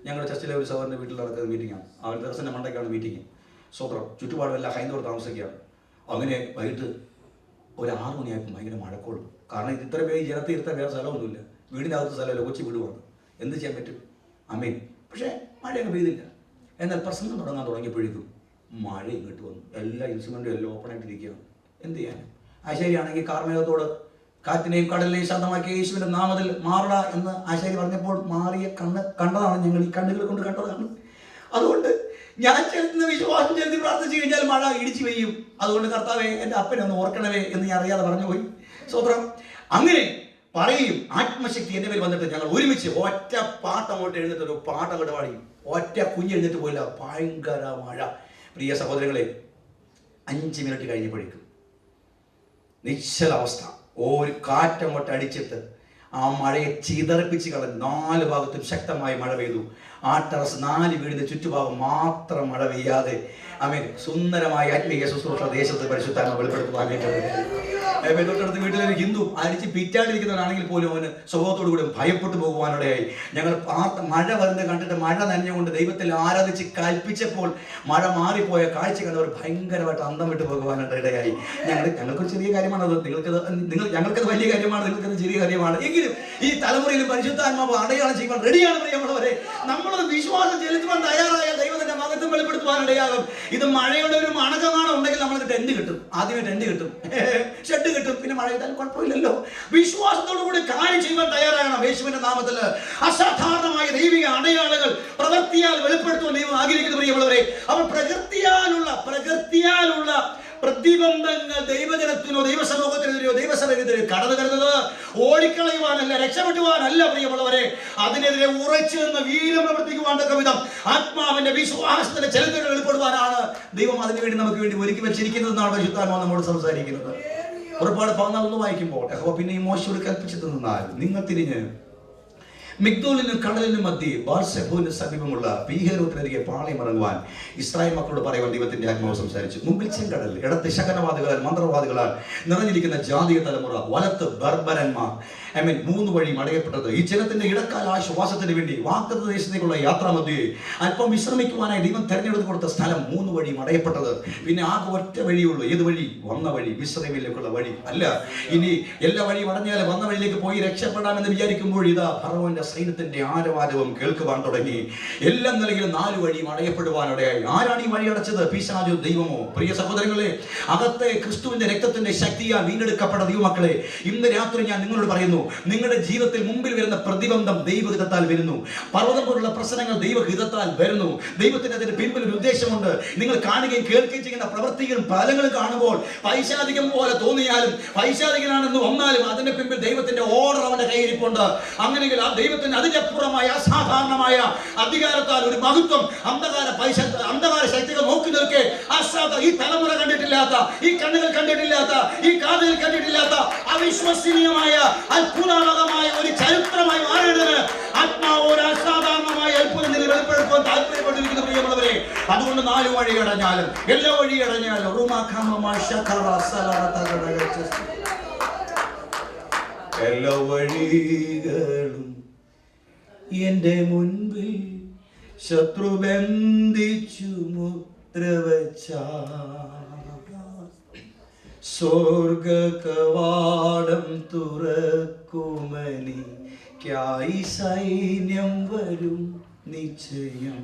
ഞങ്ങളുടെ ചർച്ചിലെ ഒരു സഹോദരൻ്റെ വീട്ടിൽ നടക്കുന്ന മീറ്റിംഗാണ്. ആ ടെറസിൻ്റെ മണ്ടയ്ക്കാണ് മീറ്റിംഗ്. സ്വത്രം ചുറ്റുപാടുമെല്ലാം ഹൈന്ദവർ താമസിക്കുകയാണ്. അങ്ങനെ വൈകിട്ട് ഒരു 6 മണിയായപ്പോൾ ഭയങ്കര മഴക്കോളും. കാരണം ഇത് ഇത്ര പേര് ജനത്തിൽ ഇരുത്താൻ വേറെ സ്ഥലമൊന്നുമില്ല, വീടിൻ്റെ അകത്ത് സ്ഥലമല്ല, കൊച്ചി വീടുമാണ്, എന്ത് ചെയ്യാൻ പറ്റും? അമേൻ. പക്ഷേ മഴയൊക്കെ പെയ്തില്ല. എന്നാൽ പ്രസംഗം തുടങ്ങിയപ്പോഴേക്കും മഴ ഇങ്ങോട്ട് വന്നു. എല്ലാ ഇൻസ്ട്രുമെൻറ്റും എല്ലാം ഓപ്പണായിട്ടിരിക്കുകയാണ്. എന്ത് ചെയ്യാൻ? ആശാരിയാണെങ്കിൽ കാർമേഘത്തോട് കാറ്റിനെയും കടലിനെയും ശബ്ദമാക്കിയ യേശുവിൻ്റെ നാമത്തിൽ മാറട എന്ന് ആശാരി പറഞ്ഞപ്പോൾ മാറിയ കണ്ടതാണ്. ഞങ്ങൾ ഈ കണ്ണുകൾ കൊണ്ട് കണ്ടതാണ്. അതുകൊണ്ട് ഞാൻ ചെലുത്തുന്ന വിശ്വാസം ചെലുത്തി പ്രാർത്ഥിച്ചു കഴിഞ്ഞാൽ മഴ ഇടിച്ചു പെയ്യും. അതുകൊണ്ട് കർത്താവേ, എൻ്റെ അപ്പനെ ഒന്ന് ഓർക്കണമേ എന്ന് ഞാൻ അറിയാതെ പറഞ്ഞു പോയി. സ്വത്രം. അങ്ങനെ പറയും. ആത്മശക്തി എൻ്റെ മേൽ വന്നിട്ട് ഞങ്ങൾ ഒരുമിച്ച് ഒറ്റ പാട്ടങ്ങോട്ട് എഴുന്നിട്ട് ഒരു പാട്ടങ്ങോട്ട് പാടി ഒറ്റ കുഞ്ഞെഴുന്നിട്ട് പോയില്ല. ഭയങ്കര മഴ. പ്രിയ സഹോദരങ്ങളെ, 5 മിനിറ്റ് കഴിഞ്ഞപ്പോഴേക്കും നിശ്ചലാവസ്ഥ. ഒരു കാറ്റങ്ങോട്ട് അടിച്ചിട്ട് ആ മഴയെ ചിതറിപ്പിച്ച് കളഞ്ഞ് 4 ഭാഗത്തും ശക്തമായി മഴ പെയ്തു. ആ ടെറസ് 4 വീടിന്റെ ചുറ്റുഭാഗം മാത്രം മഴ പെയ്യാതെ ആമേൻ സുന്ദരമായ ആത്മീയ ശുശ്രൂഷ ദേശത്ത് പരിശുദ്ധാത്മ വെളിപ്പെടുത്തുവാനായിട്ട് തൊട്ടടുത്ത് വീട്ടിലൊരു ഹിന്ദു അടിച്ച് പിറ്റാണ്ടിരിക്കുന്നവനാണെങ്കിൽ പോലും അവന് സ്വഭാവത്തോടു കൂടി ഭയപ്പെട്ടു പോകുവാനിടയായി. ഞങ്ങൾ മഴ വരുന്നത് കണ്ടിട്ട് മഴ നനഞ്ഞുകൊണ്ട് ദൈവത്തിൽ ആരാധിച്ച് കൽപ്പിച്ചപ്പോൾ മഴ മാറിപ്പോയ കാഴ്ച കണ്ടവർ ഭയങ്കരമായിട്ട് അന്തം വിട്ടു പോകുവാനായിട്ട് ഇടയായി. ഞങ്ങൾക്കൊരു ചെറിയ കാര്യമാണത്, ഞങ്ങൾക്കത് വലിയ കാര്യമാണ്, നിങ്ങൾക്കത് ചെറിയ കാര്യമാണ്. എങ്കിലും ഈ തലമുറയിൽ പരിശുദ്ധാത്മാവ് അടയാളം ചെയ്യുവാൻ റെഡിയാണ് പ്രിയമുള്ളവരെ. നമ്മളത് വിശ്വാസം ചെലുത്തുവാൻ തയ്യാറായ ദൈവത്തിന്റെ മഹത്വം വെളിപ്പെടുത്തുവാനിടയാകും. ഇത് മഴയുടെ ഒരു മണകമാണ് ഉണ്ടെങ്കിൽ നമ്മൾക്ക് ടെന്റ് കിട്ടും. ആദ്യമേ ടെന്റ് കിട്ടും, ഷെഡ് കിട്ടും, പിന്നെ മഴ പെയ്താൽ കുഴപ്പമില്ലല്ലോ. വിശ്വാസത്തോടു കൂടി കാര്യം ചെയ്യുവാൻ തയ്യാറാകണം. യേശുവിന്റെ നാമത്തിൽ അസാധാരണമായ ദൈവിക അടയാളങ്ങൾ പ്രവൃത്തിയാൽ വെളിപ്പെടുത്തുവാൻ ദൈവം ആഗ്രഹിക്കുന്ന പ്രിയമുള്ളവരെ. അവർ പ്രകൃതിയാലുള്ള പ്രതിബന്ധങ്ങൾ ദൈവജനത്തിനോ ദൈവസമൂഹത്തിനെതിരെയോ ദൈവസഭയ്ക്കെതിരെയോ കടന്നു വരുന്നത് ഓടിക്കളയുവാനല്ല, രക്ഷപ്പെടുവാനല്ല പ്രിയമുള്ളവരെ. അതിനെതിരെ ഉറച്ചു നിന്ന് വീര്യം പ്രവർത്തിക്കുവാൻ തക്ക വിധം ആത്മാവിന്റെ വിശ്വാസത്തിന്റെ ചലനങ്ങൾ വെളിപ്പെടുവാനാണ് ദൈവം അതിനുവേണ്ടി നമുക്ക് വേണ്ടി ഒരുക്കി വെച്ചിരിക്കുന്നതെന്നാണ് പരിശുദ്ധാത്മാവ് നമ്മോട് സംസാരിക്കുന്നത്. പുറപ്പാട് 14 വായിക്കുമ്പോൾ യഹോവ പിന്നെയും മോശയോട് കൽപ്പിച്ചു തന്നാൽ നിങ്ങൾ തിരിഞ്ഞ് മിഗ്ദോലിനും കടലിനും മധ്യേ ബാർസെബോന് സമീപമുള്ള പീഹേരോത്തിനരികെ പാളയമിറങ്ങുവാൻ ഇസ്രായേൽ മക്കളോട് പറയുവാൻ ദൈവത്തിന്റെ ആത്മാവ് സംസാരിച്ചു. മുമ്പിൽ ചെങ്കടൽ, ഇടത്ത് ശകനവാദികളാൽ മന്ത്രവാദികളാൽ നിറഞ്ഞിരിക്കുന്ന ജാതീയ തലമുറ, വലത്ത് ബർബരന്മാർ. 3 വഴി അടയപ്പെട്ടത്. ഈ ജനത്തിന്റെ ഇടക്കാല ആശ്വാസത്തിന് വേണ്ടി വാഗ്ദത്ത ദേശത്തേക്കുള്ള യാത്രാമധ്യേ അല്പം വിശ്രമിക്കുവാനായി ദൈവം തെരഞ്ഞെടുത്ത് കൊടുത്ത സ്ഥലം 3 വഴി അടയപ്പെട്ടത്. പിന്നെ ആകെ ഒറ്റ വഴിയുള്ളൂ. ഏത് വഴി? വന്ന വഴി, മിസ്രൈമിലേക്കുള്ള വഴി അല്ല. ഇനി എല്ലാ വഴിയും അടഞ്ഞാൽ വന്ന വഴിയിലേക്ക് പോയി രക്ഷപ്പെടാമെന്ന് വിചാരിക്കുമ്പോൾ ഇതാ ഫറവോന്റെ സൈന്യത്തിന്റെ ആരവാരവം കേൾക്കുവാൻ തുടങ്ങി. എല്ലാ നിലയിലും 4 വഴിയും അടയപ്പെടുവാനിടയായി. ആരാണ് ഈ വഴി അടച്ചത്? പിശാചോ ദൈവമോ? പ്രിയ സഹോദരങ്ങളെ, അകത്തെ ക്രിസ്തുവിന്റെ രക്തത്തിന്റെ ശക്തിയാൽ വീണ്ടെടുക്കപ്പെട്ട ദൈവമക്കളെ, ഇന്ന് രാത്രി ഞാൻ നിങ്ങളോട് പറയുന്നു, നിങ്ങളുടെ ജീവിതത്തിൽ മുമ്പിൽ വരുന്ന പ്രതിബന്ധം ദൈവഹിതത്താൽ വരുന്നു. പർവ്വതം പോലുള്ള പ്രശ്നങ്ങൾ ദൈവഹിതത്താൽ വരുന്നു. ദൈവത്തിന് അതിന്റെ പിൻപിൽ ഒരു ഉദ്ദേശമുണ്ട്. നിങ്ങൾ കാണുകയും കേൾക്കുകയും ചെയ്യുന്ന പ്രവൃത്തികളും ഫലങ്ങളും കാണുമ്പോൾ പൈശാചികം പോലെ തോന്നിയാലും, പൈശാചികനാണെന്ന് വന്നാലും അതിന്റെ പിൻപിൽ ദൈവത്തിന്റെ ഓർഡർ അവന്റെ കയ്യിരിപ്പുണ്ട്. അങ്ങനെയെങ്കിൽ ആ ദൈവത്തിന് അതിനപ്പുറമായ അസാധാരണമായ അധികാരത്താൽ ഒരു മഹത്വം അന്ധകാര ശക്തികൾ നോക്കി നിൽക്കെ ഈ തലമുറ കണ്ടിട്ടില്ലാത്ത, ഈ കണ്ണുകൾ കണ്ടിട്ടില്ലാത്ത, ഈ കാതുകൾ കണ്ടിട്ടില്ലാത്ത അവിശ്വസനീയമായ അത്ഭുതാത്മകമായ ഒരു ചരിത്രമായി മാറേണ്ടതിന് ആത്മാവ് ഒരു അസാധാരണമായ അത്ഭുതം വെളിപ്പെടുത്തുവാൻ താല്പര്യപ്പെട്ടിരിക്കുന്ന പ്രിയമുള്ളവരെ. അതുകൊണ്ട് 4 വഴി അടഞ്ഞാലും എല്ലാ വഴി അടഞ്ഞാലും എല്ലാ വഴികളും എന്റെ മുൻപിൽ ശത്രു ബന്ധിച്ചു മുദ്രവച്ച സ്വർഗ കവാടം തുറക്കുമനിക്കായി സൈന്യം വരും നിശ്ചയം.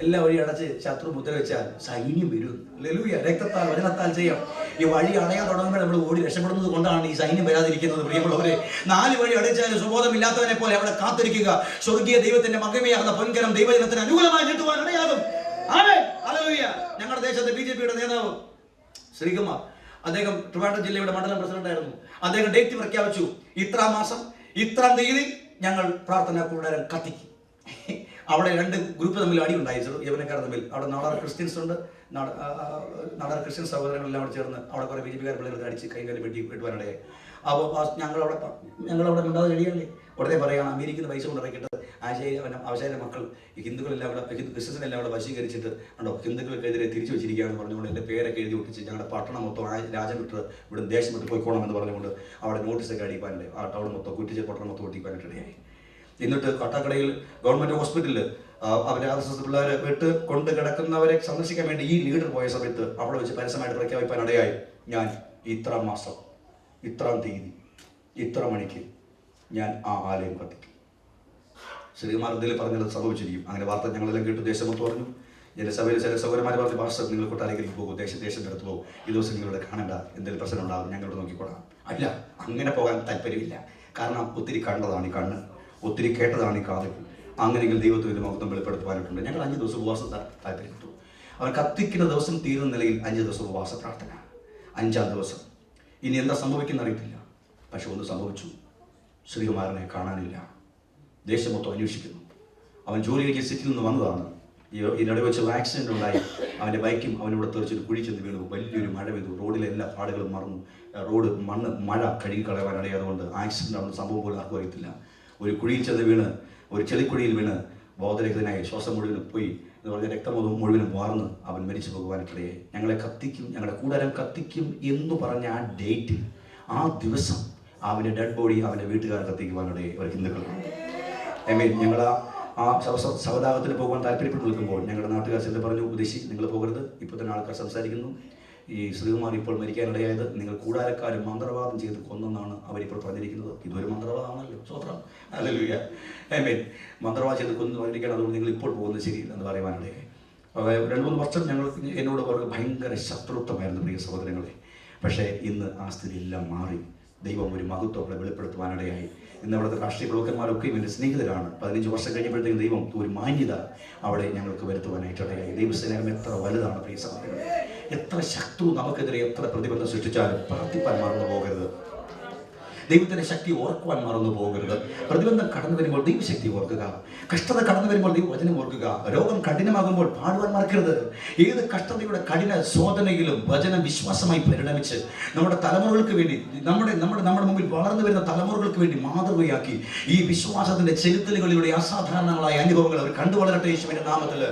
എല്ലാ വഴി അടച്ച് ശത്രു മുദ്ര വെച്ചാൽ സൈന്യം വരും. ഹല്ലേലൂയ. രക്തത്താൽ വചനത്താൽ ചെയ്യാം. ഈ വഴി അടയാൻ തുടങ്ങുമ്പോൾ നമ്മൾ ഓടി രക്ഷപ്പെടുന്നത് കൊണ്ടാണ് ഈ സൈന്യം വരാതിരിക്കുന്നത് പ്രിയമുള്ളവരെ. 4 വഴി അടച്ചാലും സുബോധമില്ലാത്തവനെ പോലെ അവിടെ കാത്തിരിക്കുക. സ്വർഗീയ ദൈവത്തിന്റെ മഹിമയാകുന്ന പൊൻകരം ദൈവജനത്തിന് അനുകൂലമായി നീട്ടുവാൻ ഇടയാകും. ആമേൻ. ഹല്ലേലൂയ. ഞങ്ങളുടെ ദേശത്തെ BJP-യുടെ നേതാവ് ശ്രീകുമാർ, അദ്ദേഹം ട്രിവാൻഡ്രം ജില്ലയുടെ മണ്ഡലം പ്രസിഡന്റായിരുന്നു. അദ്ദേഹം ഡേറ്റ് പ്രഖ്യാപിച്ചു. ഇത്രാം മാസം ഇത്രാം തീയതി ഞങ്ങൾ പ്രാർത്ഥനാ കൂടാരം കത്തിക്കും. അവിടെ രണ്ട് ഗ്രൂപ്പ് തമ്മിൽ അടി ഉണ്ടായിച്ചു, യവനക്കാർ തമ്മിൽ. അവിടെ നാടാർ ക്രിസ്ത്യൻസ് ഉണ്ട്, നാടാർ ക്രിസ്ത്യൻ സഹോദരങ്ങളെല്ലാം അവിടെ ചേർന്ന് അവിടെ കുറേ BJP പിള്ളേർക്ക് അടിച്ച് കൈകാലം വെട്ടുവാനിടയായി. അപ്പോൾ ഞങ്ങളവിടെ ഉണ്ടാകുന്ന കഴിയാല്ലേ. ഉടനെ പറയുകയാണ്, അമേരിക്കയിൽ പൈസ കൊണ്ട് ഇറക്കിയിട്ട് അവശാല മക്കൾ ഈ ഹിന്ദുക്കളെല്ലാം അവിടെ ക്രിസ്ത്യൻസിനെല്ലാം അവിടെ വശീകരിച്ചിട്ട് ഉണ്ടോ ഹിന്ദുക്കൾക്കെതിരെ തിരിച്ചു വെച്ചിരിക്കുകയാണെന്ന് പറഞ്ഞുകൊണ്ട് എൻ്റെ പേരൊക്കെ എഴുതി ഒട്ടിച്ച് ഞങ്ങളുടെ പട്ടണം മൊത്തം രാജ്യം വിട്ട് ഇവിടെ ദേശം വിട്ട് പോയിക്കോണം എന്ന് പറഞ്ഞുകൊണ്ട് അവിടെ നോട്ടീസൊക്കെ അടിക്കാനുണ്ട്. ആ ടൗൺ മൊത്തം കുറ്റിച്ച പട്ടണം മൊത്തം ഒട്ടിക്കാനായിട്ടിടയായി. എന്നിട്ട് കട്ടക്കടയിൽ ഗവൺമെൻറ് ഹോസ്പിറ്റലിൽ അവരെ RSS പിള്ളേരെ വിട്ട് കൊണ്ട് കിടക്കുന്നവരെ സന്ദർശിക്കാൻ വേണ്ടി ഈ ലീഡർ പോയ സമയത്ത് അവിടെ വെച്ച് പരസ്യമായിട്ട് പ്രഖ്യാപിക്കാനിടയായി, ഞാൻ ഇത്ര മാസം ഇത്രാം തീയതി ഇത്ര മണിക്ക് ഞാൻ ആ ആലയം കത്തിക്കും. ശ്രീകുമാർ എന്തെങ്കിലും പറഞ്ഞത് സംഭവിച്ചിരിക്കും. അങ്ങനെ വാർത്ത ഞങ്ങളെല്ലാം കേട്ടു, ദേശം മൊത്തം പറഞ്ഞു. ജനസഭയിൽ ചില സൗകര്യമാർ പറഞ്ഞു, പാസ്റ്റർ നിങ്ങൾ കൊട്ടാരക്കരയ്ക്ക് പോകും, ദേശത്തിൻ്റെ അടുത്ത് പോകും, ഈ ദിവസം നിങ്ങളുടെ കാണേണ്ട എന്തെങ്കിലും പ്രശ്നം ഉണ്ടാകും, ഞങ്ങളോട് നോക്കിക്കൊള്ളാം. അല്ല, അങ്ങനെ പോകാൻ താല്പര്യമില്ല. കാരണം ഒത്തിരി കണ്ടതാണ് ഈ കണ്ണ്, ഒത്തിരി കേട്ടതാണ് ഈ കാതുകൾ. അങ്ങനെയെങ്കിൽ ദൈവത്തിന് മഹത്വം വെളിപ്പെടുത്തുവാനായിട്ടുണ്ട്. ഞങ്ങൾ 5 ദിവസം ഉപവാസം താല്പര്യപ്പെട്ടു. അവൻ കത്തിക്കുന്ന ദിവസം തീരുന്ന നിലയിൽ 5 ദിവസം ഉപവാസ പ്രാർത്ഥന. 5-ാം ദിവസം ഇനി എന്താ സംഭവിക്കുന്ന അറിയത്തില്ല. പക്ഷെ ഒന്ന് സംഭവിച്ചു, ശ്രീകുമാരനെ കാണാനില്ല. ദേശം മൊത്തം അന്വേഷിക്കുന്നു. അവൻ ജോലിയിലേക്ക് സിറ്റിയിൽ നിന്ന് വന്നതാണ്. ഇതിനിടെ വെച്ച് ആക്സിഡൻ്റ് ഉണ്ടായി. അവൻ്റെ ബൈക്കും അവനിവിടെ തെറിച്ചൊരു കുഴി ചെന്ന് വീണു. വലിയൊരു മഴ പെയ്തു. റോഡിലെ എല്ലാ പാടുകളും മറന്നു. റോഡ് മഴ കഴുകിക്കളയാനിടയാതുകൊണ്ട് ആക്സിഡൻ്റ് ആണെന്ന് സംഭവം പോലും ആർക്കും അറിയത്തില്ല. ഒരു കുഴിയിൽ ചെന്ന് വീണ്, ഒരു ചെളിക്കുഴിയിൽ വീണ് ബോധരഹിതനായി ശ്വാസം മുഴുവനും പോയി എന്ന് പറഞ്ഞ രക്തം മുഴുവനും വാർന്ന് അവൻ മരിച്ചു പോകുവാനിടയായി. ഞങ്ങളെ കത്തിക്കും, ഞങ്ങളുടെ കൂടാരം കത്തിക്കും എന്ന് പറഞ്ഞ ആ ഡേറ്റിൽ, ആ ദിവസം അവൻ്റെ ഡെഡ് ബോഡി അവൻ്റെ വീട്ടുകാർ കത്തിക്കുവാനിടയായി. അവർ ഹിന്ദുക്കളാണ്. ഞങ്ങൾ ആ സവദാഹത്തിന് പോകാൻ താല്പര്യപ്പെട്ട് നിൽക്കുമ്പോൾ ഞങ്ങളുടെ നാട്ടുകാർ ചെന്ന് പറഞ്ഞു, ഉപദേശി നിങ്ങൾ പോകരുത്, ഇപ്പോൾ തന്നെ ആൾക്കാർ സംസാരിക്കുന്നു, ഈ ശ്രീകുമാർ ഇപ്പോൾ മരിക്കാനിടയായത് നിങ്ങൾ കൂടാരക്കാരും മന്ത്രവാദം ചെയ്ത് കൊന്നെന്നാണ് അവരിപ്പോൾ പറഞ്ഞിരിക്കുന്നത്. ഇതൊരു മന്ത്രവാദമാണല്ലോ, സ്വത്രം ഹല്ലേലൂയ. മന്ത്രവാദം ചെയ്ത് കൊന്നു പറഞ്ഞിരിക്കുകയാണ്, അതുകൊണ്ട് നിങ്ങൾ ഇപ്പോൾ പോകുന്നത് ശരിയില്ല എന്ന് പറയുവാനിടയായി. 2-3 വർഷം എന്നോട് അവർക്ക് ഭയങ്കര ശത്രുത്വമായിരുന്നു പ്രിയ സഹോദരങ്ങളെ. പക്ഷേ ഇന്ന് ആ സ്ഥിതി എല്ലാം മാറി. ദൈവം ഒരു മഹത്വങ്ങളെ വെളിപ്പെടുത്തുവാനിടയായി. ഇന്ന് അവിടുത്തെ രാഷ്ട്രീയ പ്രവർത്തകന്മാരൊക്കെ ഇവൻ്റെ സ്നേഹിതരാണ്. 15 വർഷം കഴിഞ്ഞപ്പോഴത്തേക്കും ദൈവം ഒരു മാന്യത അവിടെ ഞങ്ങൾക്ക് വരുത്തുവാനായിട്ടിടയായി. ദൈവസ്നേഹം എത്ര വലുതാണ് പ്രിയ സഹോദരങ്ങളെ. എത്ര ശത്രു നമുക്കെതിരെ എത്ര പ്രതിബന്ധം സൃഷ്ടിച്ചാലും പ്രാർത്ഥിപ്പാൻ മറന്നു പോകരുത്. ദൈവത്തിൻ്റെ ശക്തി ഓർക്കുവാൻ മറന്നു പോകരുത്. പ്രതിബന്ധം കടന്നു വരുമ്പോൾ ദൈവശക്തി ഓർക്കുക. കഷ്ടത കടന്നു വരുമ്പോൾ ദൈവവചനം ഓർക്കുക. രോഗം കഠിനമാകുമ്പോൾ പാടുവാൻ മറക്കരുത്. ഏത് കഷ്ടതയുടെ കഠിന ശോധനയിലും വചനം വിശ്വാസമായി പരിണമിച്ച് നമ്മുടെ തലമുറകൾക്ക് വേണ്ടി, നമ്മുടെ മുമ്പിൽ വളർന്നു വരുന്ന തലമുറകൾക്ക് വേണ്ടി മാതൃകയാക്കി ഈ വിശ്വാസത്തിൻ്റെ ചെലുത്തലുകളിലൂടെ അസാധാരണങ്ങളായ അനുഭവങ്ങൾ അവർ കണ്ടു വളരട്ടെ യേശുവിൻ്റെ നാമത്തിൽ.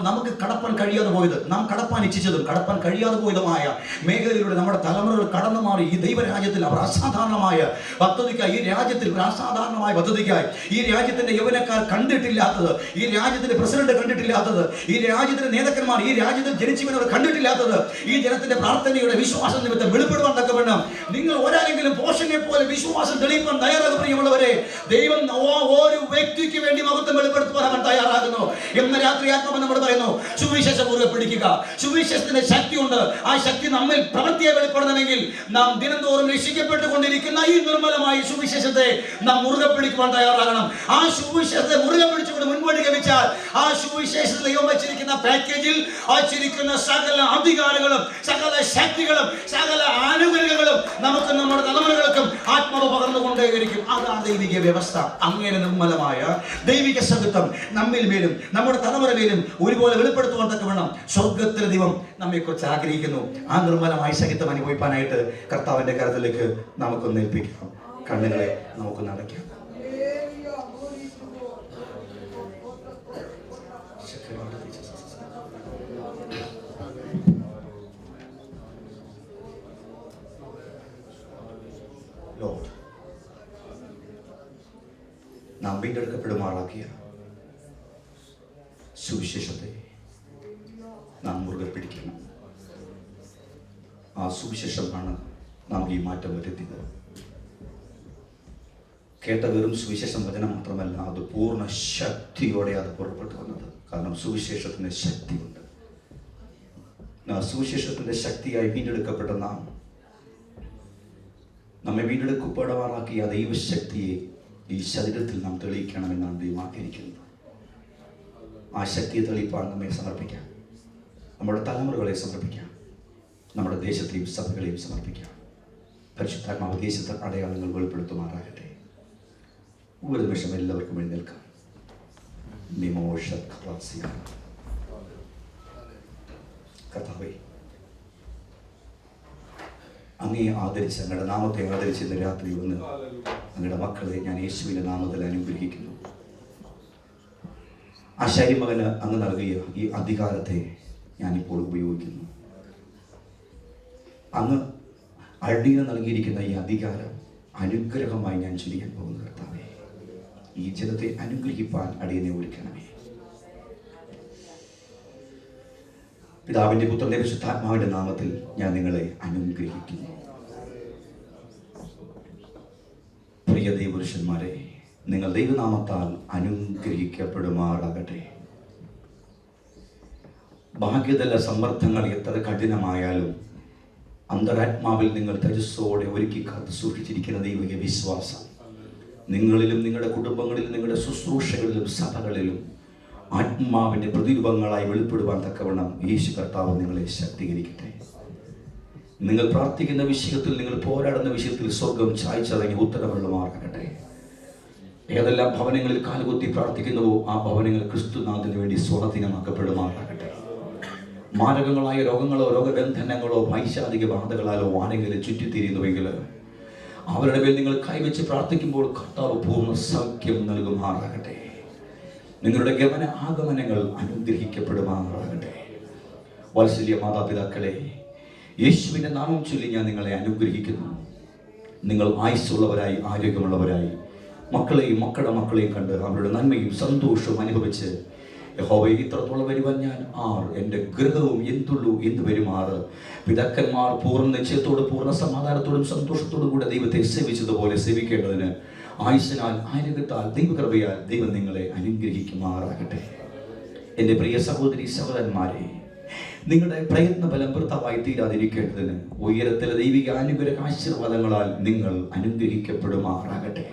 നമുക്ക് കടപ്പാൻ കഴിയാതെ പോയത്, നാം കടപ്പാൻ ഇച്ഛിച്ചതും കടപ്പാൻ കഴിയാതെ പോയതുമായ മേഖലയിലൂടെ നമ്മുടെ തലമുറകൾ കടന്നു മാറി ഈ ദൈവരാജ്യത്തിൽ അവർ അസാധാരണമായ പദ്ധതിക്കായി, ഈ രാജ്യത്തിൽ ഒരു അസാധാരണമായ പദ്ധതിക്കായി, ഈ രാജ്യത്തിന്റെ യൗവനക്കാർ കണ്ടിട്ടില്ലാത്തത്, ഈ രാജ്യത്തിന്റെ പ്രസിഡന്റ് കണ്ടിട്ടില്ലാത്തത്, ഈ രാജ്യത്തിന്റെ നേതാക്കന്മാർ ഈ രാജ്യത്തിൽ ജനിച്ചവനവർ കണ്ടിട്ടില്ലാത്തത്, ഈ ജനത്തിന്റെ പ്രാർത്ഥനയുടെ വിശ്വാസം നിമിത്തം വെളിപ്പെടുവാൻ തക്കവണ്ണം നിങ്ങൾ ഒരാളെങ്കിലും പോഷനെ പോലെ വിശ്വാസം തെളിയിക്കാൻ തയ്യാറാകും. പ്രിയമുള്ളവരെ, ദൈവം ഓരോ വ്യക്തിക്ക് വേണ്ടി മഹത്വം വെളിപ്പെടുത്തുവാൻ അവൻ തയ്യാറാകുന്നു. ഇന്ന് രാത്രി ആത്മാവ് നമ്മൾ പറയുന്നു, സുവിശേഷം മുറുകെ പിടിക്കുക. സുവിശേഷത്തിന്റെ ശക്തിയുണ്ട്. ആ ശക്തി നമ്മിൽ പ്രവൃത്തിയെ വെളിപ്പെടണമെങ്കിൽ നാം ദിനംതോറും രക്ഷിക്കപ്പെട്ടുകൊണ്ടിരിക്കുന്ന ഈ നിർമ്മലമായ സുവിശേഷത്തെ നാം മുറുകെ പിടിക്കുവാൻ തയ്യാറാകണം. ആ സുവിശേഷത്തെ മുറുകെ പിടിച്ചുകൊണ്ട് മുൻപോട്ട് ഗമിച്ചാൽ ആ സുവിശേഷത്തിൽ ദൈവം വെച്ചിരിക്കുന്ന പാക്കേജിൽ വച്ചിരിക്കുന്ന സകല അധികാരങ്ങളും, സകല ശക്തികളും, സകല ആനുകൂല്യങ്ങളും നമുക്ക് നമ്മുടെ തലമുറകൾക്കും ആത്മാവ് പകർന്നുകൊണ്ടേയിരിക്കും. അതാണ് ദൈവിക വ്യവസ്ഥ. അങ്ങനെ നിർമ്മലമായ ദൈവിക സത്യത്വം നമ്മിൽ മേലും നമ്മുടെ തലമുറ മേലും ഒരുപോലെ വെളിപ്പെടുത്തുവാൻ തക്കവണ്ണം സ്വർഗത്തിലെ ദൈവം നമ്മെക്കുറിച്ച് ആഗ്രഹിക്കുന്നു. ആ നിർമ്മലമായ സഹിത്വം അനുഭവിക്കാനായിട്ട് കർത്താവിന്റെ കരത്തിലേക്ക് നമുക്കൊന്ന് ഏൽപ്പിക്കാം. കണ്ണുകളെ നമുക്കൊന്ന് അടയ്ക്കാം. നാം വീണ്ടെടുക്കപ്പെടുമാറാക്കിയ സുവിശേഷത്തെ നാം മുറുകെ പിടിക്കണം. ആ സുവിശേഷമാണ് നാം ഈ മാറ്റം വരുത്തിയത്. കേട്ട വെറും സുവിശേഷം വചനം മാത്രമല്ല, അത് പൂർണ്ണ ശക്തിയോടെ അത് പുറപ്പെട്ടു വന്നത്. കാരണം സുവിശേഷത്തിന് ശക്തിയുണ്ട്. സുവിശേഷത്തിന്റെ ശക്തിയായി വീണ്ടെടുക്കപ്പെട്ട നാം, നമ്മെ വീണ്ടെടുക്കപ്പെടുവാറാക്കിയ ദൈവശക്തിയെ ഈ ശരീരത്തിൽ നാം തെളിയിക്കണമെന്നാണ് ദൈവം ആഗ്രഹിക്കുന്നത്. ആ ശക്തിയെ തെളിയിപ്പാൻ നമ്മെ സമർപ്പിക്കാം. നമ്മുടെ തലമുറകളെ സമർപ്പിക്കാം. നമ്മുടെ ദേശത്തെയും സഭകളെയും സമർപ്പിക്കാം. പരിശുദ്ധാത്മാവ് ദേശത്തെ അടയാളങ്ങൾ വെളിപ്പെടുത്തുമാറാകട്ടെ. ഒരു നിമിഷം എല്ലാവർക്കും എഴുന്നേൽക്കാം. കർത്താവേ, അങ്ങയെ ആദരിച്ച് അങ്ങയുടെ നാമത്തെ ആദരിച്ച് ഇന്ന് രാത്രി വന്ന് അങ്ങയുടെ മക്കളെ ഞാൻ യേശുവിൻ്റെ നാമത്തിൽ അനുഗ്രഹിക്കുന്നു. ആശാരി മകന് അങ്ങ് നൽകിയ ഈ അധികാരത്തെ ഞാനിപ്പോൾ ഉപയോഗിക്കുന്നു. അങ്ങ് അടിയന് നൽകിയിരിക്കുന്ന ഈ അധികാരം അനുഗ്രഹമായി ഞാൻ ചൊരിയാൻ പോകുന്നു. കർത്താവേ, ഈ ജനത്തെ അനുഗ്രഹിപ്പാൻ അടിയനെ ഒരുക്കണമേ. പിതാവിൻ്റെ പുത്രന്റെ പരിശുദ്ധാത്മാവിന്റെ നാമത്തിൽ ഞാൻ നിങ്ങളെ അനുഗ്രഹിക്കുന്നു. പ്രിയ ദൈവപുരുഷന്മാരെ, നിങ്ങൾ ദൈവനാമത്താൽ അനുഗ്രഹിക്കപ്പെടുമാറാകട്ടെ. ഭാഗ്യതല സമ്മർദ്ദങ്ങൾ എത്ര കഠിനമായാലും അന്തരാത്മാവിൽ നിങ്ങൾ തേജസ്സോടെ ഒരുക്കി കാത്തു സൂക്ഷിച്ചിരിക്കുന്ന ദൈവിക വിശ്വാസം നിങ്ങളിലും നിങ്ങളുടെ കുടുംബങ്ങളിലും നിങ്ങളുടെ ശുശ്രൂഷകളിലും സഭകളിലും ആത്മാവിൻ്റെ പ്രതിരൂപങ്ങളായി വെളിപ്പെടുവാൻ തക്കവണ്ണം യേശു കർത്താവ് നിങ്ങളെ ശക്തീകരിക്കട്ടെ. നിങ്ങൾ പ്രാർത്ഥിക്കുന്ന വിഷയത്തിൽ, നിങ്ങൾ പോരാടുന്ന വിഷയത്തിൽ സ്വർഗം ചായ്ച്ചതങ്ങി ഉത്തരവുള്ളമാറാകട്ടെ. ഏതെല്ലാം ഭവനങ്ങളിൽ കാലുകുത്തി പ്രാർത്ഥിക്കുന്നുവോ ആ ഭവനങ്ങൾ ക്രിസ്തുനാഥന് വേണ്ടി സ്വാധീനമാക്കപ്പെടുമാറാകട്ടെ. മാരകങ്ങളായ രോഗങ്ങളോ രോഗബന്ധനങ്ങളോ പൈശാചിക ബാധകളാലോ ആരെങ്കിലും ചുറ്റിത്തിരിയുന്നുവെങ്കിൽ അവരുടെ മേൽ നിങ്ങൾ കൈവച്ച് പ്രാർത്ഥിക്കുമ്പോൾ കർത്താവ് പൂർണ്ണ സൗഖ്യം നൽകുമാറാകട്ടെ. നിങ്ങളുടെ ഗമന ആഗമനങ്ങൾ അനുഗ്രഹിക്കപ്പെടുമാറാകട്ടെ. വാത്സല്യ മാതാപിതാക്കളെ, യേശുവിൻ്റെ നാമം ചൊല്ലി ഞാൻ നിങ്ങളെ അനുഗ്രഹിക്കുന്നു. നിങ്ങൾ ആയുസ്സുള്ളവരായി ആരോഗ്യമുള്ളവരായി മക്കളെയും മക്കളുടെ മക്കളെയും കണ്ട് അവരുടെ നന്മയും സന്തോഷവും അനുഭവിച്ച് യഹോവയെ ഇത്രത്തോളം വരുവാൻ ഞാൻ എൻ്റെ ഗൃഹവും എന്തുള്ളൂ എന്ന് വരുമാറ് പിതാക്കന്മാർ പൂർണ്ണ നിശ്ചയത്തോടും പൂർണ്ണ സമാധാനത്തോടും സന്തോഷത്തോടും കൂടെ ദൈവത്തെ സേവിച്ചതുപോലെ സേവിക്കേണ്ടതിന് ആയുസ്സിനാൽ ആരോഗ്യത്താൽ ദൈവകൃപയാൽ ദൈവം നിങ്ങളെ അനുഗ്രഹിക്കുമാറാകട്ടെ. എൻ്റെ പ്രിയ സഹോദരി സഹോദരന്മാരെ, നിങ്ങളുടെ പ്രയത്നഫലം വൃഥമായി തീരാതിരിക്കേണ്ടതിന് ഉയരത്തിലെ ദൈവിക അനുഗ്രഹ ആശീർവാദങ്ങളാൽ നിങ്ങൾ അനുഗ്രഹിക്കപ്പെടുമാറാകട്ടെ.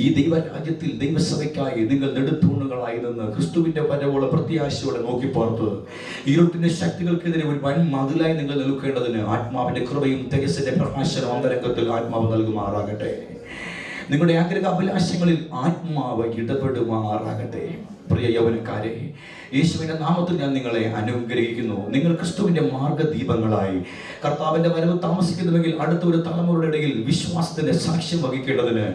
ഈ ദൈവരാജ്യത്തിൽ ദൈവസഭയ്ക്കായി നിങ്ങൾ നെടുത്തൂണുകളായി നിന്ന് ക്രിസ്തുവിന്റെ വരവോളം പ്രത്യാശയോടെ നോക്കിപ്പാർത്ത് ഇരുട്ടിന്റെ ശക്തികൾക്കെതിരെ ഒരു വൻ മതിലായി നിങ്ങൾ നിൽക്കേണ്ടതിന് ആത്മാവിന്റെ കൃപയും തേജസ്സിന്റെ പ്രകാശനം അന്തരംഗത്തിൽ ആത്മാവ് നൽകുമാറാകട്ടെ. നിങ്ങളുടെ ആഗ്രഹ അഭിലാഷങ്ങളിൽ ആത്മാവ് ഇടപെടുമാറാകട്ടെ. പ്രിയ യൗവനക്കാരെ, യേശുവിന്റെ നാമത്തിൽ ഞാൻ നിങ്ങളെ അനുഗ്രഹിക്കുന്നു. നിങ്ങൾ ക്രിസ്തുവിന്റെ മാർഗദീപങ്ങളായി കർത്താവിന്റെ വരവ് താമസിക്കുന്നുവെങ്കിൽ അടുത്തൊരു തലമുറയുടെ ഇടയിൽ വിശ്വാസത്തിന്റെ സാക്ഷ്യം വഹിക്കേണ്ടതിന്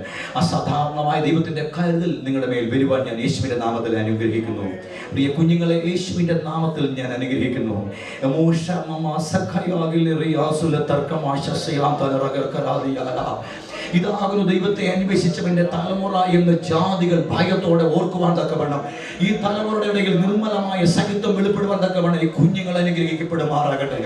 അസാധാരണമായ ദൈവത്തിന്റെ കരുതൽ നിങ്ങളുടെ മേൽ വരുവാൻ ഞാൻ യേശുവിന്റെ നാമത്തിൽ അനുഗ്രഹിക്കുന്നു. പ്രിയ കുഞ്ഞുങ്ങളെ, യേശുവിന്റെ നാമത്തിൽ ഞാൻ അനുഗ്രഹിക്കുന്നു. ഇതാകുന്നു ദൈവത്തെ അന്വേഷിച്ചവന്റെ തലമുറ എന്ന് ജാതികൾ ഭയത്തോടെ ഓർക്കുവാൻ തക്കവണ്ണം ഈ തലമുറയുടെ ഇടയിൽ നിർമ്മലമായ സഹിത്വം വെളിപ്പെടുവാൻ തക്കവണ്ണം ഈ കുഞ്ഞുങ്ങൾ അനുഗ്രഹിക്കപ്പെടുമാറാകട്ടെ.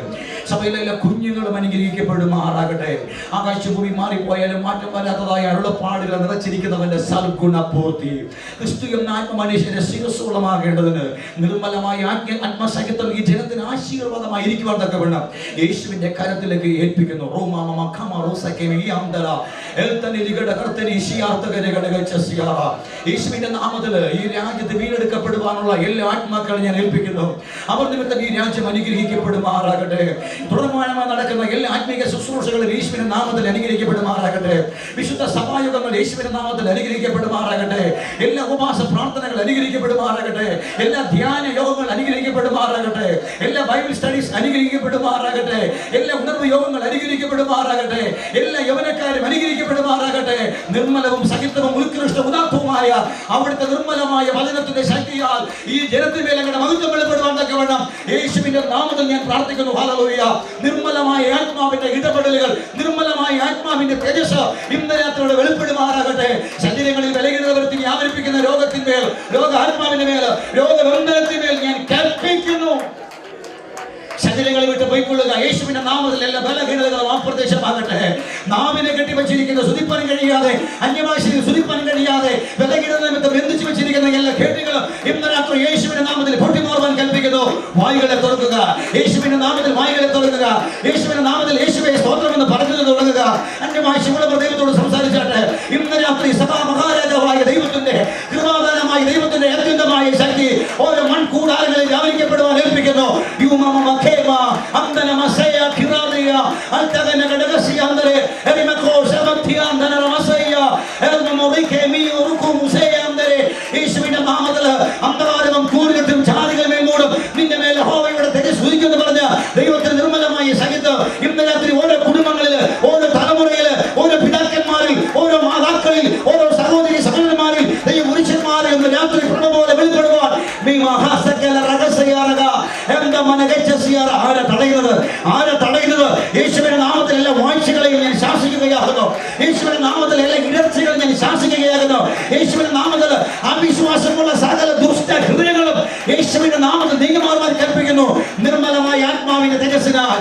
സഭയിലെ എല്ലാ കുഞ്ഞുങ്ങളും അനുഗ്രഹിക്കപ്പെടുമാറാകട്ടെ. ആകാശഭൂമി മാറിപ്പോയാലും മാറ്റം വരാത്തതായ അരുളപ്പാടുകൾ നിറച്ചിരിക്കുന്നവന്റെ സൽഗുണപൂർത്തി ക്രിസ്തു എന്ന ആത്മമനുഷ്യന്റെ ശിരസ്സുളമാകേണ്ടതിന് നിർമ്മലമായ ആത്മസഹിത്വം ഈ ജനത്തിന് ആശീർവാദമായി ഇരിക്കുവാൻ തക്കവണ്ണം യേശുവിന്റെ കരത്തിലേക്ക് ഏൽപ്പിക്കുന്നു. യേശുവിന്റെ നാമത്തിൽ ഈ രാജ്യത്ത് വീണ്ടെടുക്കപ്പെടുവാനുള്ള എല്ലാ ആത്മാക്കളെ ഞാൻ ഏൽപ്പിക്കുന്നു. അവർ നിമിത്തം ഈ രാജ്യം അനുഗ്രഹിക്കപ്പെടുമാറാകട്ടെ. തുടർമാനമായി നടക്കുന്ന എല്ലാ ആത്മീയ ശുശ്രൂഷകളും യേശുവിന്റെ നാമത്തിൽ അനുഗ്രഹിക്കപ്പെടുമാറാകട്ടെ. വിശുദ്ധ സഭായുഗങ്ങൾ യേശുവിന്റെ നാമത്തിൽ അനുഗ്രഹിക്കപ്പെടുമാറാകട്ടെ. എല്ലാ ഉപവാസ പ്രാർത്ഥനകൾ അനുഗ്രഹിക്കപ്പെടുമാറാകട്ടെ. എല്ലാ ധ്യാന യോഗങ്ങൾ അനുഗ്രഹിക്കപ്പെടുമാറാകട്ടെ. എല്ലാ ബൈബിൾ സ്റ്റഡീസ് അനുഗ്രഹിക്കപ്പെടുമാറാകട്ടെ. എല്ലാ ഉണർവ് യോഗങ്ങൾ അനുഗ്രഹിക്കപ്പെടുമാറാകട്ടെ. എല്ലാ യൗവനക്കാരും അനുഗ്രഹിക്കപ്പെടുമാറാകട്ടെ. നിർമ്മലവും സഹിത്വവും ഉത്കൃഷ്ട ഉദാത്തവുമായ അവിടുത്തെ നിർമ്മലമായ വചനത്തിന്റെ ശക്തിയാൽ ഈ ജനത്തിന്മേൽ അങ്ങനെ മഹത്വം വെളിപ്പെടുവാൻ തക്കവണ്ണം യേശുവിന്റെ നാമത്തിൽ ഞാൻ പ്രാർത്ഥിക്കുന്നു. ഹല്ലേലൂയ. നിർമ്മലമായ ആത്മാവിന്റെ ഇടപെടലുകൾ, നിർമ്മലമായ ആത്മാവിന്റെ തേജസ് ഇന്ന് രാത്രിയോടെ വെളിപ്പെടുമാറാകട്ടെ. ശരീരങ്ങളിൽ ബലഹീനത വരുത്തി വ്യാപരിപ്പിക്കുന്ന രോഗത്തിന്മേൽ, രോഗ ആത്മാവിന്റെ മേൽ, രോഗബന്ധനത്തിന്മേൽ ഞാൻ കൽപ്പിക്കുന്നു. ശരീരങ്ങളെ വിട്ട് പോയിക്കൊള്ളുക. യേശുവിന്റെ നാമത്തിൽ എല്ലാ ബലഹീനതകളും അപ്രത്യക്ഷമാകട്ടെ. നാവിനെ കെട്ടിവെച്ചിരിക്കുന്ന, സ്തുതിപ്പാൻ കഴിയാതെ, അന്യഭാഷയിൽ സ്തുതിപ്പാൻ കഴിയാതെ ബലഹീനത നിമിത്തം ബന്ധിച്ചു വെച്ചിരിക്കുന്ന എല്ലാ കേട്ടുകളും ഇന്ന് രാത്രി യേശുവിന്റെ നാമത്തിൽ പൊട്ടിമാറുവാൻ കൽപ്പിക്കുന്നു. വായുകളെ തുറക്കുക. യേശുവിന്റെ നാമത്തിൽ വായുകളെ തുറക്കുക. യേശുവിന്റെ നാമത്തിൽ യേശുവെ സ്തോത്രം എന്ന് പറഞ്ഞു തുടങ്ങുക. അന്യഭാഷയുള്ള ദൈവത്തോട് സംസാരിച്ചാട്ടെ. ഇന്ന് രാത്രി സദാ മഹാരാജാവായ ദൈവത്തിന്റെ കൃപാദാനമായ ദൈവത്തിന്റെ അത്യന്തമായ ശക്തി ഓരോ മൺകൂടാരങ്ങളിൽ വ്യാപരിക്കപ്പെടുവാൻ ഏൽപ്പിക്കുന്നു. യേശുവിന്റെ നാമത്തിൽ മക്കളിൽ, ഓരോ സഹോദരി സഹോദരന്മാരിൽ പുരുഷന്മാരിൽ ഒന്ന് രാത്രി പോലെ വെളിപ്പെടുവാൻ ആരെ തടയുന്നത്? ആരെ തടയുന്നത്? യേശുവിന്റെ നാമത്തിൽ എല്ലാ വാഴ്ചകളെയും ഞാൻ ശാസിക്കുകയാകുന്നു. യേശുവിന്റെ നാമത്തിൽ എല്ലാ ഇടർച്ചകളും ഞാൻ ശാസിക്കുകയാകുന്നു. യേശുവിന്റെ നാമത്തിൽ അവിശ്വാസമുള്ള സകല ദുഷ്ട ഹൃദയങ്ങളും യേശുവിന്റെ നാമത്തിൽ നീങ്ങുമാറുവാൻ കൽപ്പിക്കുന്നു. നിർമ്മലമായ ആത്മാവിന്റെ തേജസ്സിനാൽ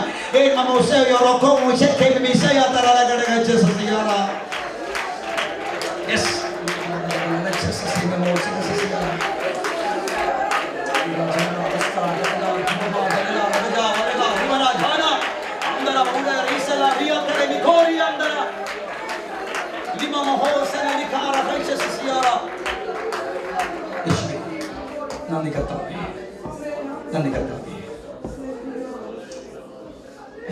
നന്ദി കർത്താവേ, നന്ദി കർത്താവേ.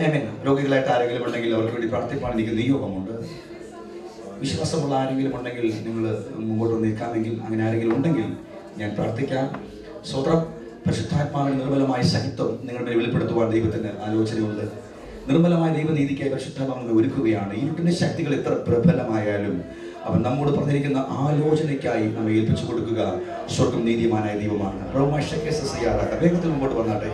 ആമേൻ. രോഗികളായിട്ട് ആരെങ്കിലും ഉണ്ടെങ്കിൽ അവർക്ക് വേണ്ടി പ്രാർത്ഥിപ്പാൻ എനിക്ക് നിയോഗമുണ്ട്. വിശ്വാസമുള്ള ആരെങ്കിലും ഉണ്ടെങ്കിൽ നിങ്ങൾ മുമ്പോട്ട് നിൽക്കാമെങ്കിൽ, അങ്ങനെ ആരെങ്കിലും ഉണ്ടെങ്കിൽ ഞാൻ പ്രാർത്ഥിക്കാം. സ്വതന്ത്രം പരിശുദ്ധാത്മാവിന്റെ നിർമ്മലമായ സഹിത്വം നിങ്ങളുടെ വെളിപ്പെടുത്തുവാൻ ദൈവത്തിന് ആലോചനയുണ്ട്. നിർമ്മലമായ ദൈവനീതിക്കായി പരിശുദ്ധാത്മാവിനെ ഒരുക്കുകയാണ്. ഇരുട്ടിന്റെ ശക്തികൾ എത്ര പ്രബലമായാലും അവൻ നമ്മോട് പറഞ്ഞിരിക്കുന്ന ആലോചനയ്ക്കായി നമ്മെ ഏൽപ്പിച്ചു കൊടുക്കുക. സ്വർഗം നീതിമാനായ ദൈവമാണ്. വേഗത്തിൽ മുമ്പോട്ട് വന്നാട്ടെ.